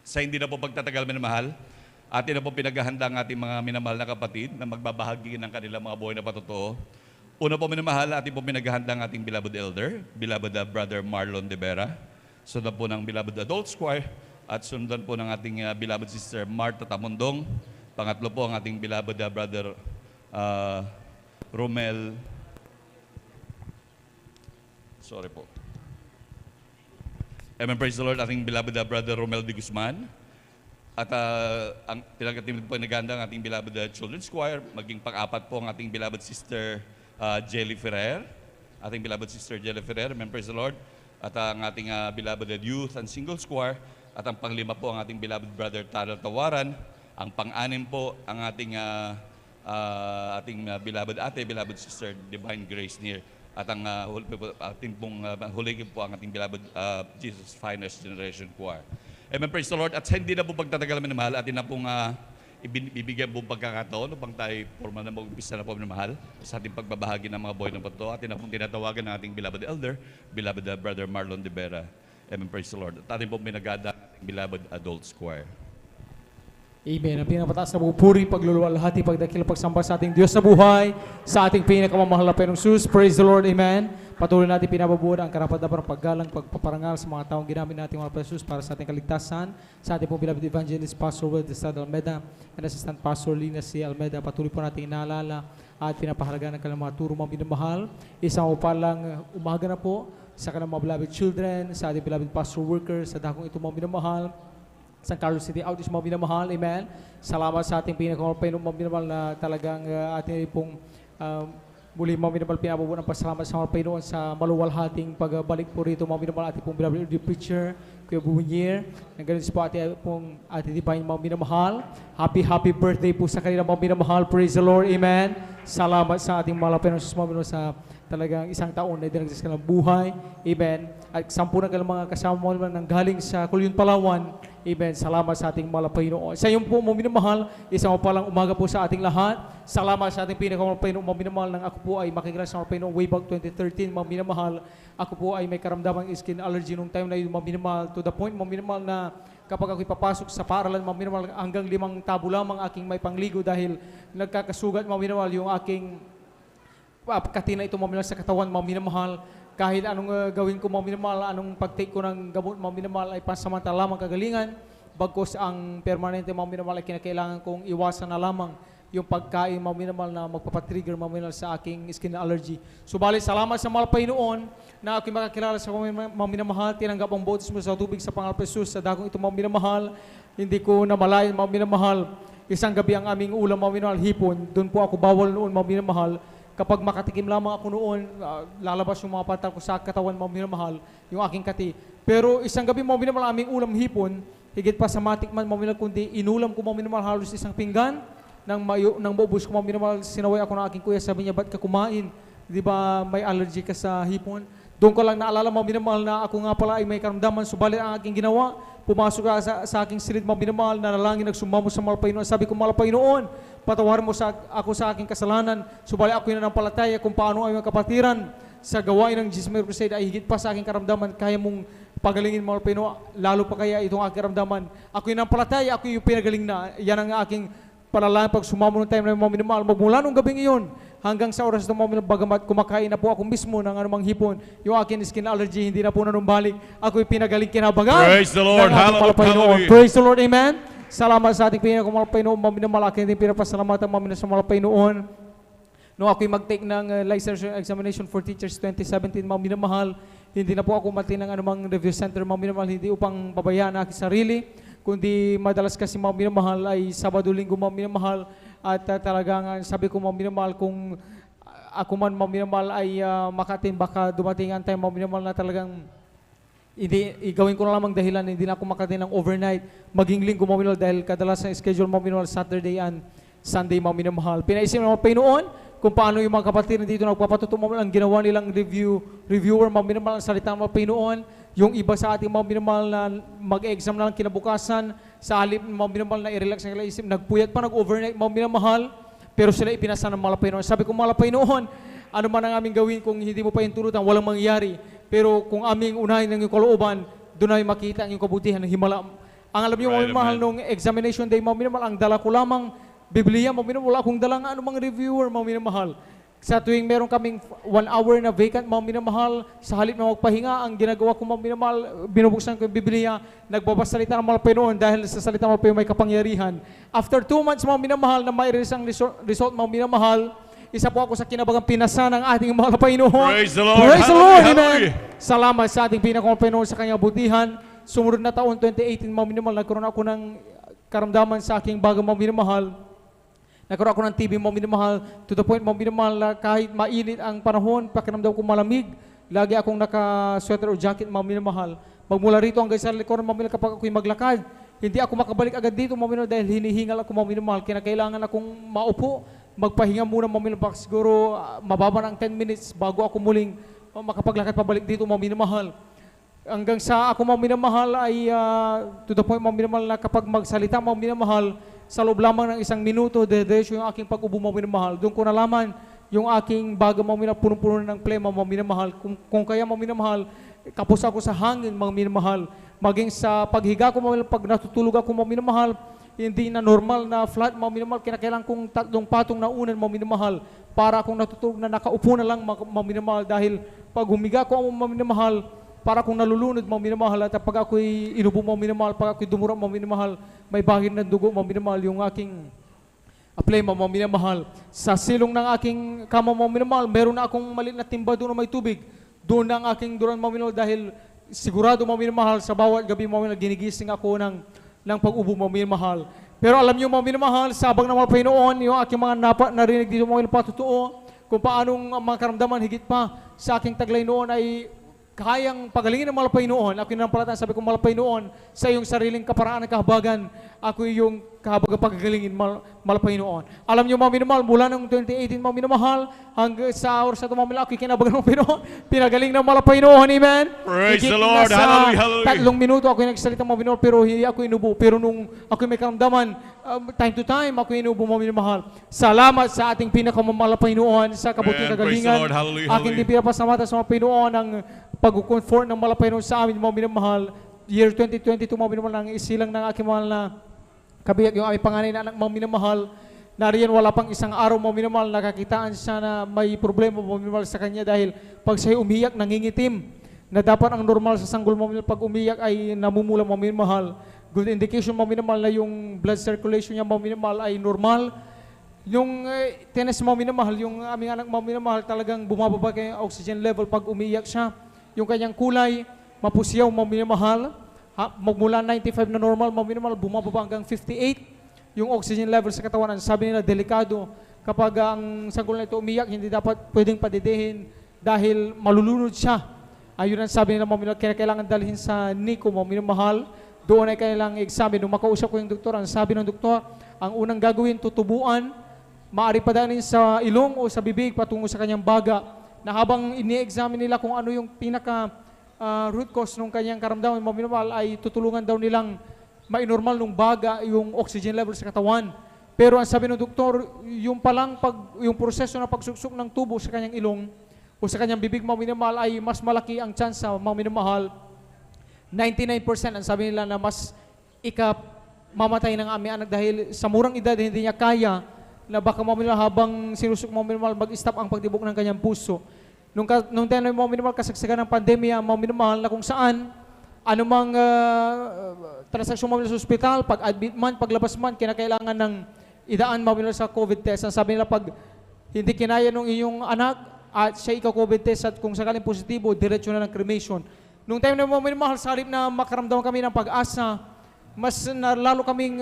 S5: sa hindi na po pagtatagal minamahal, atin na po pinaghahanda ang ating mga minamahal na kapatid na magbabahagi ng kanilang mga buhay na patotoo. Una po minamahal, atin po pinaghahanda ang ating beloved elder, beloved Brother Marlon De Vera. Sundan po ng beloved adult choir at sundan po ng ating beloved sister Marta Tamundong. Pangatlo po ang ating beloved Brother Romel. Sorry po. Amen, praise the Lord, ating beloved Brother Romel de Guzman. At ang pinagkatimid po naganda ang ating beloved children's choir, maging pang-apat po ang ating beloved sister Jelly Ferrer. Ating beloved sister Jelly Ferrer, amen, praise the Lord. At ang ating beloved youth and singles choir. At ang panglima po ang ating beloved brother Taral Tawaran. Ang pang-anim po ang ating beloved ate, beloved sister Divine Grace Near. At ang huligin po ang ating beloved Jesus Finest Generation Choir. Amen, praise the Lord. At hindi na po pagtatagal minamahal, atin na pong ibibigyan po pagkakataon upang tayo formal na mag-umpisa na po minamahal sa ating pagbabahagi ng mga buhay ng pato. Atin na pong tinatawagan ng ating beloved elder, beloved Brother Marlon De Vera. Amen, praise the Lord. At atin pong minagada ang ating beloved adult choir.
S6: Amen. Ang pinapataas na pupuri, pagluluwalhati, pagdakil, pagsamba sa ating Diyos sa buhay, sa ating pinakamamahal na Panginoong Jesus. Praise the Lord. Amen. Patuloy natin pinababuo ang karapat-dapat paggalang, pagpaparangal sa mga taong ginamit natin mga Jesus para sa ating kaligtasan. Sa ating pong beloved evangelist, Pastor Will de Sad Almeda, and Assistant Pastor Lina C. Almeda. Patuloy po natin inaalala at pinapahalaga ng kanilang mga turo mga minamahal. Isang upalang umaga na po sa kanilang mga beloved children, sa ating beloved pastor worker, sa dakong ito mga minamahal. San Carlos City Outreach, mga minamahal, amen. Salamat sa ating pinakamapay ng mga minamahal na talagang ating pong muli mga minamahal pinababuo ng pasalamat sa mga Panginoon sa maluwalhating pagbalik po rito mga minamahal ating pong beloved preacher, Kuya Bunyir. Ang ganun po ating pong ating divine mga minamahal. Happy birthday po sa kanila mga minamahal. Praise the Lord, amen. Salamat sa ating mga Panginoon sa mga minamahal sa talagang isang taon na dinagdas ka ng buhay. Amen. At 10 na kailang mga kasama mo naman nang galing sa Kulyon, Palawan. Amen. Salamat sa ating mga Panginoon. Sa iyong po, mga minamahal, isang palang umaga po sa ating lahat. Salamat sa ating pinakamahal Panginoon, mga minamahal, nang ako po ay makikilala sa mga Panginoon way back 2013, mga minamahal. Ako po ay may karamdamang skin allergy nung time na yun, mga minamahal, to the point, mga minamahal, na kapag ako'y papasok sa paaralan, mga minamahal, hanggang 5 tabo lamang aking may pangligo dahil nagkakasugat, mga minamahal, yung aking katina ito mga minamahal sa katawan, mga minamahal. Kahit anong gawin ko mga minamahal, anong pag-take ko ng gamot mga minamahal ay pansamantala lamang kagalingan. Bagkos ang permanente mga minamahal ay kinakailangan kong iwasan na lamang yung pagkain mga minamahal na magpapatrigger mga minamahal sa aking skin allergy. Subalit, salamat sa mahal Panginoon na ako'y makakilala sa mga minamahal. Tinanggap ang bautismo sa tubig sa pangalan ni Jesus sa dakong ito mga minamahal. Hindi ko namalayan mga minamahal. Isang gabi ang aming ulam mga minamahal, hipon. Doon po ako bawal noon mga minamahal. Kapag makatikim lamang ako noon, lalabas yung mga patal ko sa katawan mga minamahal, yung aking kati. Pero isang gabi mga minamahal, aming ulam hipon, higit pa sa matikman mga minamahal, kundi inulam ko mga minamahal halos isang pinggan ng maubos ko mga minamahal. Sinaway ako ng aking kuya, sabi niya, ba't ka kumain? Di ba may allergy ka sa hipon? Doon ko lang naalala mga minamahal na ako nga pala ay may karamdaman. Subalit ang aking ginawa, pumasok sa aking silid mga minamahal, nanalangin, nagsumamo sa mahal Panginoon. Sabi ko, mahal Panginoon, patawarin mo ako sa aking kasalanan. Subalit ako yung nanampalataya kung paano ay kapatiran sa gawain ng Jesus Mary Crusade ay higit pa sa aking karamdaman. Kaya mong pagalingin mahal Panginoon, lalo pa kaya itong aking karamdaman. Ako yung nanampalataya, ako yung pinagaling na. Yan ang aking panalangin pag sumamo ng time na mga minamahal. Magmula nung gabing iyon, hanggang sa oras ng mga bagamat kumakain na po ako mismo ng anumang hipon, yung aking skin allergy hindi na po nanumbalik. Ako'y pinagaling kinabagan.
S5: Praise the Lord. Hallelujah.
S6: Praise the Lord. Amen. Salamat sa ating pinakamahal Panginoon. Maminamahal aking din pinapasalamatan maminamahal Panginoon. No, ako'y mag-take ng licensure examination for teachers 2017 maminamahal. Hindi na po ako mati ng anumang review center maminamahal, hindi upang babayaan aking sarili, kundi madalas kasi maminamahal ay Sabado, Linggo maminamahal. At talagang sabi ko maminamahal, kung ako man maminamahal ay makatin, baka dumating ang time maminamahal na talagang hindi, igawin ko na lamang dahilan, hindi na ako makatin ng overnight, maging Linggo maminamahal dahil kadalasan schedule maminamahal Saturday and Sunday maminamahal. Pinaisip naman Panginoon, kung paano yung mga kapatid na dito nagpapatuto mo ang ginawa nilang reviewer, mga minamahal ang salita ng mga Panginoon. Yung iba sa ating mga minamahal na mag-exam na lang kinabukasan, sa halip mga minamahal na i-relax ang kanilang isip, nagpuyat pa, nag-overnight mga minamahal, pero sila ipinasa ng mga Panginoon. Sabi ko mga Panginoon, ano man ang aming gawin kung hindi mo pa yung tulutan, walang mangyayari. Pero kung aming unahin ng iyong kalooban, doon ay makita ang iyong kabutihan ng himala. Ang alam niyo,
S5: Right,
S6: mga minamahal,
S5: amen.
S6: nung examination day, mga minamahal, ang dala ko lamang Biblia, mga minamahal, wala akong dalang anumang reviewer, mga minamahal. Sa tuwing meron kaming 1 hour na vacant, mga minamahal, sa halip na magpahinga, ang ginagawa ko, mga minamahal, binubuksan ko yung Biblia, nagbabasalita ng mga Panginoon dahil sa salita ng mga Panginoon may kapangyarihan. After 2 months, mga minamahal, na may-release ang result, mga minamahal, isa po ako sa kinabagang pinasa ng ating mga Panginoon.
S5: Praise the Lord.
S6: Praise the Lord,
S5: Hallelujah.
S6: amen. Salamat sa ating pinakang Panginoon sa kanyang butihan. Sumunod na taon, 2018, mga minamahal, nagkaroon ako ng karamdaman sa aking bagang mga minamahal. Nagkaroon ako ng TB, mga minamahal, to the point, mga minamahal, na kahit mainit ang panahon, pakiramdam ko malamig, lagi akong naka-sweater o jacket, mga minamahal. Magmula rito hanggang sa likuran, mga minamahal, kapag ako'y maglakad, hindi ako makabalik agad dito, mga minamahal, dahil hinihingal ako, mga minamahal. Kinakailangan akong maupo, magpahinga muna, mga minamahal, siguro mababa ng 10 minutes bago ako muling makapaglakad pabalik dito, mga minamahal. Hanggang sa ako, mga minamahal, ay to the point, mga minamahal, na kapag magsalita, mga minamahal, sa loob lamang ng 1 minuto, dediretso yung aking pag-ubo, mga minamahal. Doon ko nalaman yung aking baga, mga minamahal, punong-puno ng plema, mga minamahal. Kung kaya, mga minamahal, kapos ako sa hangin, mga minamahal. Maging sa paghiga ko, mga minamahal, pag natutulog ako, mga minamahal, hindi na normal na flat, mga minamahal, kinakailangan kong 3 patong na unan, mga minamahal, para akong natutulog na nakaupo na lang, mga minamahal, dahil pag humiga ko, mga minamahal, para kung nalulunod, mga minamahal, at pag ako'y inubo, mga minamahal, pag ako'y dumura, mga minamahal, may bahid ng dugo, mga minamahal, yung aking plema, mga minamahal. Sa silong ng aking kama, mga minamahal, meron na akong maliit na timba doon na may tubig. Doon na ang aking duran, mga minamahal, dahil sigurado, mga minamahal, sa bawat gabi, mga minamahal, ginigising ako ng pag-ubo, mga minamahal. Pero alam niyo, mga minamahal, sabang ng mga Panginoon, yung aking mga narinig dito, mga minamahal, totoo, kung paanong mga karamdaman, higit pa sa aking taglay noon ay kayang pagalingin ng mga Panginoon. Ako yung nanampalataya, sabi ko, mga Panginoon, sa iyong sariling kaparaan at kahabagan, ako yung kahabagan pagagalingin, mga Panginoon. Alam niyo, mga minamahal, mula ng 2018, mga minamahal, hanggang sa oras na tumamila, ako yung kinabagan ng Panginoon, pinagaling ng mga Panginoon, amen?
S5: Praise
S6: Higit
S5: the Lord.
S6: na sa
S5: Hallelujah, hallelujah.
S6: 3 minuto, ako yung nagsalita, mga minamahal, pero hindi ako inubo. Pero nung ako may karamdaman, time to time, ako yung inubo, mga minamahal. Salamat sa ating pinakamamahal na Panginoon, sa kabuting
S5: Amen. Praise
S6: kagalingan.
S5: the Lord. Hallelujah,
S6: Aking
S5: hallelujah.
S6: di pinapasalamatan sa mga Panginoon ang pag-comfort ng mga Panginoon sa amin, mga minamahal. Year 2022, mga minamahal, ang isilang ng aking mahal na kabiyak, yung aming panganay na anak, mga minamahal. Nariyan wala pang isang araw, mga minamahal, nakakitaan siya na may problema, mga minamahal, sa kanya dahil pag siya umiyak, nangingitim. Na dapat ang normal sa sanggol, mga minamahal, pag umiyak ay namumula, mga minamahal. Good indication, mga minamahal, na yung blood circulation niya, mga minamahal, ay normal. Yung tenes, mga minamahal, yung aming anak, mga minamahal, talagang bumababa kay oxygen level pag umiyak siya. Yung kanyang kulay, mapusyaw, mga minamahal. Magmula 95 na normal, mga minamahal, bumababa hanggang 58. Yung oxygen level sa katawan, sabi nila, delikado. Kapag ang sanggol na ito umiyak, hindi dapat pwedeng padidihin dahil malulunod siya. Ayun ang sabi nila, mga minamahal, kailangan dalhin sa NICU, mga minamahal. Doon ay kailangang examine. Nung makausap ko yung doktor, ang sabi ng doktor, ang unang gagawin, tutubuan, maaari padaanin sa ilong o sa bibig patungo sa kanyang baga, na habang ini-examine nila kung ano yung pinaka root cause ng kanyang karamdaman, mga minamahal, ay tutulungan daw nilang mainormal nung baga yung oxygen level sa katawan. Pero ang sabi ng doktor, yung palang yung proseso na pagsuksok ng tubo sa kanyang ilong o sa kanyang bibig, mga minamahal, ay mas malaki ang chance, mga minamahal. 99% ang sabi nila na mas mamatay ng aming anak dahil sa murang edad hindi niya kaya na baka, mga minamahal, habang sinusok, mga minamahal, mag-stop ang pagtibok ng kanyang puso. Nung time na, mga minamahal, kasagsagan ng pandemya, mga minamahal, na kung saan anumang transaksyon, mga minamahal, sa ospital, pag-admit man, paglabas man, kinakailangan ng idaan, mga minamahal, sa COVID test. Ang sabi nila, pag hindi kinaya ng iyong anak at siya ika-COVID test at kung sakaling positibo, diretso na ng cremation. Nung time na, mga minamahal, sa halip na makaramdaman kami ng pag-asa, mas lalo kaming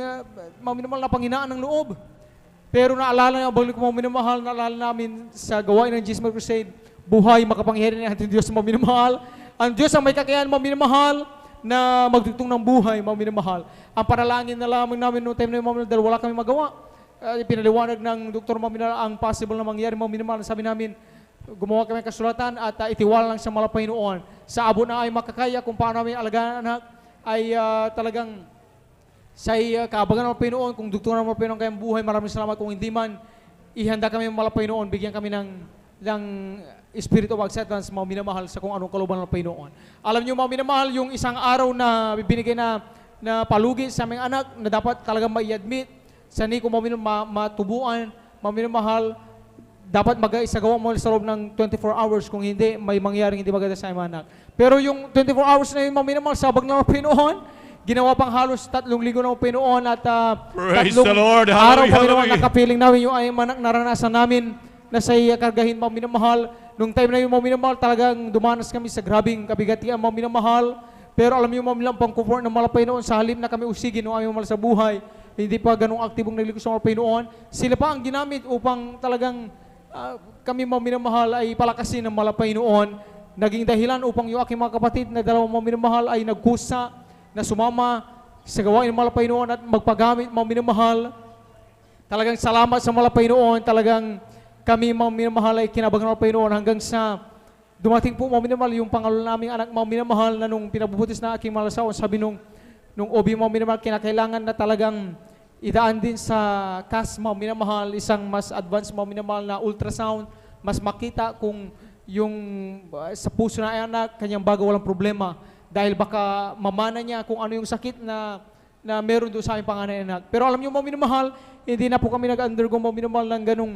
S6: mga minamahal, na panghinaan ng loob. Pero naalala nga, balik ko, mga minamahal, naalala namin sa gawain ng Jesus Crusade, buhay, makapangyarihan ng ating Diyos, mga minamahal. Ang Diyos ang may kakayahan, mga minamahal, na magdugtong ng buhay, mga minamahal. Ang panalangin na lamang namin noong time na yung mga minamahal, dahil wala kami magawa. pinaliwanag ng Dr. Maminal ang possible na mangyari mga minamahal. Sabi namin, gumawa kami ng kasulatan at itiwala lang sa mga Panginoon. Sa abot na ay makakaya kung paano namin alagaan anak, ay talagang sa kaabagan ng Panginoon, kung Dr. ng Panginoon kayang buhay, maraming salamat. Kung hindi man, ihanda kami ng mga Panginoon, bigyan kami ng spirit of acceptance, mga minamahal, sa kung anong kalooban ng Panginoon. Alam niyo mga minamahal, yung isang araw na binigay na palugi sa aming anak, na dapat talagang mai-admit, sa ni kung matubuan, mga minamahal, dapat mag-isagawa mo sa loob ng 24 hours, kung hindi, may mangyaring hindi maganda sa aming anak. Pero yung 24 hours na yun, mga minamahal, sabag ng Panginoon, ginawa pang halos 3 linggo ng Panginoon at
S5: Praise
S6: 3
S5: the Lord.
S6: araw
S5: Hallelujah,
S6: Panginoon,
S5: hallelujah.
S6: nakapiling namin yung ay manak naranasan namin na sa kargahin mga minamahal. Nung time na yung mga minamahal, talagang dumanas kami sa grabing kabigatian mga minamahal. Pero alam niyo mga pang comfort ng mga Panginoon, sa halip na kami usigin ng aming mahal sa buhay, hindi pa ganong aktibong nagliliko sa mga Panginoon, sila pa ang ginamit upang talagang kami mga minamahal ay palakasin ng mga Panginoon. Naging dahilan upang yung aking mga kapatid na dalawang mga minamahal ay nagkusa na sumama sa gawain ng mga Panginoon at magpagamit mga minamahal. Talagang salamat sa mga Panginoon. Talagang kami mga minamahal ay kinabagan ng Panginoon hanggang sa dumating po mga minamahal yung pangalo naming anak mga minamahal na nung pinabubutis na aking malasawan, sabi nung OB mga minamahal, kinakailangan na talagang idaan din sa CAS mga minamahal, isang mas advanced mga minamahal na ultrasound, mas makita kung yung sa puso na anak, kanyang bago walang problema. Dahil baka mamana niya kung ano yung sakit na meron doon sa aming panganay anak. Pero alam niyo mga minamahal, hindi na po kami nag-undergo mga minamahal ng ganong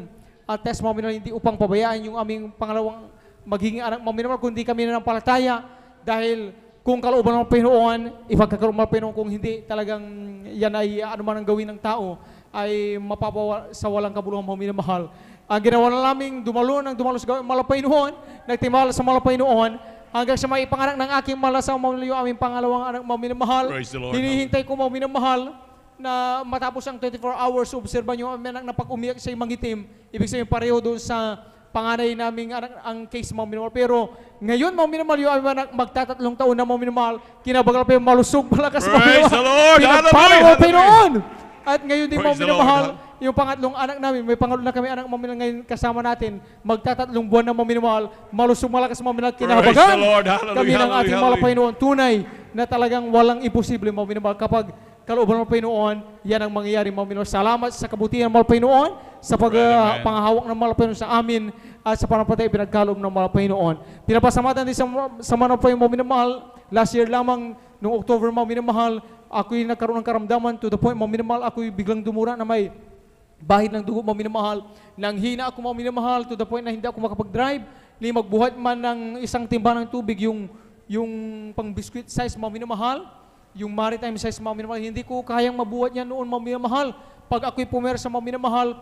S6: test mga minamahal, hindi upang pabayaan yung aming pangalawang magiging anak mga minamahal, kundi kami na ng palataya. Dahil kung kalooban ng Panginoon, ipagkakaroon ng Panginoon, kung hindi talagang yan ay ano man ang gawin ng tao, ay mapapawa sa walang kabuluhan mga minamahal. Ang ginawa na namin, dumalo sa gawin mga Panginoon, nagtimala sa mga Panginoon, hanggang sa maipanganak ng aking malasang yung aming pangalawang anak mga minamahal.
S5: Praise the Lord.
S6: Hinihintay ko mga minamahal na matapos ang 24 hours, obserban nyo ang anak na pag umiyak siya mangitim, ibig sabihin pareho doon sa panganay naming anak, ang case mga minamahal. Pero ngayon mga minamahal, yung aming anak magtatatlong taon na mga minamahal, kinabagal pa yung malusog, malakas mga
S5: Praise
S6: minamahal.
S5: the Lord.
S6: Pinagpala
S5: Hallelujah.
S6: mga Panginoon. At ngayon din mga
S5: Praise the Lord.
S6: minamahal, yung pangatlong anak namin, may pangalo na kami anak mga minamahal ngayon kasama natin, magtatatlong buwan na mga minamahal, malusog, malakas mga minamahal,
S5: Praise
S6: kinabagan
S5: the Lord. Hallelujah,
S6: kami ng ating
S5: hallelujah,
S6: mga Panginoon. Tunay na talagang walang imposible mga minamahal kapag kalooban ng Panginoon, yan ang mangyayari mga minamahal. Salamat sa kabutihan ng mga Panginoon, sa
S5: Amen.
S6: panghahawak ng mga Panginoon sa amin, at sa panampatay pinagkaloob ng mga Panginoon. Pinapasamatan din sa mga Panginoon mga minamahal. Last year lamang, noong October mga minamahal, ako'y nagkaroon ng karamdaman to the point mga minamahal, ako'y biglang dumura na may bahid ng dugo mga minamahal. Nang hina ako mga minamahal to the point na hindi ako makapag-drive, ni magbuhat man ng isang timba ng tubig, yung pang biscuit size mga minamahal, yung maritime size mga minamahal, hindi ko kayang mabuhat yan noon mga minamahal. Pag ako'y pumer sa mga minamahal,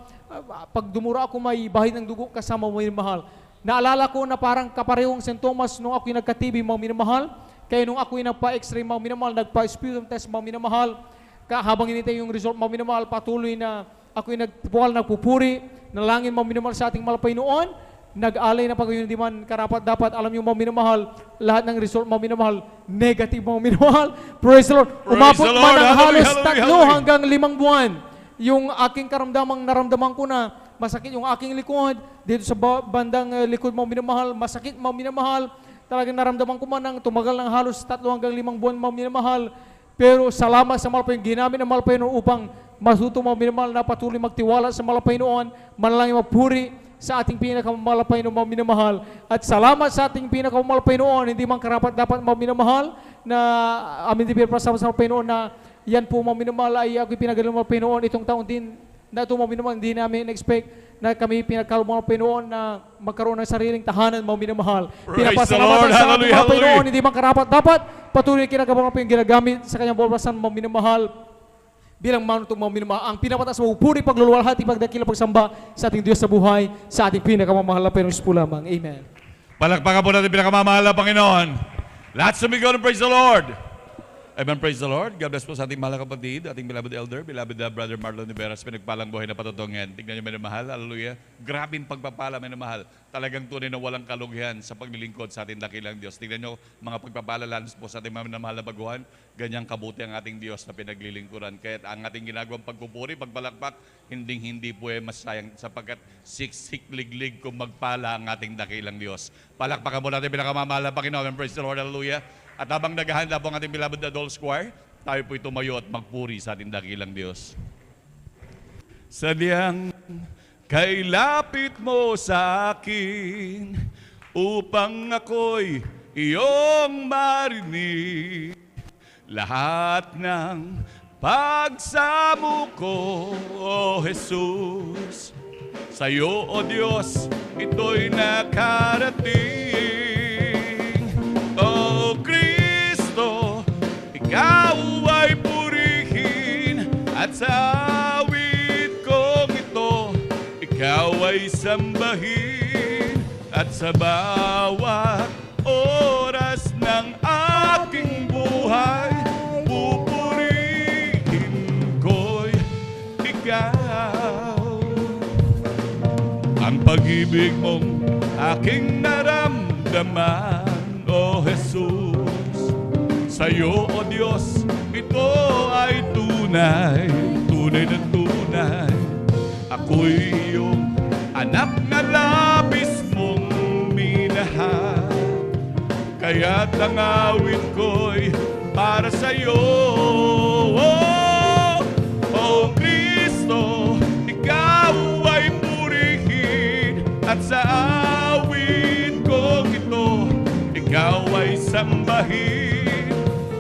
S6: pag dumura ako may bahid ng dugo kasama mga minamahal. Naalala ko na parang kaparehong sintomas nung ako'y nagka-TB mga minamahal, kaya nung ako'y nagpa-x-ray mga minamahal, nagpa-sputum test mga minamahal, habang hinintay yung result mga minamahal, patuloy na ako'y nagpupuri, nalangin mga minamahal sa ating mga Panginoon, nag-alay na pag yun hindi man karapat-dapat. Alam niyo mga minamahal, lahat ng result mga minamahal, negative mga minamahal. Praise the Lord.
S5: Praise
S6: Umabot
S5: the
S6: man
S5: Lord.
S6: ng
S5: Hallelujah,
S6: halos
S5: hallelujah,
S6: 3 hanggang 5 buwan. Yung aking karamdamang naramdaman ko na masakit yung aking likod, dito sa bandang likod mga minamahal, masakit mga minamahal. Talagang naramdaman ko man ng tumagal ng halos 3 hanggang 5 buwan mga minamahal. Pero salamat sa mga Panginoon, ginamit ng mga Panginoon upang masuto mga minamahal na patuloy magtiwala sa mga Panginoon, manalangin magpuri sa ating pinakamamahal Panginoon mga minamahal. At salamat sa ating pinakamamahal Panginoon, hindi man karapat dapat mga minamahal na amin din pinapasama sa Panginoon na yan po mga minamahal ay ako'y pinagaling mga Panginoon itong taon din na ito mga minamahal, hindi namin expect na kami pinagkalong mga Panginoon na magkaroon ng sariling tahanan mga minamahal.
S5: Praise the
S6: Pinapasalamatan
S5: Lord.
S6: sa ating
S5: Hallelujah,
S6: mga Panginoon,
S5: hallelujah.
S6: hindi man karapat dapat patuloy kinagabang mga ginagamit sa kanyang bawalasan mga minamahal bilang manutong mga minamahal. Ang pinapatas mo, puri, pagluluwalhati, pagdakila, pagsamba sa ating Diyos sa buhay, sa ating pinakamamahal na Panginoon po lamang. Amen.
S5: Palakpakan po natin pinakamamahal na Panginoon. Lahat sumigaw ng praise the Lord. Amen, praise the Lord. God bless po sa ating mahal na kapatid, ating beloved elder, beloved Brother Marlon Niveras, pinagpalang buhay na patutungan. Tingnan niyo, minamahal, hallelujah. Grabing pagpapala, minamahal. Talagang tunay na walang kalugihan sa paglilingkod sa ating dakilang Diyos. Tingnan niyo, mga pagpapala, lalos po sa ating minamahal na baguhan, ganyang kabuti ang ating Diyos na pinaglilingkuran. Kaya ang ating ginagawang pagpupuri, pagbalakpak, hindi po masayang sapagkat siksik-liglig kung magpala ang ating dakilang Diyos. Palakpakan mo natin pinakamamahal na Panginoon. Praise the Lord, hallelujah. At habang naghahanda po ang ating beloved adult choir, tayo po'y tumayo at magpuri sa ating dakilang Diyos. Sadyang kailapit mo sa akin upang ako'y iyong marinig. Lahat ng pagsamo ko, O Jesus, sa'yo, O Diyos, ito'y nakarating. O Kristo, ikaw ay purihin at sa awit kong ito, ikaw ay sambahin at sa bawat oras ng aking buhay, pupurihin ko'y ikaw. Ang pag-ibig mong aking naramdaman, O Jesus, sa'yo, O Diyos, ito ay tunay, tunay na tunay. Ako'y iyong anak na labis mong minahal, kaya't ang awit ko'y para sa'yo. O Kristo, ikaw ay purihin at sa awit kong ito, ikaw ay sambahin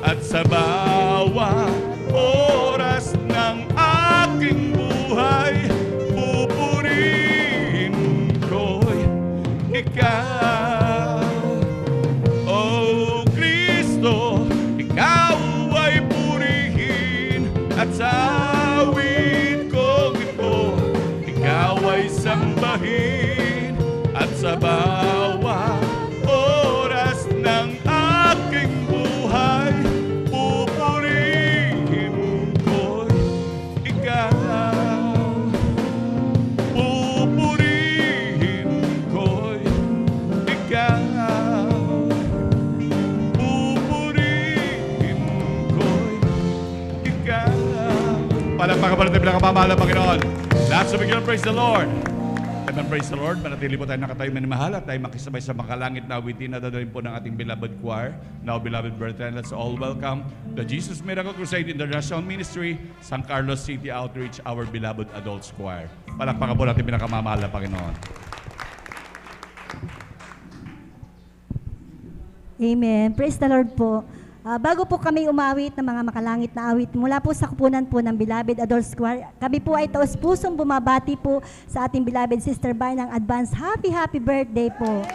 S5: at sa bawat oras ng aking buhay, pupurihin ko'y ikaw. O Kristo, ikaw ay purihin at sa awit kong ito, ikaw ay sambahin at sa bawat oras ng aking buhay, pupurihin ko'y ikaw. Pupurihin ko'y ikaw. Pupurihin ko'y ikaw. Palakpakan pa natin pinakamamahal na Panginoon. Lahat sa bigyan, praise the Lord. Amen, praise the Lord. Manatili po tayo nakatayo minamahal at tayo makisabay sa makalangit na awitin na dadalhin po ng ating beloved choir. Now, beloved brethren, let's all welcome the Jesus Miracle Crusade International Ministry, San Carlos City Outreach, our beloved adults choir. Palakpakan po natin pinakamamahal na Panginoon.
S7: Amen. Praise the Lord po. Bago po kami umawit ng mga makalangit na awit, mula po sa kupunan po ng Beloved Adult Choir, kami po ay taos-pusong bumabati po sa ating beloved Sister Bar ng advance happy birthday po.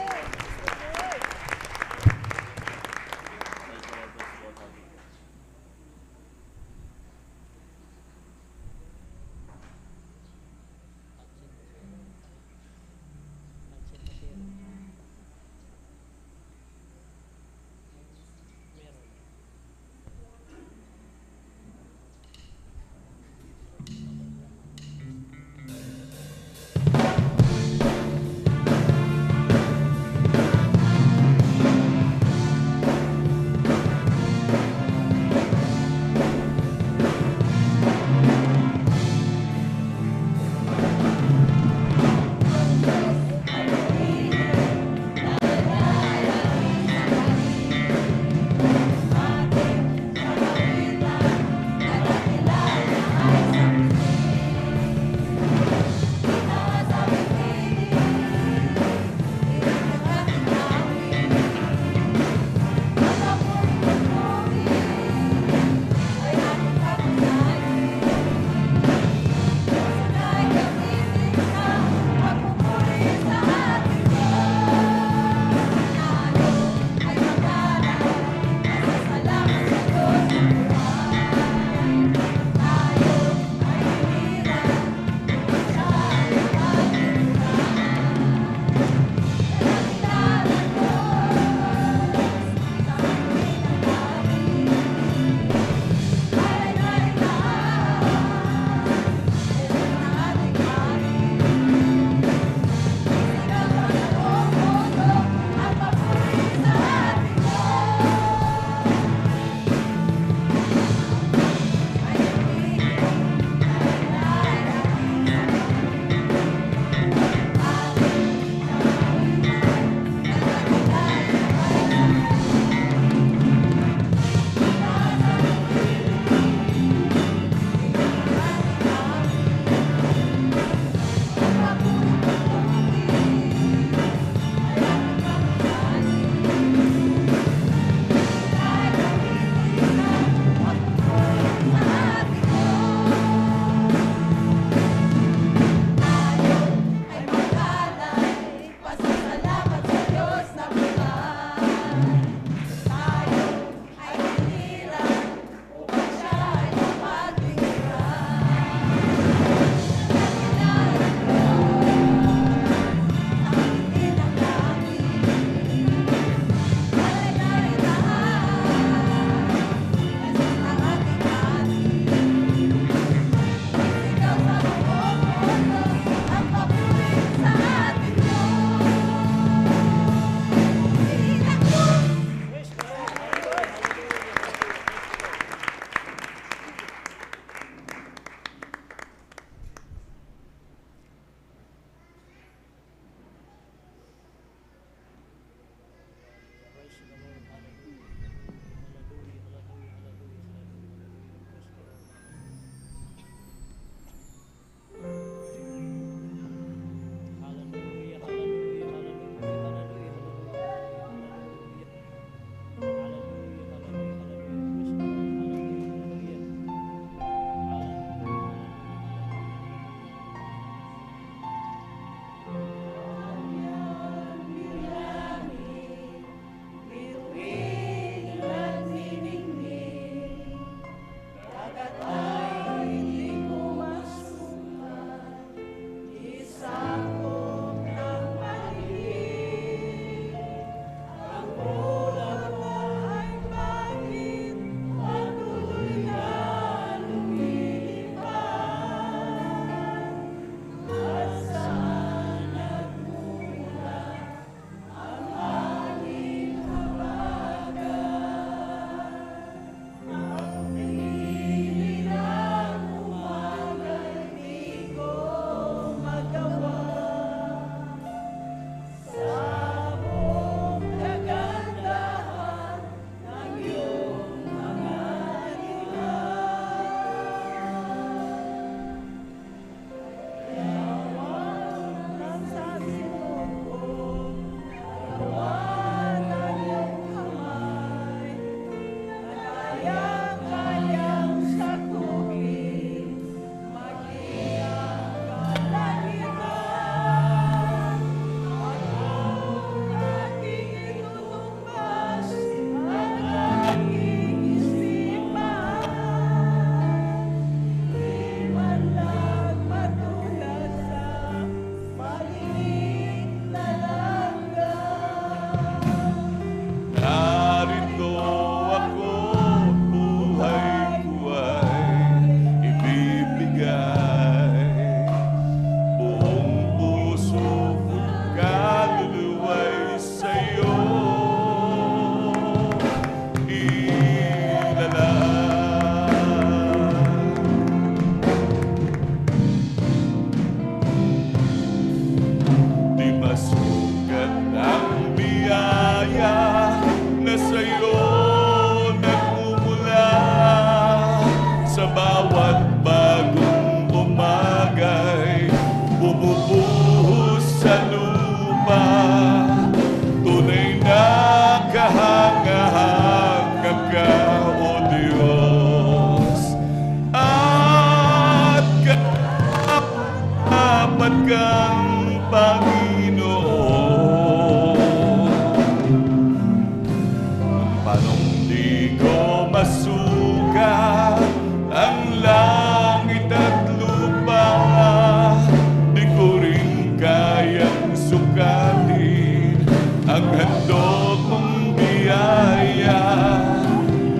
S5: kayang sukatin ang handog mong biyaya.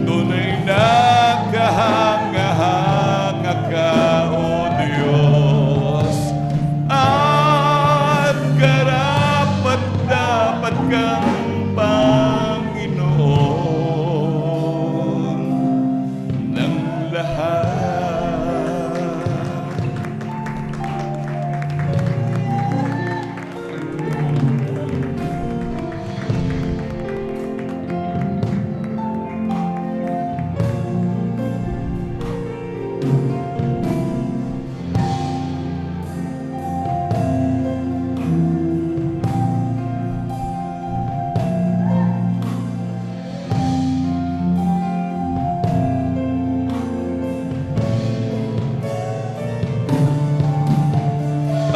S5: Tunay na kahanga-hanga ka, O Diyos, at karapat-dapat kang Panginoon ng lahat.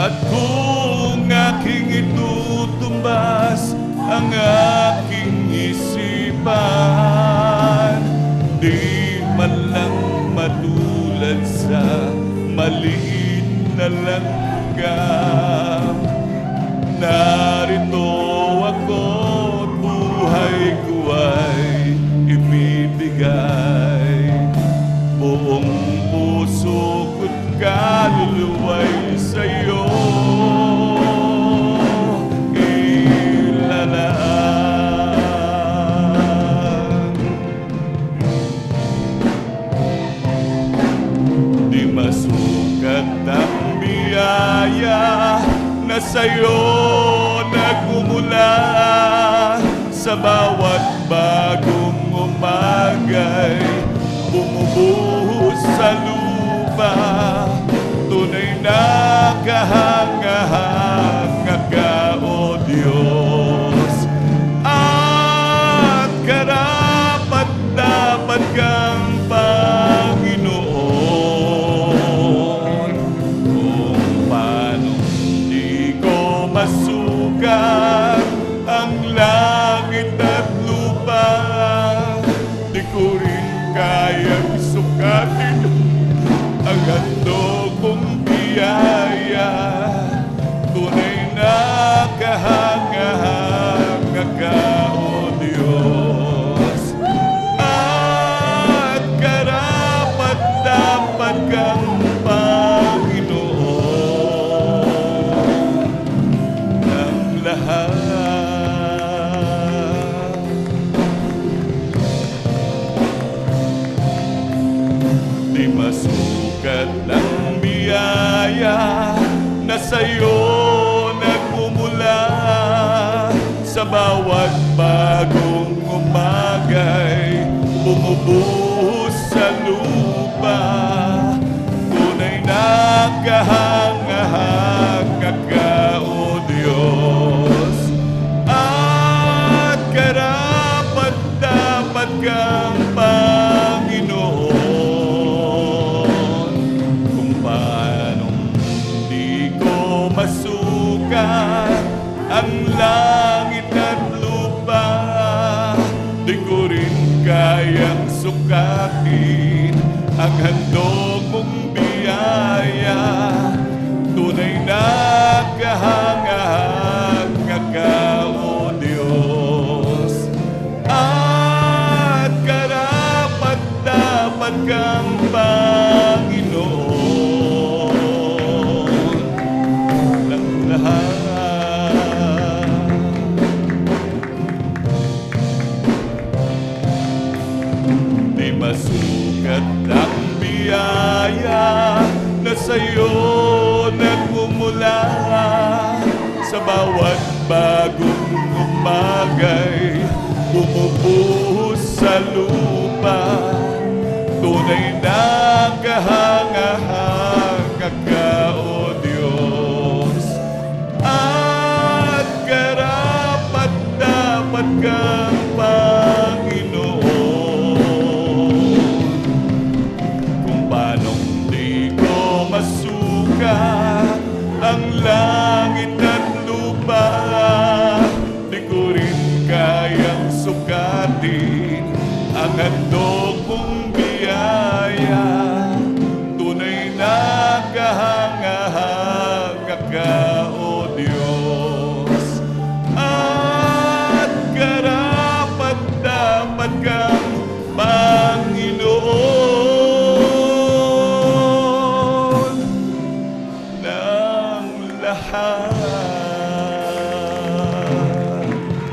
S5: At kung aking itutumbas ang aking isipan, di man lang matulad sa maliit na langgam. Narito ako, buhay ko ay ibibigay. Buong puso ko't kaluluwa'y sa'yo ilalaan. Di masukat ang biyaya na sa'yo nagmumula. Sa bawat bagong umagay bumubuhos sa lupa. Tunay na kahanga-hanga ka, O Diyos, at karapat-dapat kang Panginoon. Kung paano di ko masukat ang langit at lupa, di ko rin kayang sukatin ang handog mong biyaya. Tunay na kahanga-hanga ka, O Diyos, at karapat-dapat kang Panginoon ng lahat. Di masukat ang biyaya na sa'yo nagmumula. Sa bawat bagong umagay bumubuhos sa lupa. Tunay na kahanga-hanga ka, O Diyos, at karapat-dapat kang Panginoon. Kung paanong di ko masukat ang langit at lupa, di ko rin kayang sukatin ang handog mong biyaya. Tunay na kahanga-hanga ka, O Diyos, at karapat-dapat kang Panginoon ng lahat. Di masukat ang biyaya na sa'yo nagmumula. Sa bawat bagong umagay bumubuhos sa lupa. Tunay na kahanga-hanga ka, O Diyos, at karapat-dapat kang Panginoon. Kung paanong di ko masukat ang langit at lupa, di ko rin kayang sukatin ang handog mong biyaya. Tunay na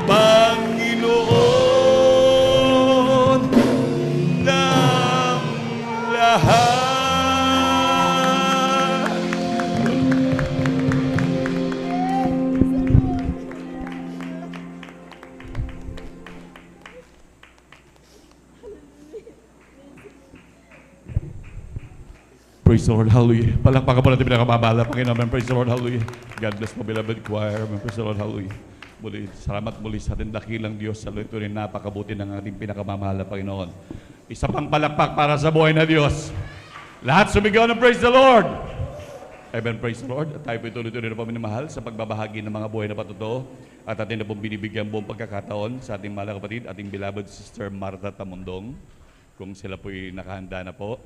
S5: Panginoon ng lahat. Praise the Lord, hallelujah. Palakpakan po natin pinakamabala, Panginoon. Praise the Lord, hallelujah. God bless mo, beloved choir. Praise the Lord, hallelujah. Muli, salamat muli sa ating dakilang Diyos. Sa ito rin napakabuti ng ating pinakamamahal na Panginoon. Isa pang palakpak para sa buhay na Diyos. Lahat sumigaw ng praise the Lord. Amen, praise the Lord. At tayo po tuloy-tuloy na paminamahal sa pagbabahagi ng mga buhay na patotoo. At atin na pong binibigyan buong pagkakataon sa ating mahal na kapatid, ating beloved sister Martha Tamundong. Kung sila po'y nakahanda na po.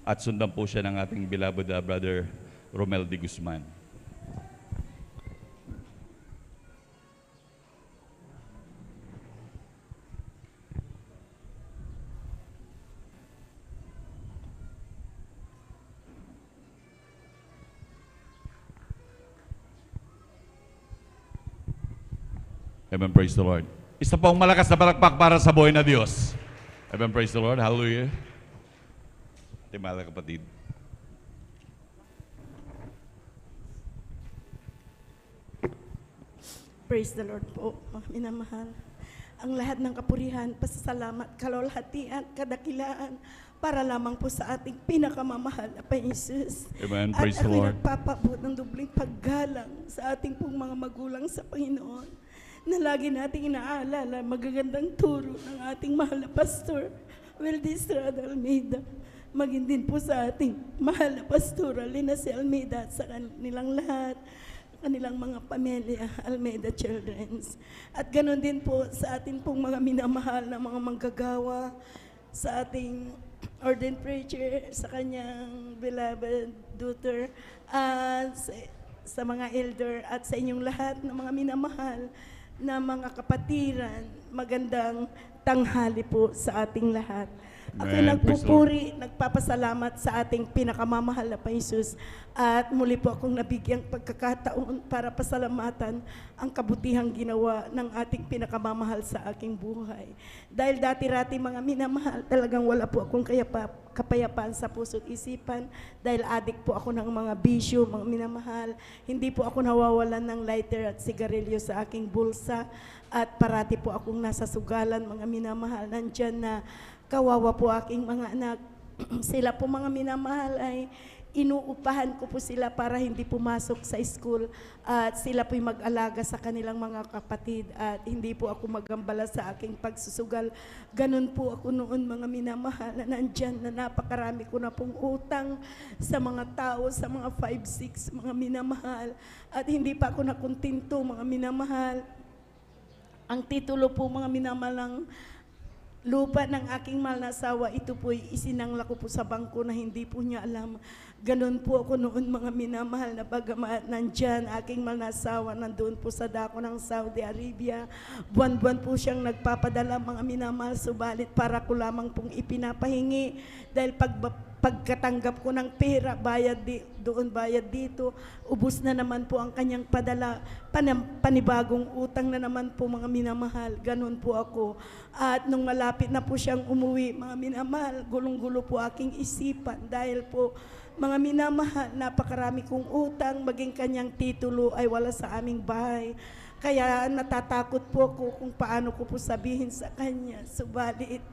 S5: At sundan po siya ng ating beloved brother Romel de Guzman. Amen, praise the Lord. Isa pong malakas na palakpak para sa buhay na Diyos. Amen, praise the Lord. Hallelujah. Ating mahal na kapatid.
S8: Praise the Lord po, mga minamahal. Ang lahat ng kapurihan, pasasalamat, kalwalhatian, kadakilaan, para lamang po sa ating pinakamamahal na Jesus.
S5: Amen.
S8: At
S5: Praise the
S8: ako'y
S5: Lord.
S8: nagpapabot ng dubling paggalang sa ating pong mga magulang sa Panginoon na lagi nating inaalala magagandang turo ng ating mahal na pastor, Weldy Estrada Almeida. Maging din po sa ating mahal na pastora, Lina C. Almeida, at sa kanilang lahat, kanilang mga pamilya, Almeida Children's. At ganoon din po sa ating pong mga minamahal na mga manggagawa, sa ating ordained preacher, sa kanyang beloved daughter, at sa mga elder, at sa inyong lahat ng mga minamahal na mga kapatiran. Magandang tanghali po sa ating lahat. Ako'y
S5: Amen. Praise the Lord.
S8: nagpupuri, nagpapasalamat sa ating pinakamamahal na Jesus, at muli po akong nabigyang pagkakataon para pasalamatan ang kabutihang ginawa ng ating pinakamamahal sa aking buhay. Dahil dati-rati mga minamahal, talagang wala po akong kapayapaan sa puso't isipan, dahil adik po ako ng mga bisyo, mga minamahal. Hindi po ako nawawalan ng lighter at sigarilyo sa aking bulsa, at parati po akong nasa sugalan, mga minamahal. Nandyan na kawawa po aking mga anak. Sila po mga minamahal ay inuupahan ko po sila para hindi pumasok sa school, at sila po'y mag-alaga sa kanilang mga kapatid, at hindi po ako magambala sa aking pagsusugal. Ganun po ako noon, mga minamahal, na nandyan na napakarami ko na pong utang sa mga tao, sa mga 5-6 mga minamahal, at hindi pa ako nakuntinto, mga minamahal. Ang titulo po, mga minamahal, ng lupa ng aking mahal na asawa, ito po'y isinangla ko po sa bangko na hindi po niya alam. Ganon po ako noon, mga minamahal, na bagamat nandyan aking mahal na asawa, nandun po sa dako ng Saudi Arabia. Buwan-buwan po siyang nagpapadala, mga minamahal, subalit para ko lamang pong ipinapahingi, dahil pagkatanggap ko ng pera, bayad doon, bayad dito, ubos na naman po ang kanyang padala, panibagong utang na naman po, mga minamahal. Ganon po ako. At nung malapit na po siyang umuwi, mga minamahal, gulong-gulo po aking isipan, dahil po, mga minamahal, napakarami kong utang, maging kanyang titulo ay wala sa aming bahay. Kaya natatakot po ako kung paano ko po sabihin sa kanya. Subalit,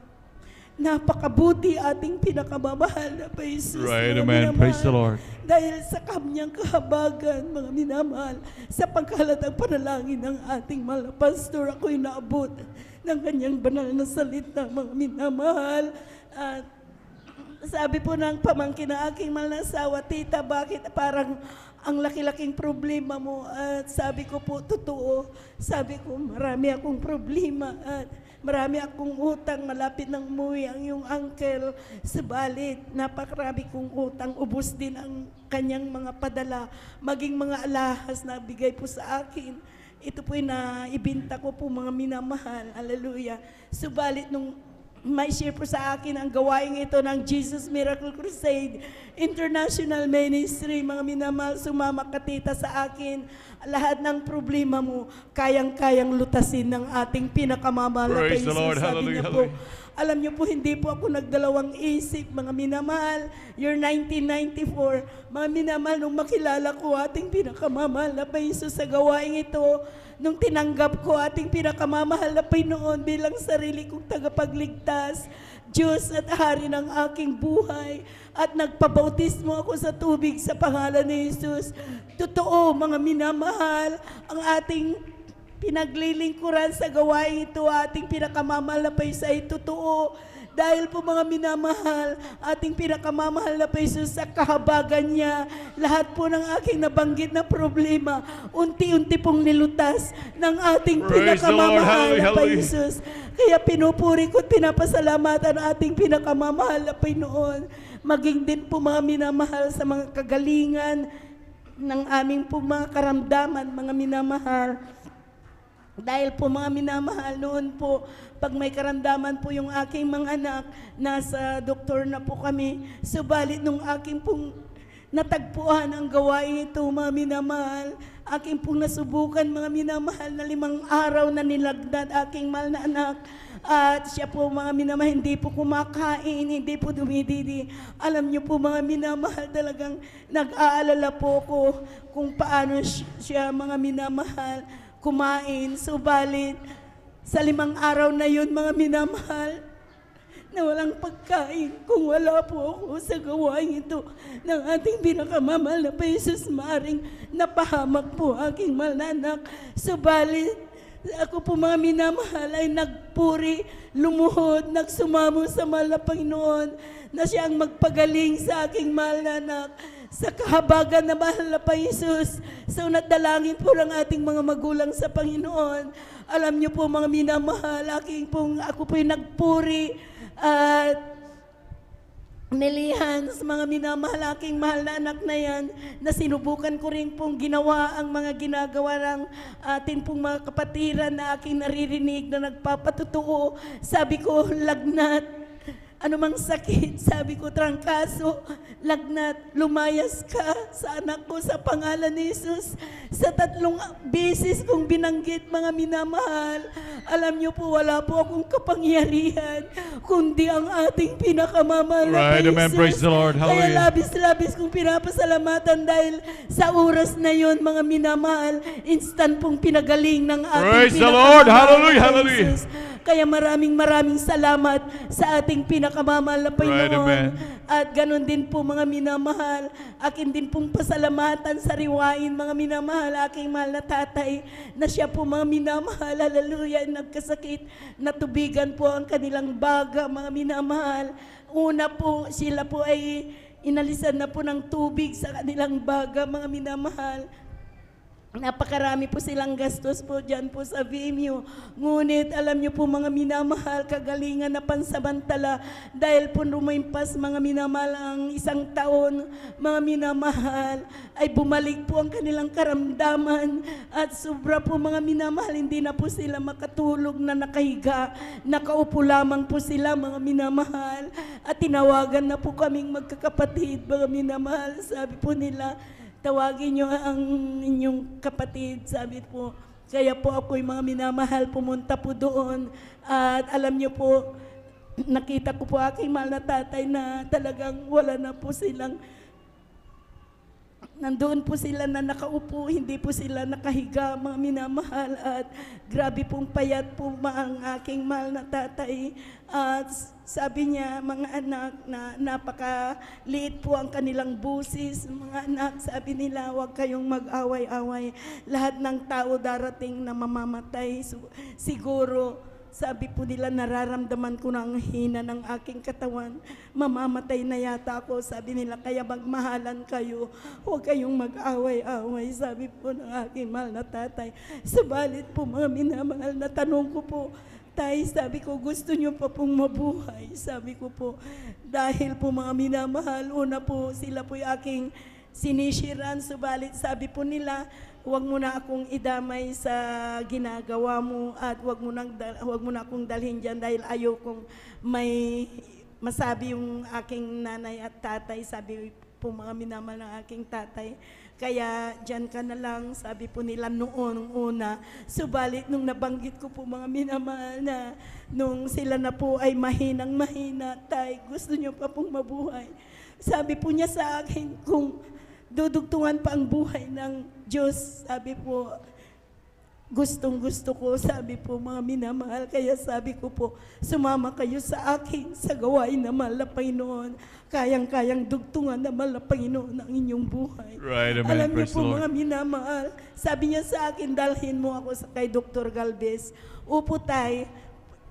S8: napakabuti ating pinakamamahal na Jesus.
S5: Right,
S8: mga
S5: amen.
S8: minamahal.
S5: Praise the Lord.
S8: Dahil sa kanyang kahabagan, mga minamahal, sa pagkalatang panalangin ng ating mahal na pastor, ako'y naabot ng kanyang banal na salita, mga minamahal. At sabi po ng pamangkin na aking mahal na asawa, tita, bakit parang ang laki-laking problema mo? At sabi ko po, totoo. Sabi ko, marami akong problema at marami akong utang, malapit ng umuwi ang iyong uncle. Subalit, napakarami kong utang, ubos din ang kanyang mga padala, maging mga alahas na bigay po sa akin. Ito po'y naibinta ko po, mga minamahal. Hallelujah. Subalit, nung may share po sa akin ang gawain ito ng Jesus Miracle Crusade International Ministry. Mga minamahal, sumama ka tita sa akin. Lahat ng problema mo, kayang-kayang lutasin ng ating pinakamamahal na
S5: Praise the
S8: Jesus.
S5: Lord.
S8: Sabi
S5: Hallelujah,
S8: niya po,
S5: hallelujah.
S8: alam niyo po, hindi po ako nagdalawang isip, mga minamahal. Year 1994, mga minamahal, nung makilala ko ating pinakamamahal na Jesus sa gawain ito, nung tinanggap ko ating pinakamamahal na Panginoon bilang sarili kong tagapagligtas, Diyos at Hari ng aking buhay, at nagpabautismo ako sa tubig sa pangalan ni Jesus. Totoo, mga minamahal, ang ating pinaglilingkuran sa gawain ito, ating pinakamamahal na Panginoon ay totoo. Dahil po mga minamahal, ating pinakamamahal na Jesus sa kahabagan niya, lahat po ng aking nabanggit na problema, unti-unti pong nilutas ng ating
S5: Praise the Lord.
S8: pinakamamahal na
S5: Hallelujah,
S8: Jesus. Kaya pinupuri ko at pinapasalamatan ang ating pinakamamahal na Panginoon. Maging din po mga minamahal sa mga kagalingan ng aming po mga karamdaman, mga minamahal. Dahil po mga minamahal, noon po, pag may karamdaman po yung aking mga anak, nasa doktor na po kami. Subalit nung aking pong natagpuan ang gawain ito, mga minamahal, aking pong nasubukan, mga minamahal, na 5 araw na nilagnat aking mahal na anak. At siya po, mga minamahal, hindi po kumakain, hindi po dumididi. Alam niyo po, mga minamahal, talagang nag-aalala po ko kung paano siya, mga minamahal, kumain. Subalit, sa 5 araw na yun, mga minamahal, na walang pagkain, kung wala po ako sa gawain ito ng ating pinakamamahal na Jesus, maring napahamak po aking mahal na anak. Subalit, ako po mga minamahal ay nagpuri, lumuhod, nagsumamo sa mahal na Panginoon na siya ang magpagaling sa aking mahal na anak. Sa kahabagan na mahal na pa Jesus, sa unat dalangin po ng ating mga magulang sa Panginoon. Alam niyo po mga minamahal, ako po'y nagpuri at nilihan sa mga minamahal aking mahal na anak na yan, na sinubukan ko rin pong ginawa ang mga ginagawa ng atin pong mga kapatiran na aking naririnig na nagpapatutuo. Sabi ko, lagnat, anumang sakit, sabi ko, trangkaso, lagnat, lumayas ka sa anak ko sa pangalan ni Jesus. Sa 3 beses kong binanggit, mga minamahal, alam niyo po, wala po akong kapangyarihan, kundi ang ating pinakamamahal na
S5: Right, amen.
S8: Jesus.
S5: Praise the Lord.
S8: Kaya
S5: Hallelujah.
S8: labis-labis kong pinapasalamatan dahil sa oras na yon, mga minamahal, instant pong pinagaling ng ating
S5: Praise the
S8: pinakamamahal
S5: Lord.
S8: na
S5: Hallelujah, hallelujah.
S8: Jesus. Kaya maraming salamat sa ating pinakamamahal na
S5: Right,
S8: Panginoon.
S5: amen.
S8: At ganon din po mga minamahal, akin din pong pasalamatan sa riwain, mga minamahal, aking mahal na tatay, na siya po mga minamahal, hallelujah, nagkasakit, natubigan po ang kanilang baga, mga minamahal. Una po, sila po ay inalisan na po ng tubig sa kanilang baga, mga minamahal. Napakarami po silang gastos po dyan po sa Vimeo. Ngunit alam niyo po mga minamahal, kagalingan na pansamantala dahil po lumimpas mga minamahal ang 1 taon, mga minamahal, ay bumalik po ang kanilang karamdaman at sobra po mga minamahal, hindi na po sila makatulog na nakahiga, nakaupo lamang po sila mga minamahal at tinawagan na po kaming magkakapatid, mga minamahal. Sabi po nila, tawagin niyo ang inyong kapatid, sabi po. Kaya po ako'y mga minamahal, pumunta po doon. At alam niyo po, nakita ko po aking mahal na tatay na talagang wala na po silang, nandoon po sila na nakaupo, hindi po sila nakahiga, mga minamahal. At grabe pong payat po ang aking mahal na tatay. At sabi niya, mga anak, na napakaliit po ang kanilang busis. Mga anak, sabi nila, huwag kayong mag-away-away. Lahat ng tao darating na mamamatay. Siguro, sabi po nila, nararamdaman ko na ang hina ng aking katawan. Mamamatay na yata ako, sabi nila, kaya magmahalan kayo. Huwag kayong mag-away-away, sabi po ng aking mahal na tatay. Subalit po mga minamahal, na tanong ko po, Tay, sabi ko, gusto niyo pa pong mabuhay? Sabi ko po, dahil po mga minamahal, una po, sila po yung aking sinisiran. Subalit sabi po nila, huwag mo na akong idamay sa ginagawa mo at huwag mo na akong dalhin dyan dahil ayaw kong may masabi yung aking nanay at tatay. Sabi po mga minamahal ng aking tatay. Kaya dyan ka na lang, sabi po nila noon una. Subalit nung nabanggit ko po mga minamahal na nung sila na po ay mahinang mahina, tay, gusto niyo pa pong mabuhay. Sabi po niya sa akin, kung dudugtungan pa ang buhay ng Diyos, sabi po, gustong-gusto ko, sabi po mga minamahal. Kaya sabi ko po, sumama kayo sa akin sa gawain na mahal na Panginoon. Kayang-kayang dugtungan na mahal na Panginoon ang inyong buhay.
S5: Right, amen.
S8: Alam niyo
S5: Praise
S8: po
S5: the Lord.
S8: mga minamahal, sabi niya sa akin, dalhin mo ako kay Dr. Galvez. Upo tay,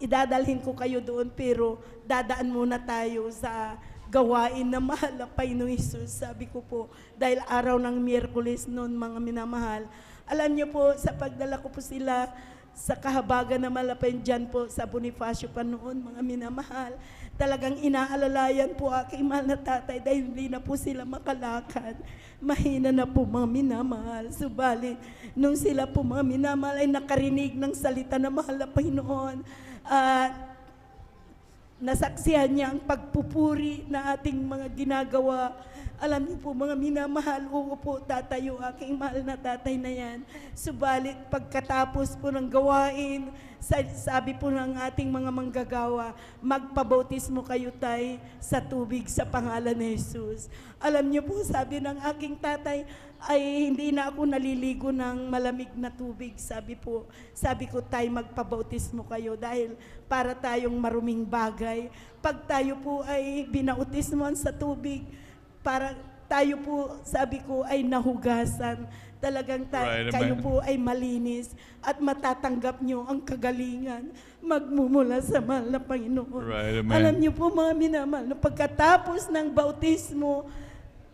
S8: idadalhin ko kayo doon pero dadaan muna tayo sa gawain na mahal na Panginoon Jesus. Sabi ko po, dahil araw ng Miyerkules noon mga minamahal, alam niyo po, sa pagdala ko po sila sa kahabagan na malapit dyan po sa Bonifacio pa noon, mga minamahal, talagang inaalalayan po aking mahal na tatay dahil hindi na po sila makalakad. Mahina na po mga minamahal. Subalit, nung sila po mga minamahal ay nakarinig ng salita na mahal na Panginoon at nasaksihan niya ang pagpupuri na ating mga ginagawa. Alam niyo po mga minamahal, oo po, tatayo aking mahal na tatay na yan. Subalit pagkatapos po ng gawain, sabi po ng ating mga manggagawa, magpabautismo kayo tay sa tubig sa pangalan ni Jesus. Alam niyo po, sabi ng aking tatay, ay hindi na ako naliligo ng malamig na tubig. Sabi ko tay, magpabautismo kayo dahil para tayong maruming bagay. Pag tayo po ay binautismoan sa tubig, para tayo po, sabi ko, ay nahugasan. Talagang
S5: Right,
S8: kayo
S5: amen.
S8: po ay malinis at matatanggap nyo ang kagalingan magmumula sa mahal na Panginoon.
S5: Right, amen.
S8: Alam nyo po mga minamahal, na pagkatapos ng bautismo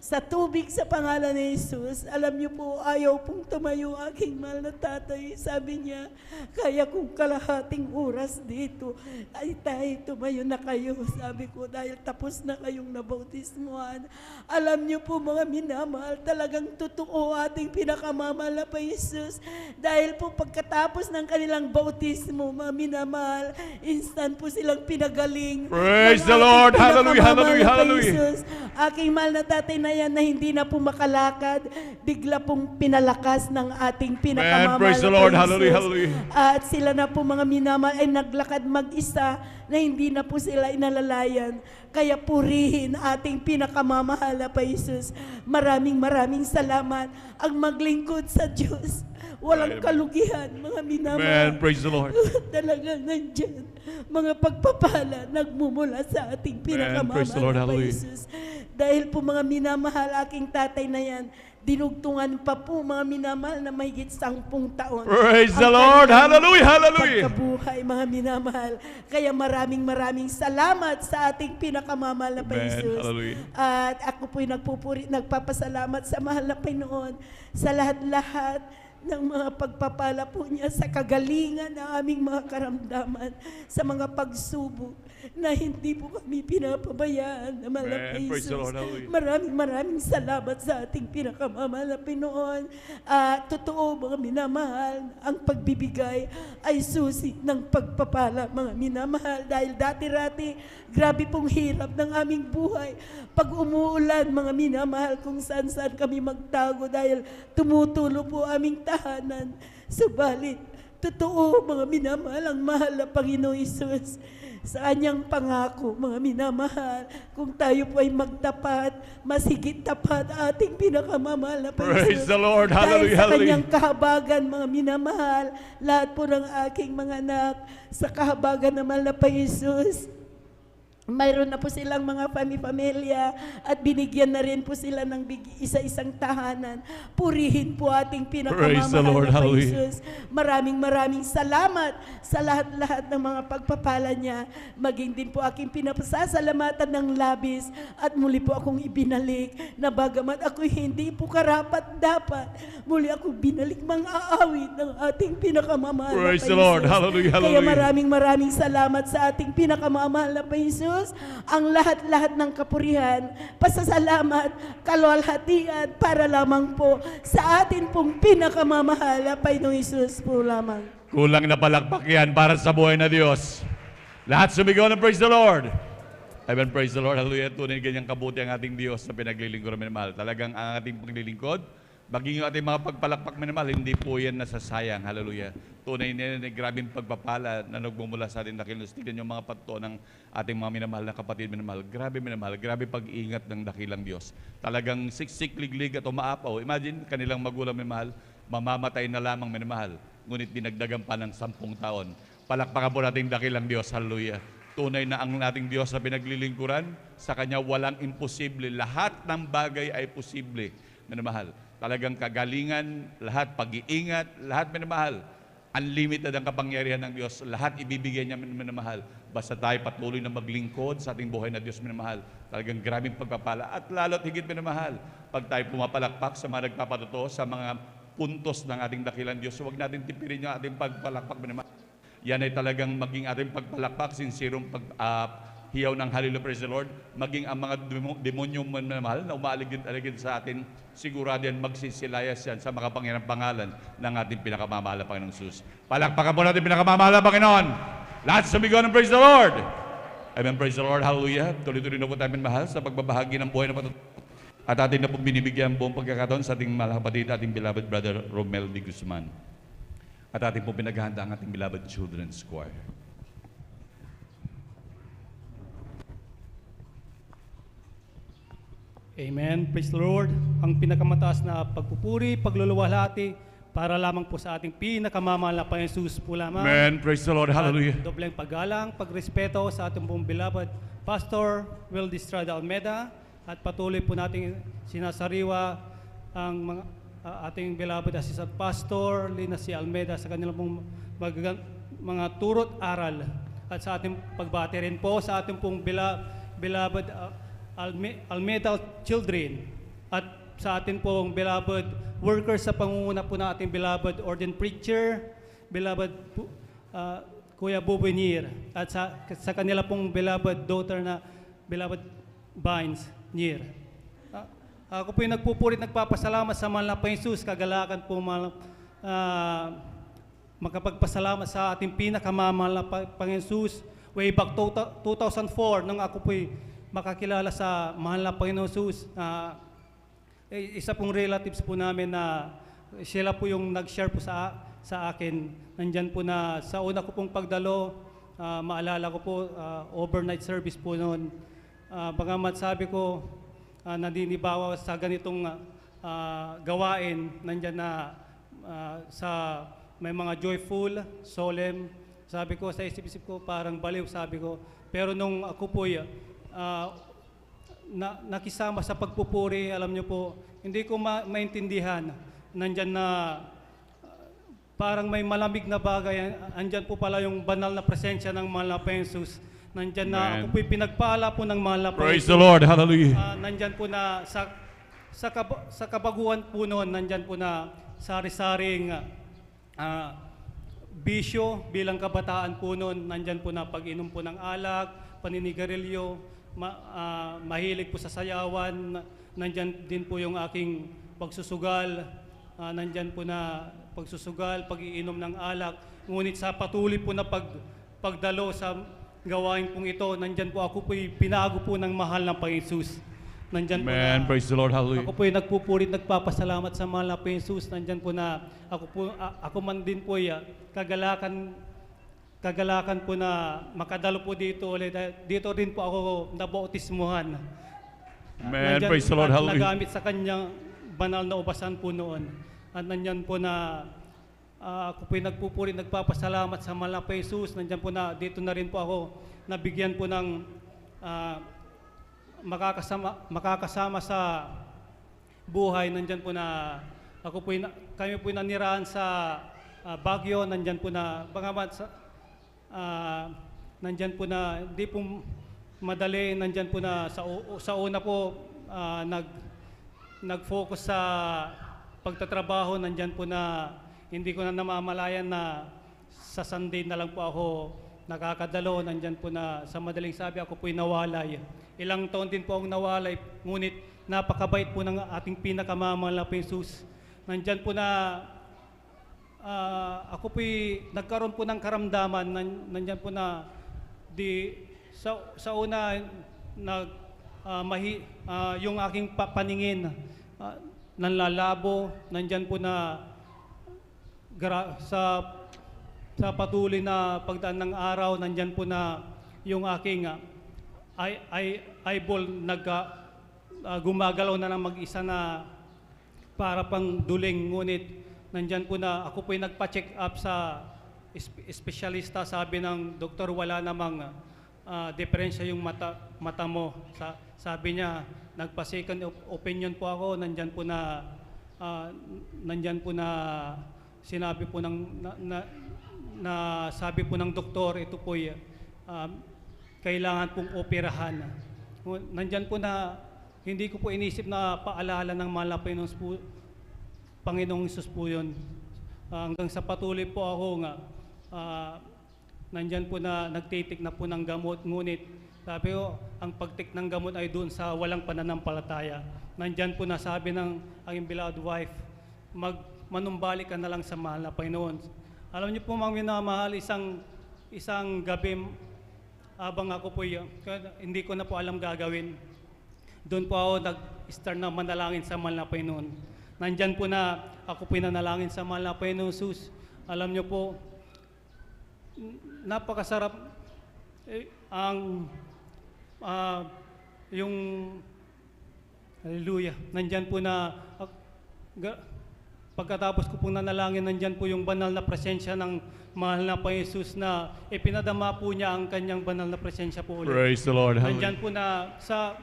S8: sa tubig sa pangalan ni Jesus, alam niyo po, ayaw pong tumayo aking mahal na tatay. Sabi niya, kaya kung kalahating oras dito, ay tay, tumayo na kayo. Sabi ko, dahil tapos na kayong nabautismuhan. Alam niyo po mga minamahal, talagang totoo ating pinakamamahal na pa Jesus. Dahil po pagkatapos ng kanilang bautismo, mga minamahal, instant po silang pinagaling.
S5: Praise
S8: ng
S5: the
S8: ating
S5: Lord. Hallelujah,
S8: pinakamamahal
S5: hallelujah,
S8: na pa
S5: hallelujah.
S8: Jesus. Aking mahal na tatay na yan na hindi na po makalakad, bigla pong pinalakas ng ating pinakamamahal
S5: praise the
S8: na
S5: Lord.
S8: Jesus.
S5: Hallelujah, hallelujah.
S8: At sila na po mga minamahal ay naglakad mag-isa na hindi na po sila inalalayan. Kaya purihin ating pinakamamahal na pa Jesus. Maraming salamat ang maglingkod sa Diyos. Walang
S5: Right.
S8: kalugihan, mga minamahal.
S5: Amen. Praise the Lord.
S8: Talagang nandyan. Mga pagpapala nagmumula sa ating
S5: Praise the Lord.
S8: pinakamamahal na
S5: Hallelujah.
S8: Jesus. Dahil po mga minamahal, aking tatay na yan, dinugtungan pa po mga minamahal na mahigit 10 taon.
S5: Praise the
S8: Ang
S5: Lord.
S8: kanyang
S5: Hallelujah, hallelujah.
S8: pagkabuhay, mga minamahal. Kaya maraming salamat sa ating pinakamamahal na pa
S5: Amen.
S8: Jesus.
S5: Hallelujah.
S8: At ako po'y nagpapasalamat sa mahal na Panginoon sa lahat-lahat ng mga pagpapala po niya sa kagalingan ng aming mga karamdaman, sa mga pagsubok na hindi po kami pinapabayaan na mahal na
S5: Amen. Praise the
S8: Jesus.
S5: Lord. Hallelujah.
S8: Maraming salamat sa ating pinakamamahal na Panginoon. Totoo mga minamahal, ang pagbibigay ay susi ng pagpapala mga minamahal. Dahil dati-rati, grabe pong hirap ng aming buhay. Pag umuulan mga minamahal, kung saan-saan kami magtago dahil tumutulo po aming tahanan. Subalit, totoo mga minamahal, ang mahal na Panginoon Isus sa kanyang pangako, mga minamahal, kung tayo po ay magtapat, mas higit tapat ating pinakamamahal na
S5: Praise
S8: Panginoon.
S5: the Lord.
S8: Dahil
S5: Hallelujah,
S8: sa
S5: hallelujah.
S8: kanyang kahabagan, mga minamahal, lahat po ng aking mga anak, sa kahabagan ng mahal na Jesus, mayroon na po silang mga pamilya at binigyan na rin po sila ng isa-isang tahanan. Purihin po ating
S5: Praise the
S8: pinakamamahal
S5: Lord.
S8: na
S5: Hallelujah.
S8: Jesus. Maraming salamat sa lahat-lahat ng mga pagpapala niya. Maging din po aking pinapasasalamatan ng labis at muli po akong ibinalik na bagamat ako'y hindi po karapat-dapat, muli ako binalik mang-aawit ng ating pinakamamahal
S5: Praise
S8: na
S5: the Lord.
S8: Jesus.
S5: Hallelujah,
S8: Kaya
S5: hallelujah.
S8: maraming salamat sa ating pinakamamahal na pa Jesus. Jesus, ang lahat-lahat ng kapurihan, pasasalamat, kaluwalhatian para lamang po sa atin pong pinakamamahal na Panginoong Jesus po lamang.
S5: Kulang na palakpak yan para sa buhay na Diyos. Lahat sumigaw ng praise the Lord. Amen, praise the Lord. Hallelujah. Tunay ganyang kabuti ang ating Diyos na pinaglilingkod namin mahal. Talagang ang ating paglilingkod, maging yung ating mga pagpalakpak minamahal, hindi po yan nasasayang. Hallelujah. Tunay na yan, grabing pagpapala na nagmumula sa ating dakilang. Tignan yung mga pato ng ating mga minamahal na kapatid minamahal. Grabe minamahal, grabe pag-iingat ng dakilang Diyos. Talagang siksik, liglig at umaapaw. Imagine, kanilang magulang minamahal, mamamatay na lamang minamahal. Ngunit dinagdagan pa ng 10 taon. Palakpakan po natin dakilang Diyos. Hallelujah. Tunay na ang ating Diyos na pinaglilingkuran, sa Kanya walang imposible. Lahat ng bagay ay posible, minamahal. Talagang kagalingan, lahat pag-iingat, lahat minamahal. Unlimited ang kapangyarihan ng Diyos. Lahat ibibigay niya minamahal. Basta tayo patuloy na maglingkod sa ating buhay na Diyos minamahal. Talagang grabing pagpapala. At lalo't higit minamahal, pag tayo pumapalakpak sa mga nagpapatuto, sa mga puntos ng ating dakilang Diyos, huwag natin tipirin yung ating pagpalakpak minamahal. Yan ay talagang maging ating pagpalakpak, sinsirong hiyaw ng Hallelujah, praise the Lord. Maging ang mga demonyo manamahal na umaaligid-aligid sa atin, sigurado yan magsisilayas yan sa makapangyarang pangalan ng ating pinakamamahal na Panginoong Jesus. Palakpakan po natin pinakamamahal na Panginoon. Lahat sumigaw ng praise the Lord. Amen, praise the Lord, hallelujah. Tuloy-tuloy na po tayo mahal sa pagbabahagi ng buhay na patutunan. At atin na po binibigyan buong pagkakataon sa ating mahal kapatid, ating beloved brother Romel de Guzman. At ating po pinaghahanda ang ating beloved children's choir.
S9: Amen. Praise the Lord. Ang pinakamataas na pagpupuri, pagluluwalhati, para lamang po sa ating pinakamamahal na Panginoon Jesus po lamang.
S5: Amen. Praise the Lord. Hallelujah.
S9: At dobleng paggalang, pagrespeto sa ating pong beloved Pastor Will Distrada Almeda. At patuloy po nating sinasariwa ang mga ating beloved Assistant Pastor Lina C. Almeda sa kanilang pong mga turot aral. At sa ating pagbati rin po sa ating pong beloved Almeda children. At sa ating pong beloved workers sa pangunguna po ng ating beloved ordained preacher, beloved Kuya Bubinir. At sa kanila pong beloved daughter na beloved Vines Nir. Ako po yung nagpupurit, nagpapasalamat sa mahal na Panginoon Jesus, kagalakan po makapagpasalamat sa ating pinakamamahal na Panginoon Jesus. Way back 2004, nung ako po makakilala sa mahal na Panginoon Jesus, isa pong relatives po namin na sila po yung nag-share po sa akin. Nandyan po na sa una ko pong pagdalo, maalala ko po, overnight service po noon. Bagamat sabi ko, naninibawa sa ganitong gawain, nandyan na sa may mga joyful, solemn. Sabi ko, sa isip-isip ko, parang baliw, sabi ko. Pero nung ako po, nakisama sa pagpupuri, alam niyo po, hindi ko maintindihan. Nandyan na parang may malamig na bagay. Andyan po pala yung banal na presensya ng mahal na Panginoon Jesus. Nandyan na ako po'y pinagpala po ng mahal na Panginoon.
S5: Praise the Lord, hallelujah.
S9: Nandyan po na sa kabaguhan po noon, nandyan po na sari-saring bisyo bilang kabataan po noon. Nandyan po na pag-inom po ng alak, paninigarilyo, mahilig po sa sayawan. Nandyan din po yung aking pagsusugal. Nandyan po na pagsusugal, pag-iinom ng alak. Ngunit sa patuloy po na pagdalo sa gawain pong ito, nandyan po ako po'y pinago po ng mahal ng Panginoon Jesus. Nandyan po
S5: Amen.
S9: na,
S5: Praise the Lord, hallelujah.
S9: ako po'y nagpupurit, nagpapasalamat sa mahal ng Panginoon Jesus. Nandyan po na ako man din po kagalakan po na makadalo po dito ulit. Dito rin po ako nabautismuhan.
S5: Amen. Praise the Lord, hallelujah.
S9: Nagamit sa kanyang banal na ubasan po noon. At nandyan po na ako po'y nagpupuri, nagpapasalamat sa mahal na Panginoon Jesus. Nandyan po na, dito na rin po ako nabigyan po ng makakasama sa buhay. Nandyan po na, kami po'y nanirahan sa Baguio. Nandyan po na, nandyan po na, hindi po madali. Nandyan po na, sa una po, nag-focus sa pagtatrabaho. Nandyan po na, hindi ko na namamalayan na sa Sunday na lang po ako nakakadalo, nandyan po na sa madaling sabi ako po'y nawalay. Ilang taon din po akong nawalay, ngunit napakabait po ng ating pinakamamahal na Jesus. Nandyan po na ako po'y nagkaroon po ng karamdaman, nandyan po na sa una yung aking paningin nanlalabo, nandyan po na sa patuloy na pagdaan ng araw, nandyan po na yung aking eyeball gumagalaw na ng mag-isa na para pang duling. Ngunit nandyan po na ako po'y nagpa-check up sa espesyalista. Sabi ng doktor, wala namang diferensya yung mata mo. Sabi niya, nagpa-second opinion po ako. Nandyan po na sinabi po sabi po ng doktor, ito po kailangan pong operahan. Nandyan po na hindi ko po inisip na paalala ng mahal na Panginoong Hesus po yun. Hanggang sa patuloy po ako nandyan po na nagtitik na po ng gamot. Ngunit sabi ko, ang pagtik ng gamot ay doon sa walang pananampalataya. Nandyan po na sabi ng aking beloved wife, manumbalik ka na lang sa mahal na Panginoon. Alam niyo po mga minamahal, isang gabi, habang ako po hindi ko na po alam gagawin, doon po ako nag-start na manalangin sa mahal na Panginoon. Nandyan po na ako po nanalangin sa mahal na Panginoon Jesus. Alam niyo po, napakasarap yung hallelujah. Nandyan po na pagkatapos ko pong nanalangin, nandyan po yung banal na presensya ng mahal na Panginoon Jesus na ipinadama po niya ang kanyang banal na presensya po ulit.
S5: Praise the Lord.
S9: Nandyan po na sa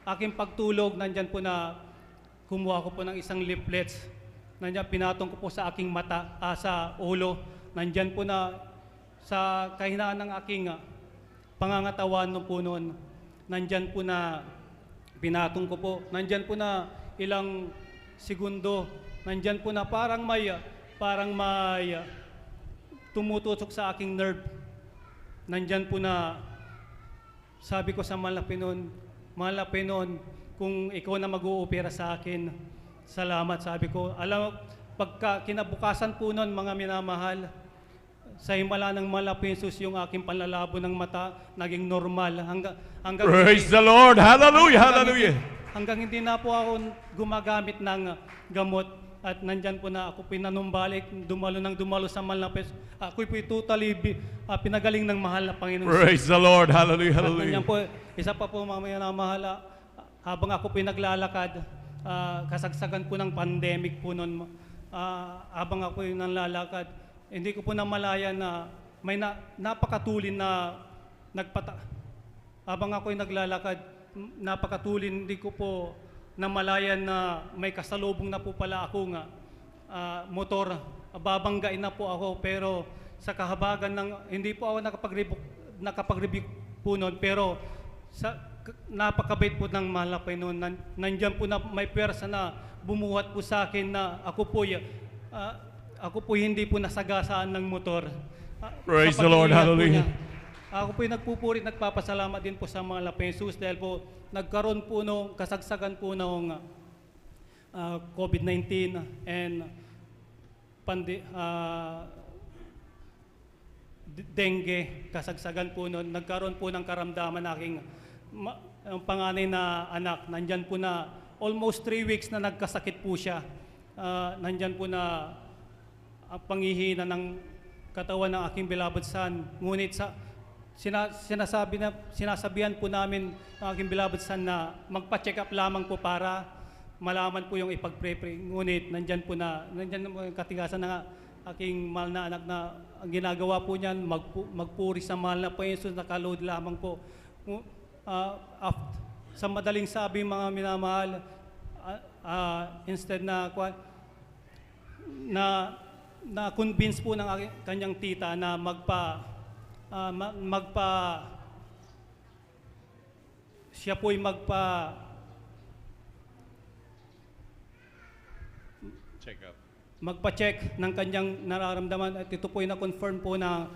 S9: aking pagtulog, nandyan po na kumuha ko po ng isang leaflets. Nandyan, pinatong ko po sa aking mata, sa ulo. Nandyan po na sa kahinaan ng aking pangangatawan no po noon. Nandyan po na pinatong ko po. Nandyan po na ilang segundo. Nandyan po na parang may tumutusok sa aking nerve. Nandyan po na sabi ko sa mahal na Panginoon, kung ikaw na mag-uopera sa akin, salamat. Sabi ko, alam, pagka kinabukasan po noon, mga minamahal, sa himala ng mahal na Panginoon Jesus, yung aking panlalabo ng mata naging normal. Hanggang
S5: Praise the Lord. Hallelujah. Hallelujah.
S9: Hanggang hindi na po ako gumagamit ng gamot. At nandyan po na ako pinanumbalik, dumalo sa mahal na Panginoon. Ako'y po totally pinagaling ng mahal na Panginoon.
S5: Praise the Lord. Hallelujah.
S9: At
S5: Hallelujah.
S9: nandyan po, isa pa po mamaya na mahal, habang ako pinaglalakad, kasagsagan po ng pandemic po noon, habang ako yung nanlalakad, hindi ko po namalaya na may napakatulin na habang ako yung naglalakad, napakatulin, hindi ko po namalayan na may kasalubong na po pala ako motor. Babanggain na po ako, pero sa kahabagan hindi po ako nakapag-review po noon, pero napakabait po ng mahal na Panginoon. Nandyan po na may pwersa na bumuhat po sa akin na ako po hindi po nasagasaan ng motor.
S5: Praise
S9: Sa
S5: the Lord.
S9: pag-iingat po
S5: Hallelujah.
S9: niya. Ako po nagpupuri, nagpapasalamat din po sa mahal na Panginoon Jesus dahil po nagkaroon po nung kasagsagan po ng COVID-19 and dengue, kasagsagan po noon. Nagkaroon po ng karamdaman aking ang panganay na anak. Nandyan po na almost 3 weeks na nagkasakit po siya. Nandyan po na ang panghihina ng katawan ng aking beloved son. Ngunit sinasabihan po namin ang aking beloved son na magpa-check up lamang po para malaman po yung ipag-pray. Ngunit nandyan po yung katigasan ng aking mahal na anak na ang ginagawa po niyan, magpuri sa mahal na Panginoon Jesus, nakaload lamang po. Sa madaling sabi, mga minamahal, instead na-convince po ng kanyang tita na siya po'y
S5: Check up.
S9: magpa-check ng kanyang nararamdaman at ito po'y na-confirm po na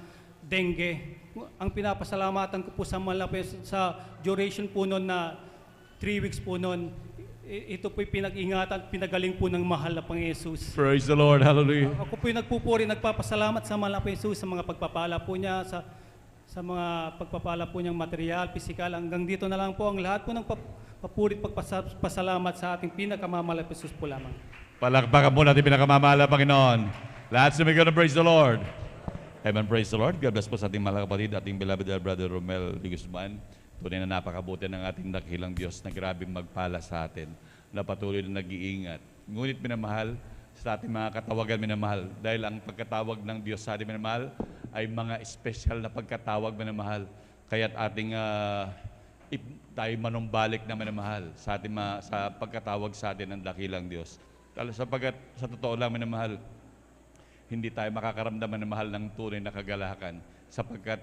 S9: dengue. Ang pinapasalamatan ko po sa malapit sa duration po noon na 3 weeks po noon, ito po'y pinag-ingatan, pinagaling po ng mahal na Panginoong Jesus.
S5: Praise the Lord. Hallelujah.
S9: Ako po'y nagpupuri, nagpapasalamat sa mahal na Panginoong Jesus sa mga pagpapala po niya, sa mga pagpapala po niyang material, pisikal. Hanggang dito na lang po ang lahat po ng papuri at pagpasalamat sa ating pinakamamahal na Jesus po lamang.
S5: Palakpakan po natin pinakamamahal na Panginoon. Lahat sa mga praise the Lord. Amen, praise the Lord. God bless po sa ating mga kapatid, ating beloved Brother Romel de Guzman. Tunay na napakabuti ng ating dakilang Diyos na grabing magpala sa atin, na patuloy na nag-iingat. Ngunit minamahal, sa ating mga katawagan minamahal, dahil ang pagkatawag ng Diyos sa ating minamahal ay mga special na pagkatawag minamahal. Kaya't ating tayo manumbalik na minamahal sa ating sa pagkatawag sa atin ng dakilang Diyos. Sapagkat sa totoo lang minamahal, hindi tayo makakaramdam ng mahal ng tunay na kagalakan sapagkat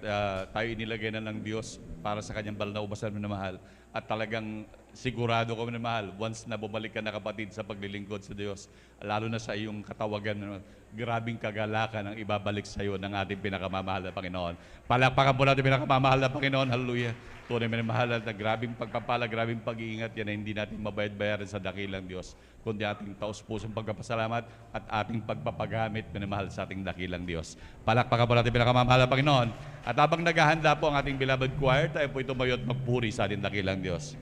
S5: tayo inilagay na ng Diyos para sa kanyang banal na ubasan na mahal. At talagang sigurado ko na mahal, once na bumalik ka na kapatid sa paglilingkod sa Diyos, lalo na sa iyong katawagan, grabing kagalakan ang ibabalik sa iyo ng ating pinakamamahal na Panginoon. Palakpakan po natin pinakamamahal na Panginoon. Hallelujah. Tunay na mahal at grabing pagpapala, grabing pag-iingat, yan na hindi natin mabayad-bayaran sa dakilang Diyos, kundi ating taus-pusong pagpapasalamat at ating pagpapagamit minamahal sa ating dakilang Diyos. Palakpakan po natin pinakamamahal na Panginoon. At habang naghahanda po ang ating beloved choir, tayo po tumayo at magpuri sa ating dakilang Diyos.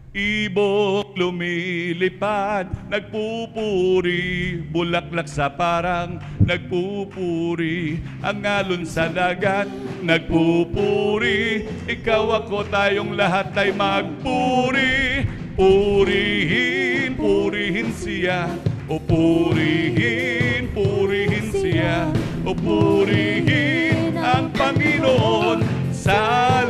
S5: Ibong lumilipad, nagpupuri, bulaklak sa parang, nagpupuri, ang alon sa dagat, nagpupuri, ikaw ako tayong lahat ay magpuri, purihin, purihin siya, o purihin, purihin siya, o purihin ang Panginoon sa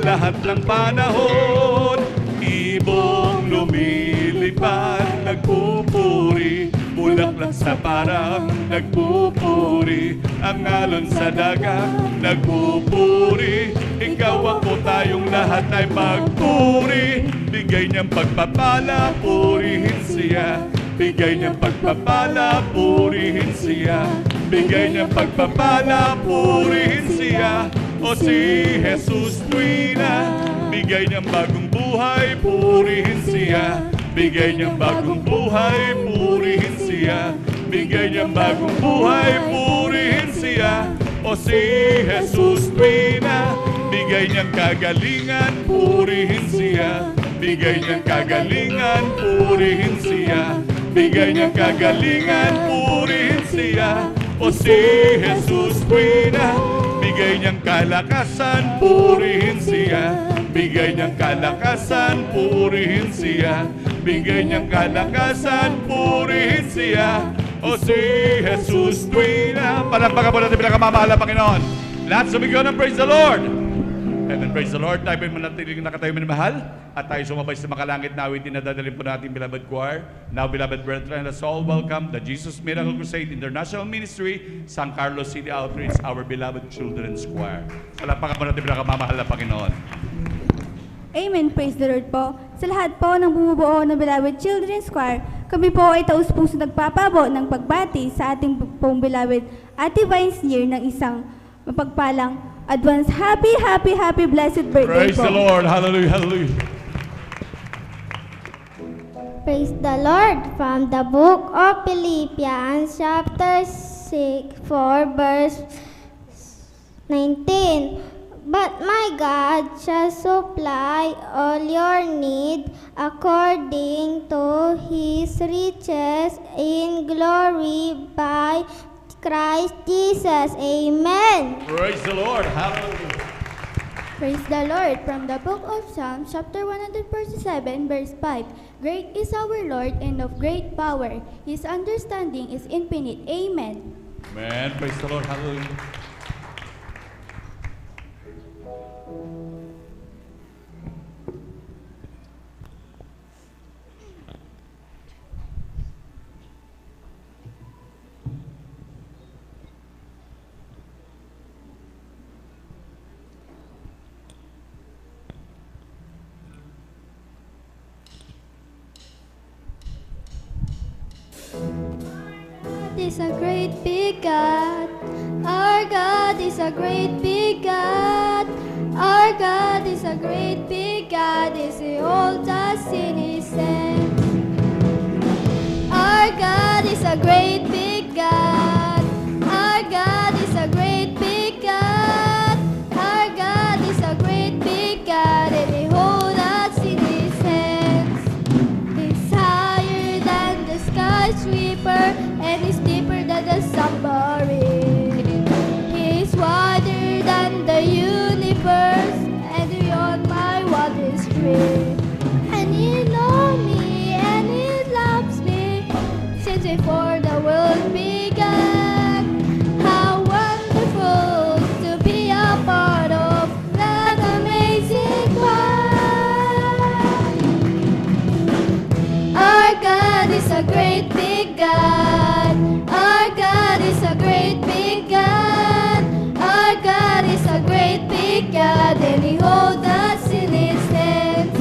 S5: lahat ng panahon. Ibong lumilipad, nagpupuri, bulaklak sa parang, nagpupuri, ang alon sa dagat, nagpupuri, ikaw ako tayong lahat ay magpuri, bigay niyang pagpapala, purihin siya, bigay niyang pagpapala, purihin siya, bigay niyang pagpapala, purihin siya, o si Jesus tuwina, bigay niyang bagong buhay, purihin siya. Bigay niyang bagong buhay, purihin siya. Bigay niyang bagong buhay, purihin siya. O si Jesus tuwina, bigay niyang kagalingan, purihin siya. Bigay niyang kagalingan, purihin siya. Bigay niyang kagalingan, purihin siya. O si Jesus tuwina, bigay niyang kalakasan, purihin siya. Bigay niyang kalakasan, purihin siya. Bigay niyang kalakasan, purihin siya. O si Jesus tuwina. Palakpakan po natin pinakamamahal na Panginoon. Lahat sumigaw ng praise the Lord. Amen, praise the Lord. Tayo po manatiling nakatayo minamahal. At tayo sumabay sa makalangit na awitin na dadalhin po natin beloved choir. Now, beloved brethren, let's all welcome the Jesus Miracle Crusade International Ministry, San Carlos City Outreach, our beloved children's choir. Palakpakan po natin pinakamamahal na Panginoon.
S10: Amen. Praise the Lord po. Sa lahat po ng bumubuo ng Beloved Children's Choir, kami po ay taus-puso nagpapabo ng pagbati sa ating pong beloved Ate Vines Year ng isang mapagpalang advance happy blessed birthday
S5: Praise
S10: po.
S5: the Lord. Hallelujah, hallelujah.
S11: Praise the Lord from the book of Philippians chapter 4 verse 19. But my God shall supply all your need according to His riches in glory by Christ Jesus. Amen.
S5: Praise the Lord. Hallelujah.
S10: Praise the Lord from the book of Psalms chapter 147 verse 5. Great is our Lord and of great power. His understanding is infinite. Amen.
S5: Amen. Praise the Lord. Hallelujah.
S11: God is a great big God. Our God is is a great big God. Our God is a great big God. Is He holds us in His hands. Our God is a great big God. Our God is a great big God. Our God is a great big God, and He holds us in His hands. He's higher than the skyscraper, and He's deeper than the submarine. He's wider than the universe, and beyond my wildest dream. And He knows me, and He loves me, since before the world began. How wonderful to be a part of that amazing plan. Our God is a great big God. Our God is a great big God. Our God is a great big God, and He holds us in His hands.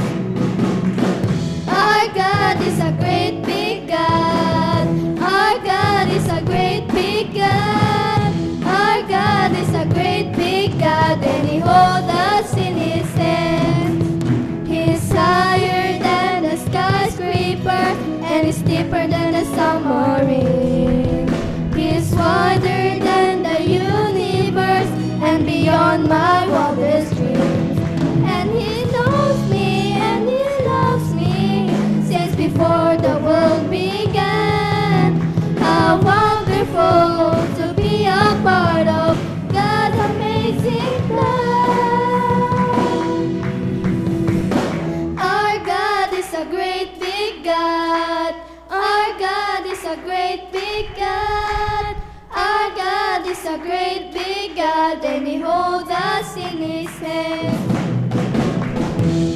S11: Our God is a great big God. Our God is a great big God. Our God is a great big God, and He holds us in His hands. He's higher than the skyscraper, and He's deeper than the submarine. He's wider than the universe, and beyond my wildest dreams. And He knows me, and He loves me, since before the world began. How wonderful to be a part of God's amazing plan. Our God is a great big God. Our God is a great big God. Our God is a great big God, and He holds us in His hands.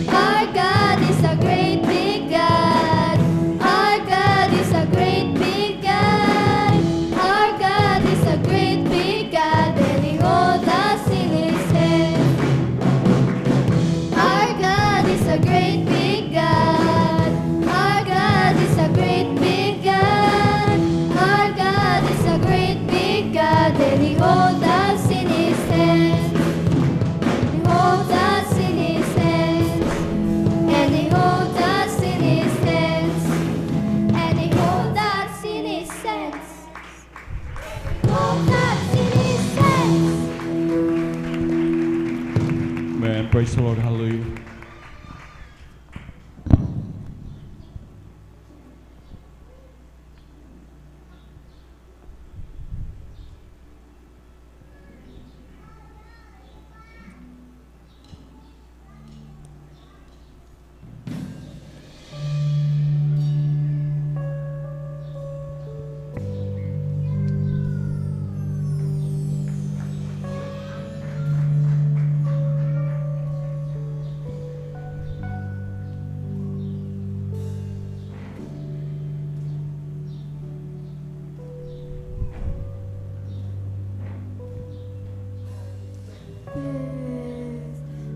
S11: Our God is a great big God. Our God is a great big God. Our God is a great big God, and He holds us in His hands. Our God is a great big God. Our God is a great big God. Our God is a great big God, and He holds us in His hands. He holds us in His hands. And He holds us in His hands. And He holds us in His hands. Holds us in His hands.
S5: Man, praise the Lord. Hallelujah.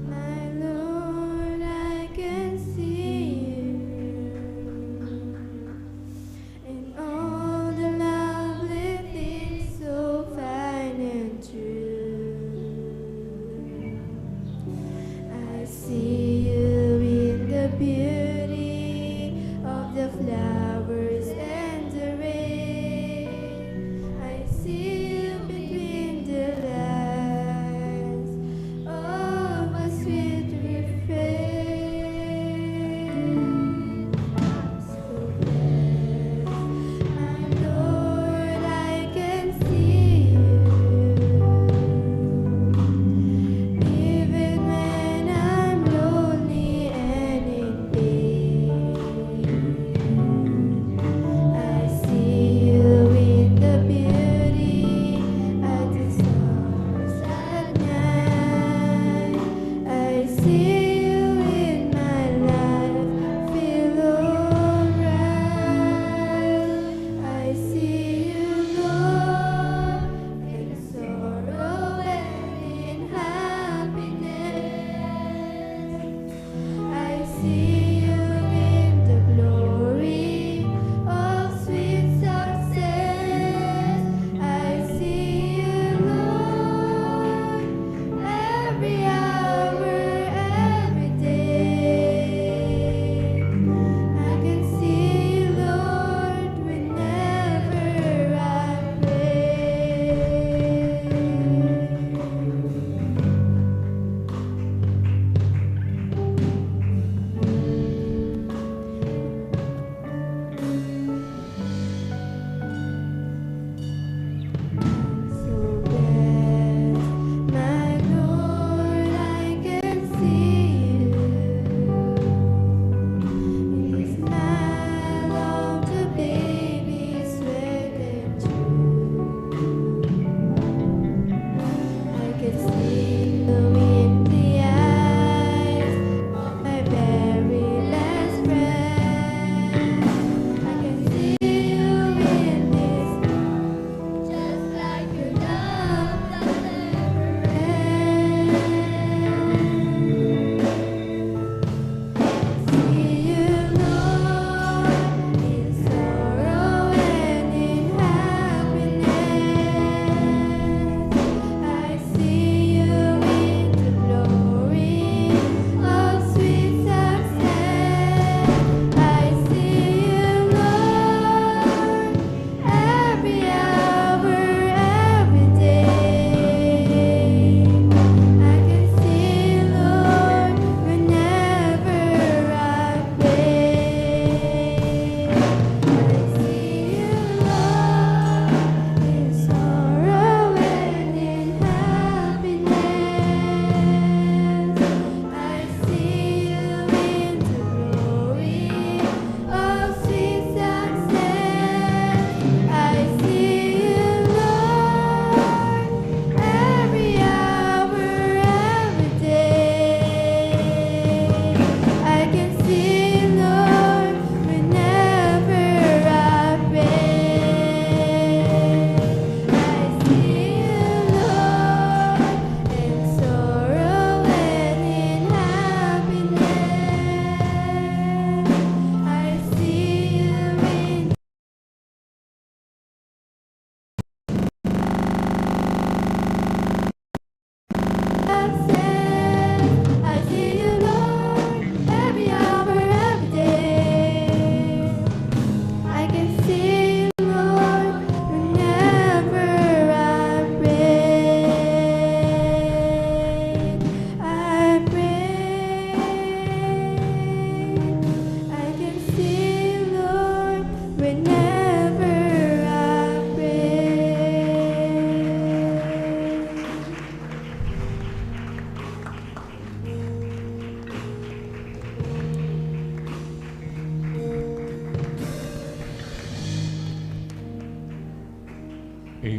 S11: My Lord, I can see You in all the lovely things so fine and true. I see You in the beauty of the flowers and the rain. I see You between the lines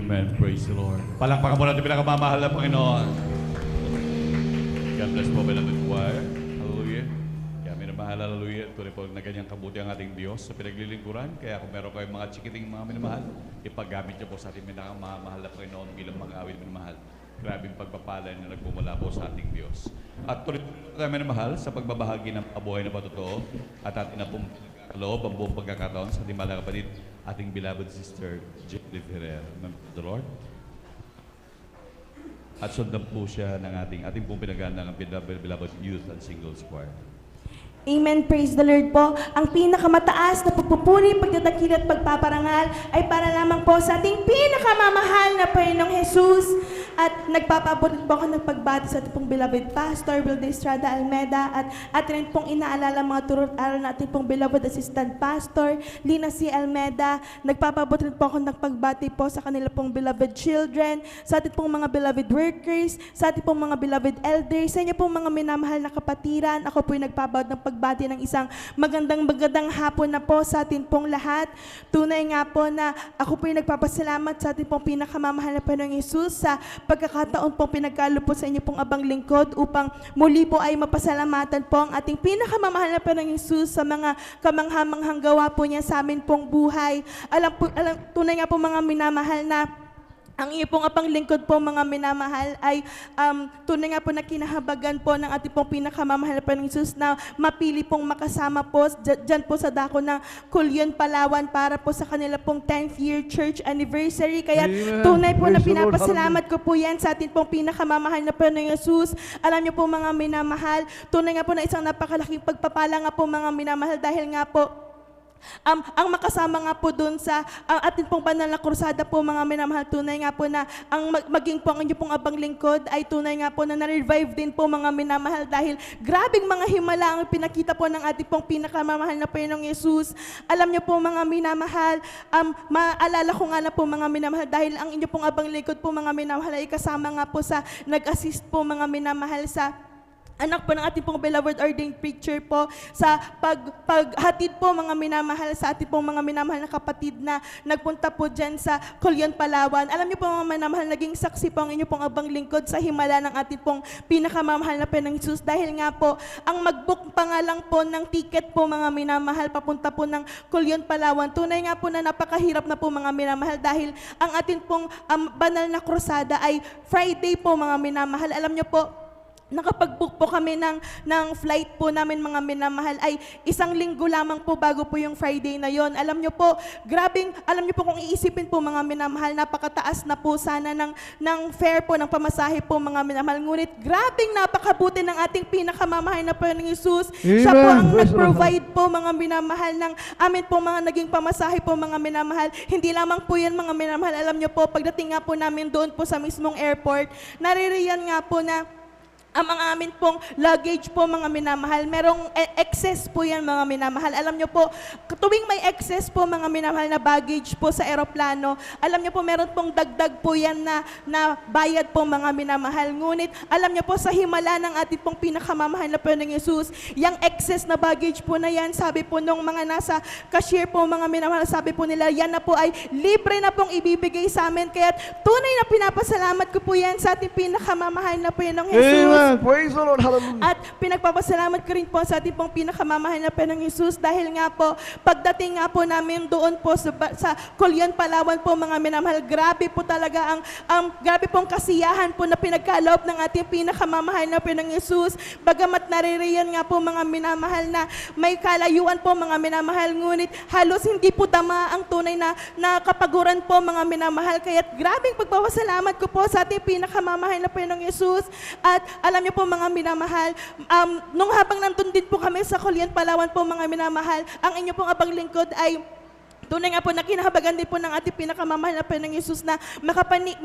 S5: Amen. Praise the Lord. Palakpakan mo natin pinakamamahal na Panginoon. God bless po, beloved choir. Hallelujah. Kaya minamahal, hallelujah. Tunay po na ganyang kabuti ang ating Diyos sa pinaglilingkuran. Kaya kung meron kayong mga chikiting mga minamahal, ipagamit niyo po sa ating pinakamamahal na Panginoon bilang mga awit minamahal. Grabing pagpapala na nagmumula po sa ating Diyos. At tuloy po tayo minamahal sa pagbabahagi ng pabuhay na patotoo at ating na pong loob ang buong pagkakataon sa ating mga kapatid, ating beloved sister, Jacqueline Ferrer. The Lord. At sundan po siya ng ating pong pinagandang beloved youth and singles choir.
S8: Amen. Praise the Lord po. Ang pinakamataas na pagpupuri, pagdadakil at pagpaparangal ay para lamang po sa ating pinakamamahal na Panginoong Jesus. At nagpapabot po ako ng pagbati sa ating pong beloved Pastor Wilde Estrada Almeda at atin rin pong inaalala mga turot-aral na ating pong beloved Assistant Pastor Lina C. Almeda. Nagpapabot rin po ako ng pagbati po sa kanila pong beloved children, sa ating pong mga beloved workers, sa ating pong mga beloved elders, sa inyo pong mga minamahal na kapatiran. Ako po'y nagpapabot ng pagbati ng isang magandang hapon na po sa atin pong lahat. Tunay nga po na ako po'y nagpapasalamat sa ating pong pinakamamahal na Panginoong Jesus sa pagkakataon pong pinagkalupot sa inyo pong abang lingkod upang muli po ay mapasalamatan po ang ating pinakamamahal na Panginoong Jesus sa mga kamanghamanghang gawa po niya sa amin pong buhay. Tunay nga po mga minamahal na ang iyo pong apang lingkod po mga minamahal ay tunay nga po na kinahabagan po ng ating pong pinakamamahal na Panginoong Jesus na mapili pong makasama po dyan po sa dako ng Kulyon, Palawan para po sa kanila pong 10th year church anniversary. Kaya tunay po na pinapasalamat ko po yan sa ating pong pinakamamahal na Panginoong Jesus. Alam niyo po mga minamahal, tunay nga po na isang napakalaking pagpapala nga po mga minamahal dahil nga po ang makasama nga po dun sa atin pong banal na krusada po mga minamahal, tunay nga po na ang maging po ang inyo pong abang lingkod ay tunay nga po na na-revive din po mga minamahal dahil grabing mga himala ang pinakita po ng ating pong pinakamamahal na Panginoong Jesus. Alam niyo po mga minamahal, maalala ko nga na po mga minamahal dahil ang inyo pong abang lingkod po mga minamahal ay kasama nga po sa nag-assist po mga minamahal sa anak po ng ating pong beloved ordained preacher po sa paghatid po mga minamahal sa ating pong mga minamahal na kapatid na nagpunta po dyan sa Kulyon, Palawan. Alam niyo po mga minamahal, naging saksi po ang inyo pong abang lingkod sa himala ng ating pong pinakamamahal na Panginoong Jesus dahil nga po ang mag-book pa nga lang po ng ticket po mga minamahal papunta po ng Kulyon, Palawan. Tunay nga po na napakahirap na po mga minamahal dahil ang ating pong banal na krusada ay Friday po mga minamahal. Alam niyo po, nakapag-book po kami ng flight po namin mga minamahal ay 1 linggo lamang po bago po yung Friday na yon. Alam nyo po, alam nyo po kung iisipin po mga minamahal, napakataas na po sana ng fare po, ng pamasahe po mga minamahal. Ngunit grabing napakabuti ng ating pinakamamahal na Panginoong Jesus. Siya po ang nag-provide po mga minamahal ng amin po mga naging pamasahe po mga minamahal. Hindi lamang po yan mga minamahal. Alam nyo po, pagdating nga po namin doon po sa mismong airport, naririyan nga po na ang mga amin pong luggage po mga minamahal, merong excess po yan mga minamahal. Alam nyo po, tuwing may excess po mga minamahal na baggage po sa eroplano, alam nyo po meron pong dagdag po yan na bayad po mga minamahal. Ngunit alam nyo po sa himala ng ating pong pinakamamahal na Panginoong Jesus, yung excess na baggage po na yan, sabi po nung mga nasa cashier po mga minamahal, sabi po nila, yan na po ay libre na pong ibibigay sa amin. Kaya tunay na pinapasalamat ko po yan sa ating pinakamamahal na Panginoong Jesus.
S4: Praise the Lord. Hallelujah.
S8: At pinagpapasalamat ko rin po sa ating pong pinakamamahal na Panginoong Jesus dahil nga po, pagdating nga po namin doon po sa Kulyon, Palawan po mga minamahal, grabe po talaga grabe pong kasiyahan po na pinagkaloob ng ating pinakamamahal na Panginoong Jesus. Bagamat naririyan nga po mga minamahal na may kalayuan po mga minamahal, ngunit halos hindi po tama ang tunay na kapaguran po mga minamahal. Kaya't grabing pagpapasalamat ko po sa ating pinakamamahal na Panginoong Jesus. At alam niyo po mga minamahal, nung habang nandun din po kami sa Kulyon, Palawan po mga minamahal, ang inyo pong abang lingkod ay tunay nga po na kinahabagan din po ng ating pinakamamahal na Panginoong Jesus na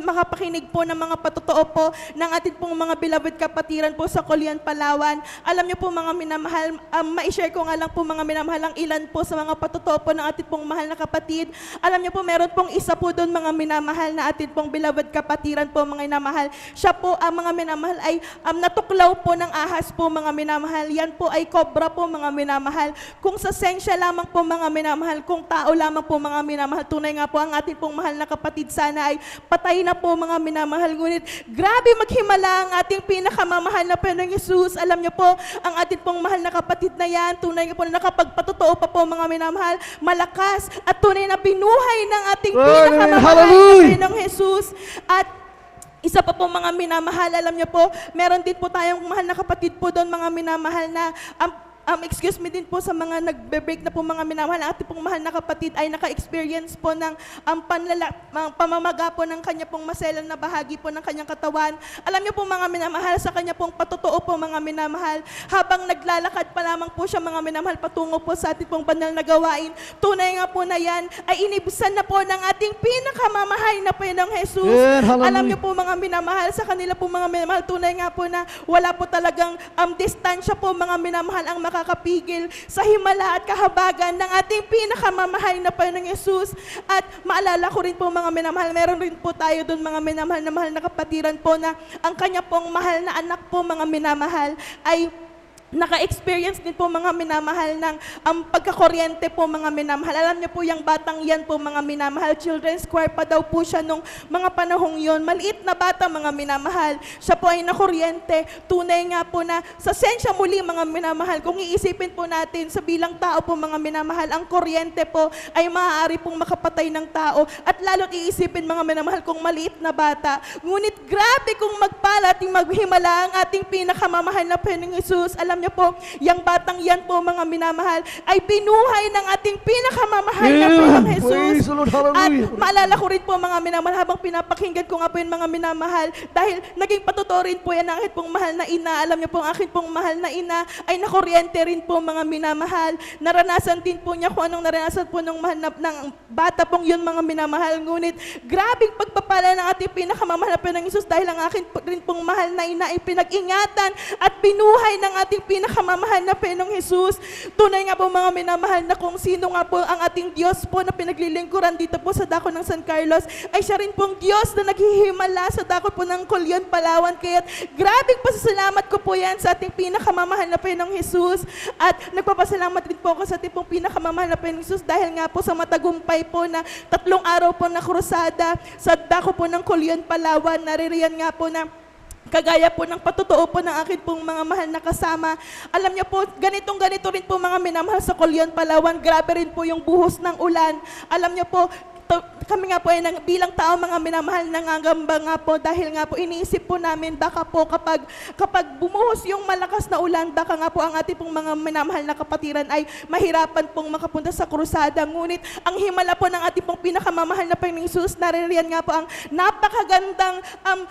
S8: makapakinig po ng mga patotoo po ng ating pong mga beloved kapatiran po sa Kulyon, Palawan. Alam niyo po mga minamahal, ma-share ko nga lang po mga minamahal ang ilan po sa mga patotoo po ng ating pong mahal na kapatid. Alam niyo po meron pong isa po doon mga minamahal na ating pong beloved kapatiran po mga minamahal. Siya po ang mga minamahal ay natuklaw po ng ahas po mga minamahal. Yan po ay cobra po mga minamahal. Kung sa sensya lamang po mga minamahal, kung tao lamang lamang po mga minamahal. Tunay nga po ang ating pong mahal na kapatid sana ay patay na po mga minamahal. Ngunit grabe maghimala ang ating pinakamamahal na Panginoong Hesus. Alam niyo po, ang ating pong mahal na kapatid na yan, tunay nga po na nakapagpatotoo pa po mga minamahal, malakas at tunay na binuhay ng ating pinakamamahal na Panginoong Hesus. At isa pa po mga minamahal, alam niyo po, meron din po tayong mahal na kapatid po doon mga minamahal na excuse me din po sa mga nagbe-break na po mga minamahal, ang ating pong mahal na kapatid ay naka-experience po ng pamamaga po ng kanya pong maselan na bahagi po ng kanyang katawan. Alam niyo po mga minamahal, sa kanya pong patotoo po mga minamahal, habang naglalakad pa lamang po siya mga minamahal patungo po sa ating pong banal na gawain, tunay nga po na yan ay inibsan na po ng ating pinakamamahal na Panginoong Hesus. Alam niyo po mga minamahal, sa kanila po mga minamahal, tunay nga po na wala po talagang distansya po mga minamahal ang makakapigil sa himala at kahabagan ng ating pinakamamahal na Panginoong Hesus. At maalala ko rin po mga minamahal, meron rin po tayo doon mga minamahal na mahal na kapatiran po na ang kanya pong mahal na anak po mga minamahal ay naka-experience din po mga minamahal ng pagkakuryente po mga minamahal. Alam niyo po yung batang yan po mga minamahal, children's choir pa daw po siya nung mga panahong yon. Maliit na bata mga minamahal. Siya po ay nakuryente. Tunay nga po na sa sensya muli mga minamahal, kung iisipin po natin sa bilang tao po mga minamahal, ang kuryente po ay maaari pong makapatay ng tao. At lalo't iisipin mga minamahal kung maliit na bata. Ngunit grabe kung magpala at maghimala ang ating pinakamamahal na Panginoong Hesus. Alam niyo po, yung batang yan po mga minamahal ay binuhay ng ating pinakamamahal na Panginoong Hesus. At maalala ko rin po mga minamahal, habang pinapakinggan ko nga po yung mga minamahal, dahil naging patotoo rin po yan ang aking pong mahal na ina. Alam niyo po, ang aking pong mahal na ina ay nakuryente rin po mga minamahal. Naranasan din po niya kung anong naranasan po ng mahal ng bata pong yun mga minamahal. Ngunit grabing pagpapala ng ating pinakamamahal na Panginoong Hesus, dahil ang aking rin pong mahal na ina ay pinag-ingatan at binuhay ng ating pinakamamahal na Panginoong Hesus. Tunay nga po mga minamahal na kung sino nga po ang ating Diyos po na pinaglilingkuran dito po sa dako ng San Carlos, ay siya rin pong Diyos na naghihimala sa dako po ng Colyon, Palawan. Kaya grabing pasasalamat ko po yan sa ating pinakamamahal na Panginoong Hesus. At nagpapasalamat rin po ako sa ating pong pinakamamahal na Panginoong Hesus dahil nga po sa matagumpay po na 3 araw po na krusada sa dako po ng Colyon, Palawan. Naririyan nga po na kagaya po ng patotoo po ng akin pong mga mahal na kasama. Alam niyo po, ganito rin po mga minamahal sa Colyon, Palawan. Grabe rin po yung buhos ng ulan. Alam niyo po, kami nga po ay bilang tao mga minamahal nangangamba nga po dahil nga po iniisip po namin baka po kapag bumuhos yung malakas na ulan, baka nga po ang ating pong mga minamahal na kapatiran ay mahirapan pong makapunta sa krusada. Ngunit ang himala po ng ating pong pinakamamahal na Panginoong Hesus, naririyan nga po ang napakagandang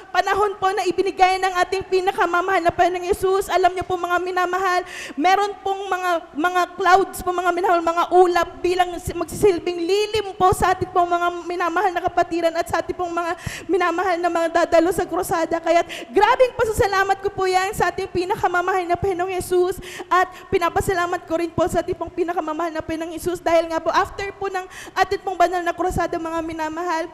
S8: panahon po na ibinigay ng ating pinakamamahal na Panginoong Hesus. Alam niyo po mga minamahal, meron pong mga clouds po mga minamahal, mga ulap bilang magsisilbing lilim po sa ating pong mga minamahal na kapatiran at sa ating pong mga minamahal na mga dadalo sa krusada. Kaya grabing pasasalamat ko po yan sa ating pinakamamahal na Panginoong Hesus at pinapasalamat ko rin po sa ating pong pinakamamahal na Panginoong Hesus dahil nga po after po ng ating pong banal na krusada mga minamahal,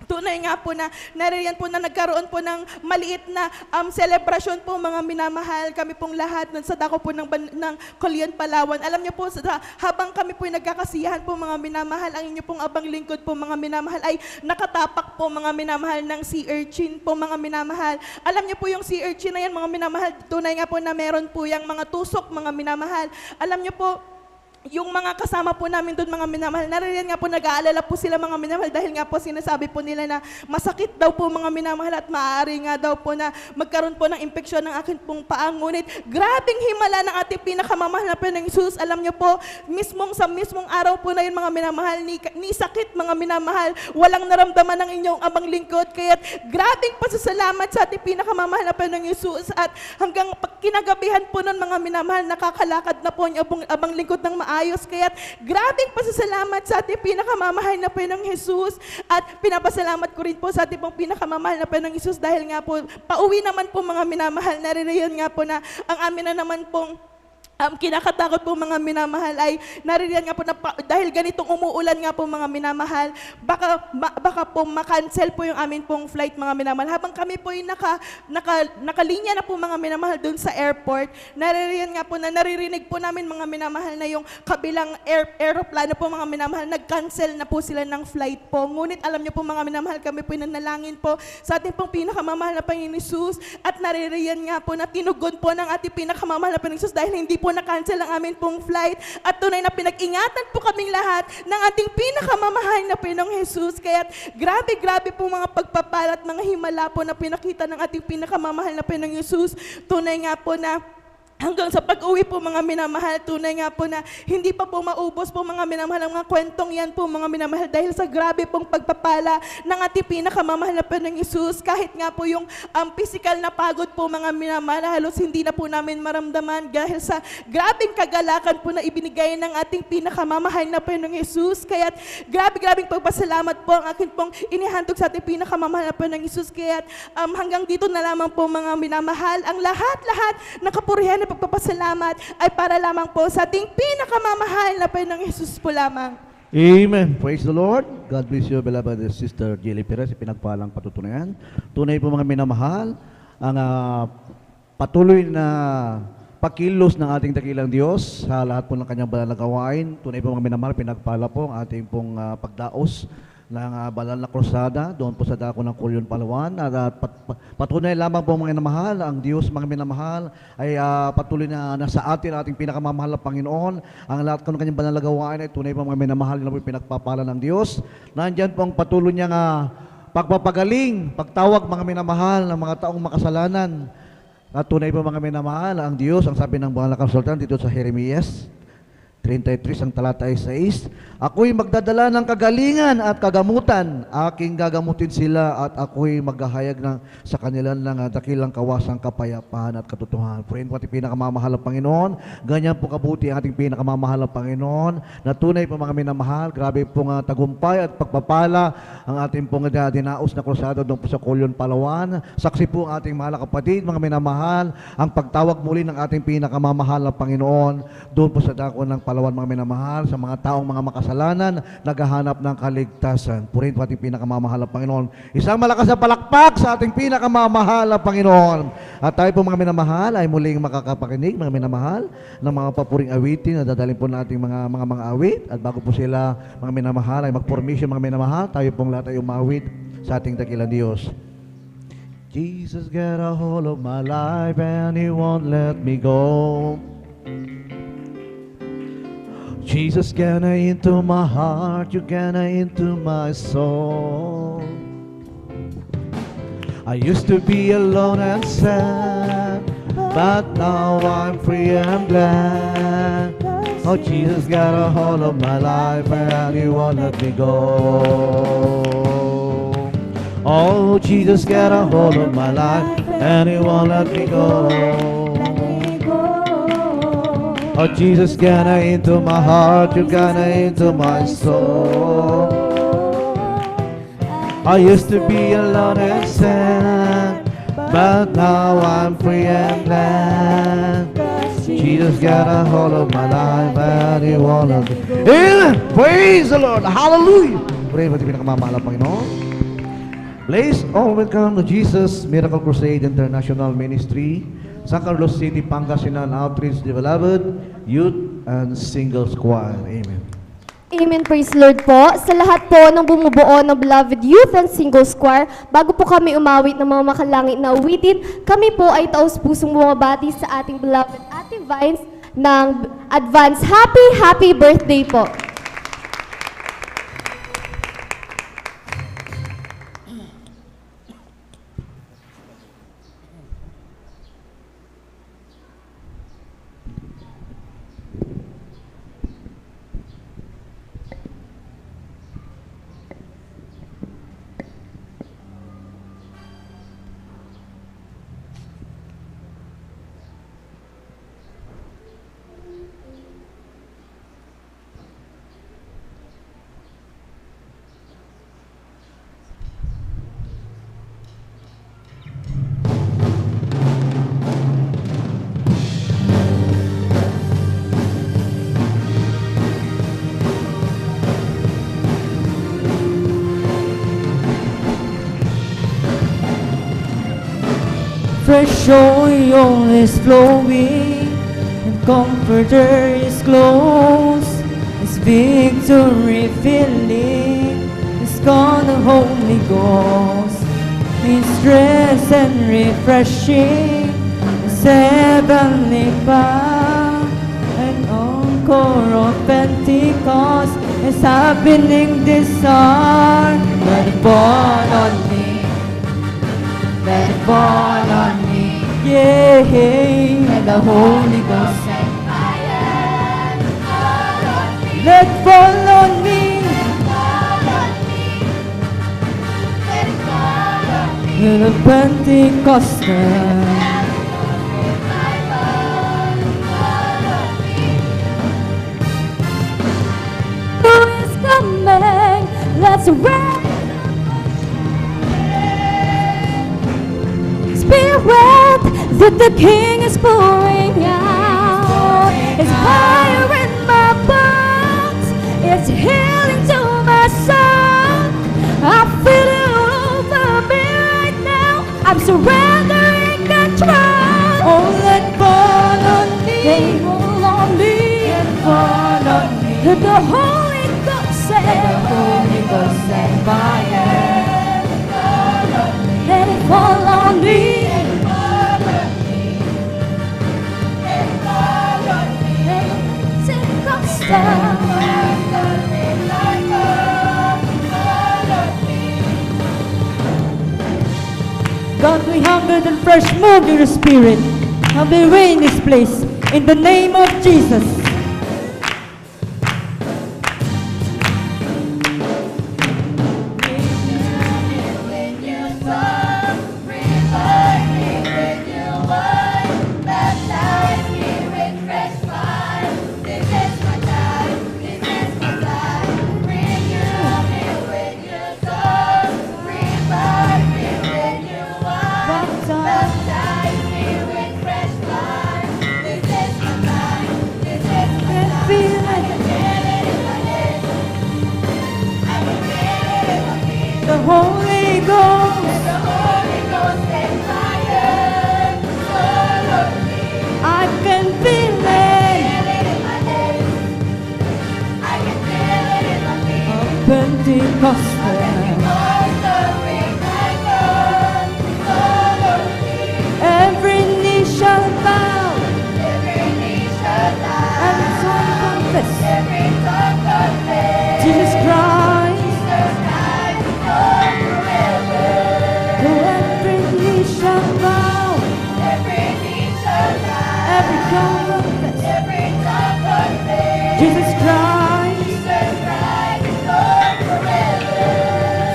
S8: tunay nga po na naririyan po na nagkaroon po ng maliit na celebration po mga minamahal. Kami pong lahat sa dako po ng Colyon, Palawan. Alam niyo po, habang kami po nagkakasiyahan po mga minamahal, ang inyo pong abang lingkod po mga minamahal ay nakatapak po mga minamahal ng sea urchin po mga minamahal. Alam niyo po yung sea urchin na yan mga minamahal, tunay nga po na meron po yung mga tusok mga minamahal. Alam niyo po, yung mga kasama po namin doon mga minamahal, naririyan nga po nag-aalala po sila mga minamahal dahil nga po sinasabi po nila na masakit daw po mga minamahal at maaari nga daw po na magkaroon po ng impeksyon ng akin pong paa. Ngunit grabing himala ng ating pinakamamahal na Panginoong Hesus. Alam niyo po, sa mismong araw po na yun mga minamahal, ni sakit mga minamahal, walang naramdaman ng inyong abang lingkod. Kaya grabing pasasalamat sa ating pinakamamahal na Panginoong Hesus at hanggang kinagabihan po nun mga minamahal, nakakalakad na po yung abang lingkod ng ayos. Kaya grabing pasasalamat sa ating pinakamamahal na Panginoong Hesus at pinapasalamat ko rin po sa ating pong pinakamamahal na Panginoong Hesus dahil nga po pauwi naman po mga minamahal, naririyan nga po na ang amin na naman pong kinakatakot po mga minamahal ay naririyan nga po na dahil ganitong umuulan nga po mga minamahal, baka po makancel po yung amin pong flight mga minamahal. Habang kami po yung nakalinya na po mga minamahal doon sa airport, naririyan nga po na naririnig po namin mga minamahal na yung kabilang aeroplano po mga minamahal, nag-cancel na po sila ng flight po. Ngunit alam niyo po mga minamahal, kami po nanalangin po sa ating pong pinakamamahal na Panginoon Jesus at naririyan nga po na tinugon po ng ating pinakamamahal na Panginoon Jesus dahil hindi po na-cancel ang amin pong flight at tunay na pinag-ingatan po kaming lahat ng ating pinakamamahal na Panginoong Jesus. Kaya grabe po mga pagpapala at mga himala po na pinakita ng ating pinakamamahal na Panginoong Jesus. Tunay nga po na hanggang sa pag-uwi po mga minamahal, tunay nga po na hindi pa po maubos po mga minamahal ang mga kwentong yan po mga minamahal dahil sa grabe pong pagpapala ng ating pinakamamahal na Panginoong Hesus. Kahit nga po yung physical na pagod po mga minamahal, halos hindi na po namin maramdaman dahil sa grabing kagalakan po na ibinigay ng ating pinakamamahal na Panginoong Hesus. Kaya grabing pagpasalamat po ang akin pong inihandog sa ating pinakamamahal na Panginoong Hesus. Kaya hanggang dito na lamang po mga minamahal, ang lahat ng kapurihan pagpapasalamat ay para lamang po sa ating pinakamamahal na Panginoong Hesus po lamang.
S12: Amen. Praise the Lord. God bless you, beloved Sister Jelly Perez, pinagpalang patutunayan. Tunay po mga minamahal, ang patuloy na pakilos ng ating dakilang Diyos sa lahat po ng kanyang banal na gawain. Tunay po mga minamahal, pinagpala po ang ating pong pagdaos ng banal na krusada doon po sa dako ng Culion, Palawan. At patunay lamang po mga minamahal, ang Diyos mga minamahal ay patuloy na nasa atin ating pinakamamahal na Panginoon. Ang lahat ng kanyang banal na gawain ay tunay po mga minamahal na po pinagpapala ng Diyos. Nandyan po ang patuloy niyang pagpapagaling, pagtawag mga minamahal ng mga taong makasalanan. At tunay po mga minamahal, ang Diyos, ang sabi ng banal na kasulatan dito sa Jeremias 33 ang talata ay 6, ako'y magdadala ng kagalingan at kagamutan, aking gagamutin sila at ako'y maghahayag sa kanila ng dakilang kawasang kapayapaan at katotohanan. Friend, ating pinakamamahal na Panginoon, ganyan po kabuti ang ating pinakamamahal na Panginoon, na tunay po mga minamahal, grabe pong tagumpay at pagpapala ang ating pong dinaos na krusada doon po sa Culion, Palawan. Saksi po ang ating mahal na kapatid, mga minamahal, ang pagtawag muli ng ating pinakamamahal na Panginoon doon po sa dako ng Palawan, mga minamahal, sa mga taong mga makasalanan, naghahanap ng kaligtasan. Purihin po ating pinakamamahal na Panginoon. Isang malakas na palakpak sa ating pinakamamahal na Panginoon. At tayo po mga minamahal ay muling makakapakinig, mga minamahal, ng mga papuring awitin na dadalhin po nating mga awit. At bago po sila, mga minamahal, ay mag-formation mga minamahal, tayo pong lahat ay umawit sa ating dakilang Diyos. Jesus got a hold of my life and He won't let me go. Jesus, get into my heart, you get into my soul. I used to be alone and sad, but now I'm free and glad. Oh, Jesus got a hold of my life and He won't let me go. Oh, Jesus got a hold of my life and He won't let me go. Oh, Jesus, get into my heart, you get into my soul. I used to be alone and sad, but now I'm free and glad. Jesus got a hold of my life and He won't let me go. Amen! Praise the Lord! Hallelujah! Pray mo, pinakamamahal ang Panginoon. Please all welcome to Jesus Miracle Crusade International Ministry, San Carlos City, Pangasinan Outreach, Beloved Youth and Singles Choir. Amen.
S11: Amen, praise Lord po. Sa lahat po ng bumubuo ng Beloved Youth and Singles Choir, bago po kami umawit ng mga makalangit na awitin, kami po ay taos-pusong bumabati sa ating beloved Ate Vines ng advance happy birthday po.
S4: fresh oil is flowing, and Comforter is close. His victory filling is gone the Holy Ghost. His stress and refreshing is heavenly bound, and encore of Pentecost is happening this hour. Let it fall on me, let it fall on me, yeah. Let the Holy Ghost and fire fall on me. Let it fall on me, let it fall on me. Let the Pentecostal.
S11: Let's run. Spirit that the King is pouring out. It's fire in my bones. It's healing to my soul. I feel it all over me right now. I'm surrendering control.
S4: Oh, let fall on me,
S11: Let fall on me.
S4: let fall on me.
S11: Let the Holy Ghost
S4: Let the
S11: say.
S4: Holy Ghost and fire.
S11: Let it fall on me.
S4: God, we hunger and fresh move your spirit. Have your way in this place. In the name of Jesus. The Holy Ghost, and fire, I can feel it. Pentecostal. Every knee shall bow, and tongue confess. Jesus Christ. Every knee shall bow, every tongue confess. Jesus Christ.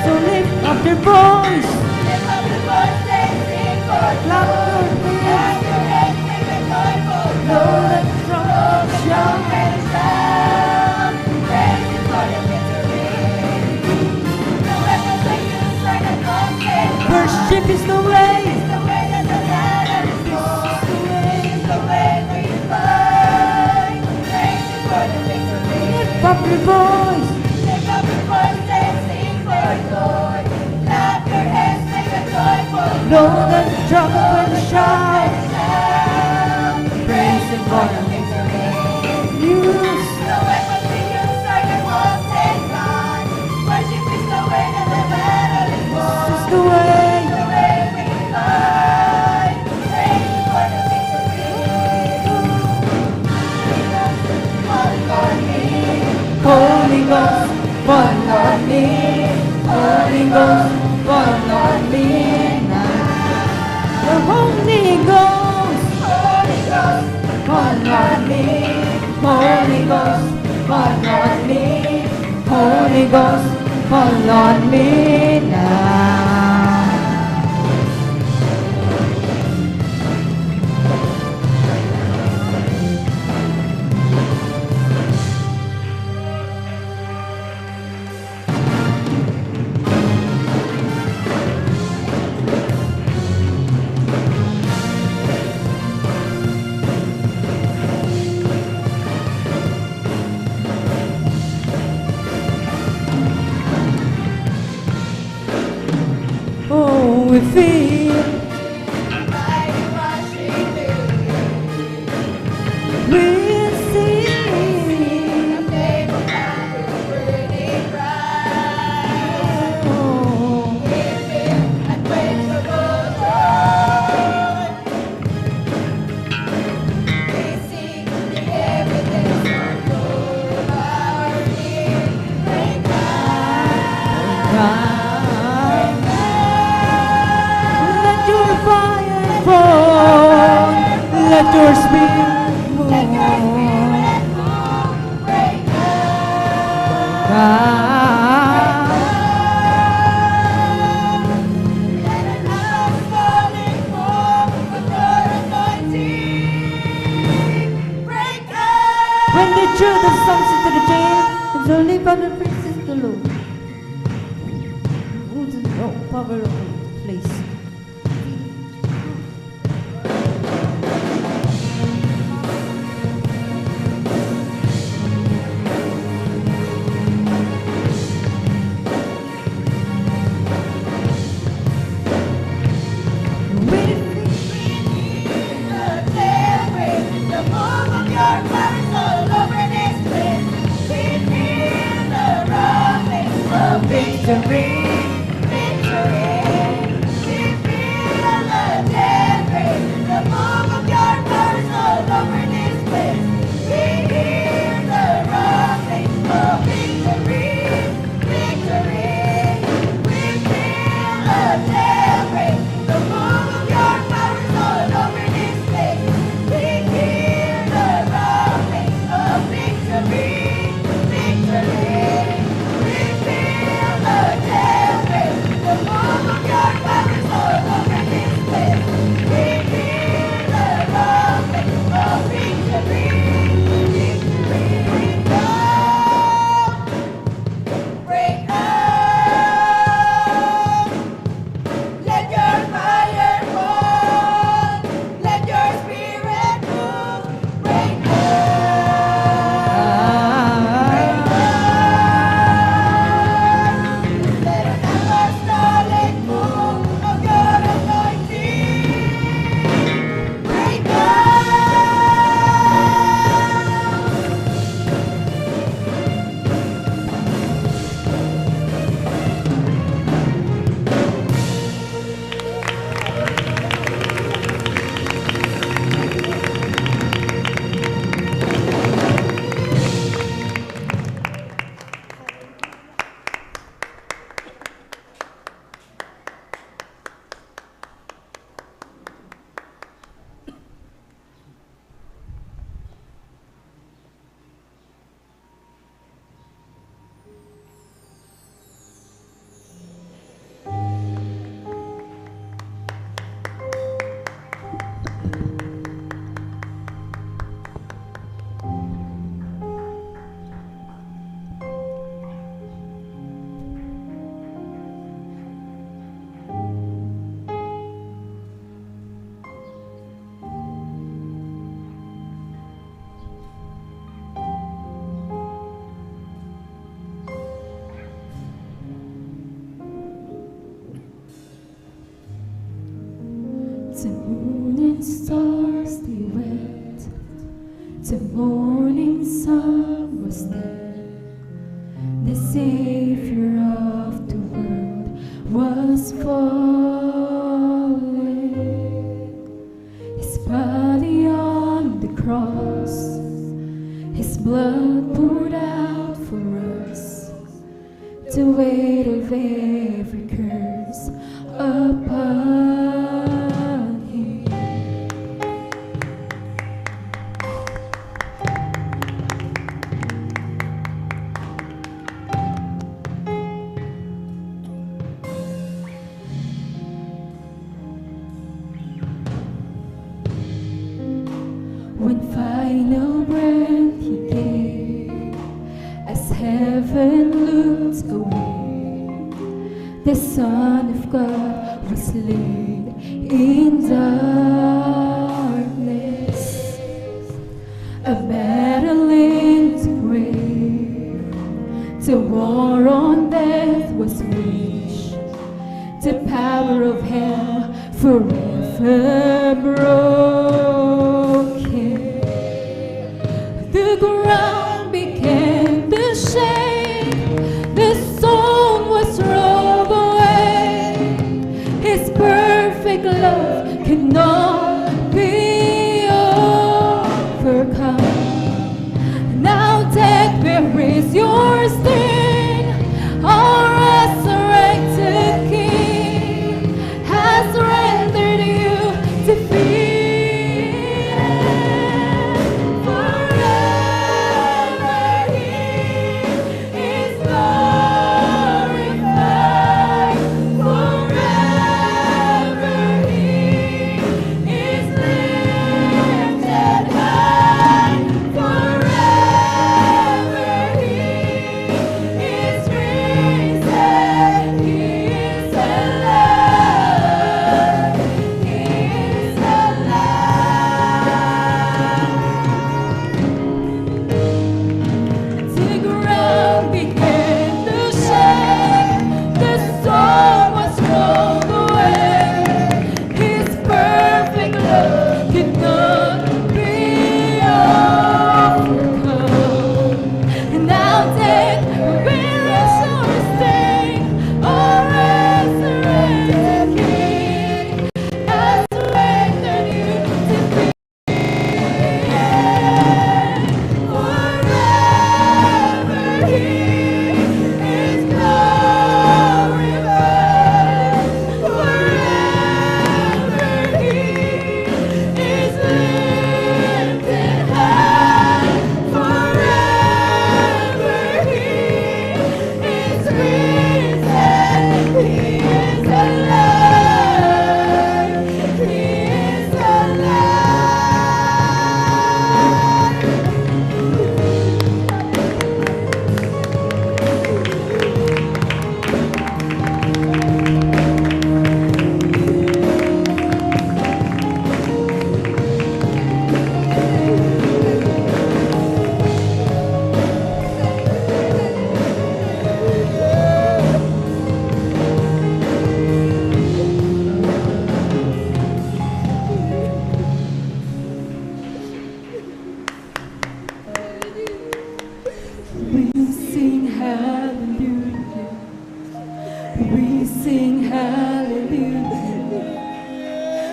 S4: So lift up your voice, clap your hands, blow the trumpet, shout. Worship is the way. Lift up your voice. Blow the trumpet and shout. Praise Him for the victory. Use. This is the way. Holy Ghost, fall on me. Holy Ghost, fall on me now. The Holy Ghost, fall on me. Holy Ghost, fall on me. Holy Ghost, fall on me now. Let your spirit move.
S3: When the children comes into the jail, it's only from the princess to Lord. Who does know power of the place? The moon and stars they wept, the morning sun was dead, the Savior of the world was fallen. His body on the cross, His blood poured out for us, the weight of every curse upon Him. When final breath He gave, as heaven looked away, the Son of God was laid in darkness. A battle in the grave, the war on death was waged, the power of hell forever broken. The ground began to shake, the stone was rolled away. His perfect love cannot be overcome. Now death, where is your sting? Our resurrected King has rendered you defeated.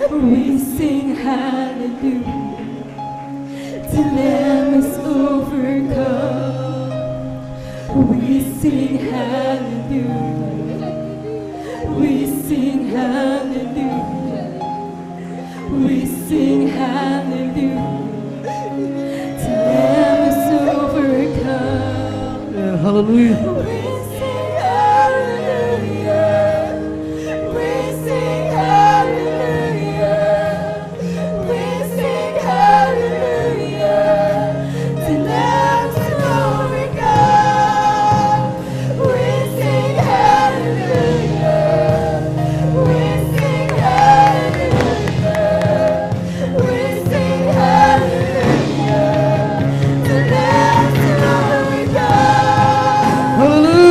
S3: We sing hallelujah. The Lamb is overcome. We sing hallelujah. We sing hallelujah. We sing hallelujah. The Lamb is overcome.
S12: Yeah, hallelujah.
S3: We sing hallelujah. We sing hallelujah. We sing hallelujah. The Lamb's overcome. We sing hallelujah. We sing hallelujah. We sing hallelujah. The Lamb's overcome.
S12: Hallelujah.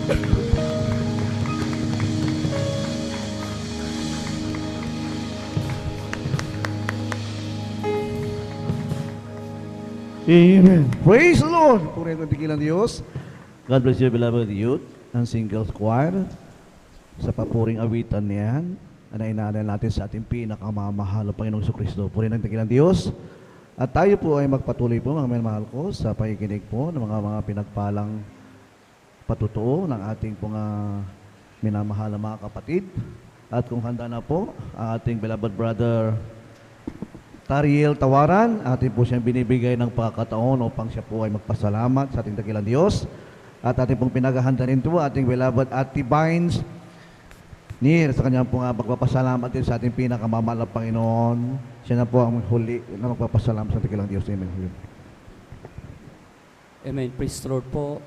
S12: Amen. Praise the Lord. Purihin ang tikilan Diyos. God bless you, beloved youth and singles choir. Sa papuring awitan niyan, na inaalala natin sa ating pinakamamahal na Panginoong Kristo. Purihin ang tikilan Diyos. At tayo po ay magpatuloy po, mga minamahal ko, sa pakikinig po ng mga pinagpalang patutuo ng ating minamahal na mga kapatid. At kung handa na po, ang ating beloved brother Tariel Tawaran, atin po siyang binibigay ng pagkakataon upang siya po ay magpasalamat sa ating dakilang Diyos. At ating pong pinaghahanda rin po ating beloved Ate Vines Nir sa kanyang pong magpapasalamat din sa ating pinakamamahal na Panginoon. Siya na po ang huli na magpapasalamat sa dakilang Diyos. Amen.
S13: Amen. Praise the Lord po.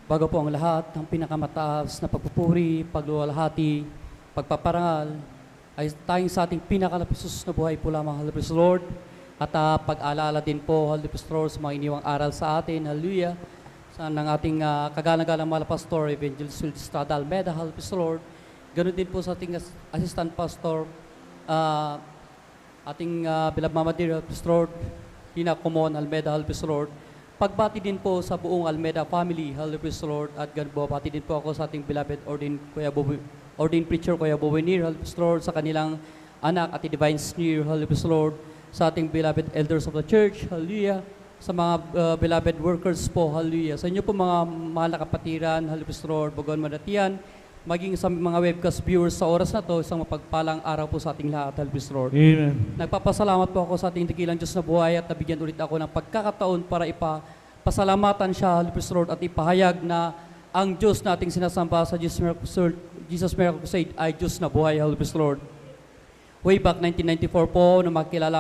S13: Bago po ang lahat, ang pinakamataas na pagpupuri, pagluwalhati, pagpaparangal, ay tayong sa ating pinakalapisus na buhay po lamang, Hallelujah, Lord. At pag-alala din po, Hallelujah, Lord, sa mga iniwang aral sa atin, Hallelujah, sa ng ating kagalang-galang mahal pastor, Evangelist Will Estrada Almeda, Hallelujah, Lord. Ganun din po sa ating assistant pastor, ating beloved Mama Dear, Hallelujah, Lord, Tina Comon Almeda, Hallelujah, Lord. Pagbati din po sa buong Almeda family, Hallelujah, Lord. At ganun po, pati din po ako sa ating beloved ordained preacher Kuya Bowenir, Hallelujah, Lord, sa kanilang anak, Ate Divine Sneer, Hallelujah, Lord, sa ating beloved elders of the church, Hallelujah, sa mga beloved workers po, Hallelujah, sa inyo po mga mahal na kapatiran, Hallelujah, Lord, Bogon Manatian, maging sa mga webcast viewers sa oras na to, isang mapagpalang araw po sa ating lahat, Hallelujah, Lord.
S4: Amen.
S13: Nagpapasalamat po ako sa ating dakilang Diyos na buhay at nabigyan ulit ako ng pagkakataon para ipasalamatan siya, Hallelujah, Lord, at ipahayag na ang Diyos na ating sinasamba sa Jesus Miracle Crusade ay Diyos na buhay, Hallelujah, Lord. Way back 1994 po, na makilala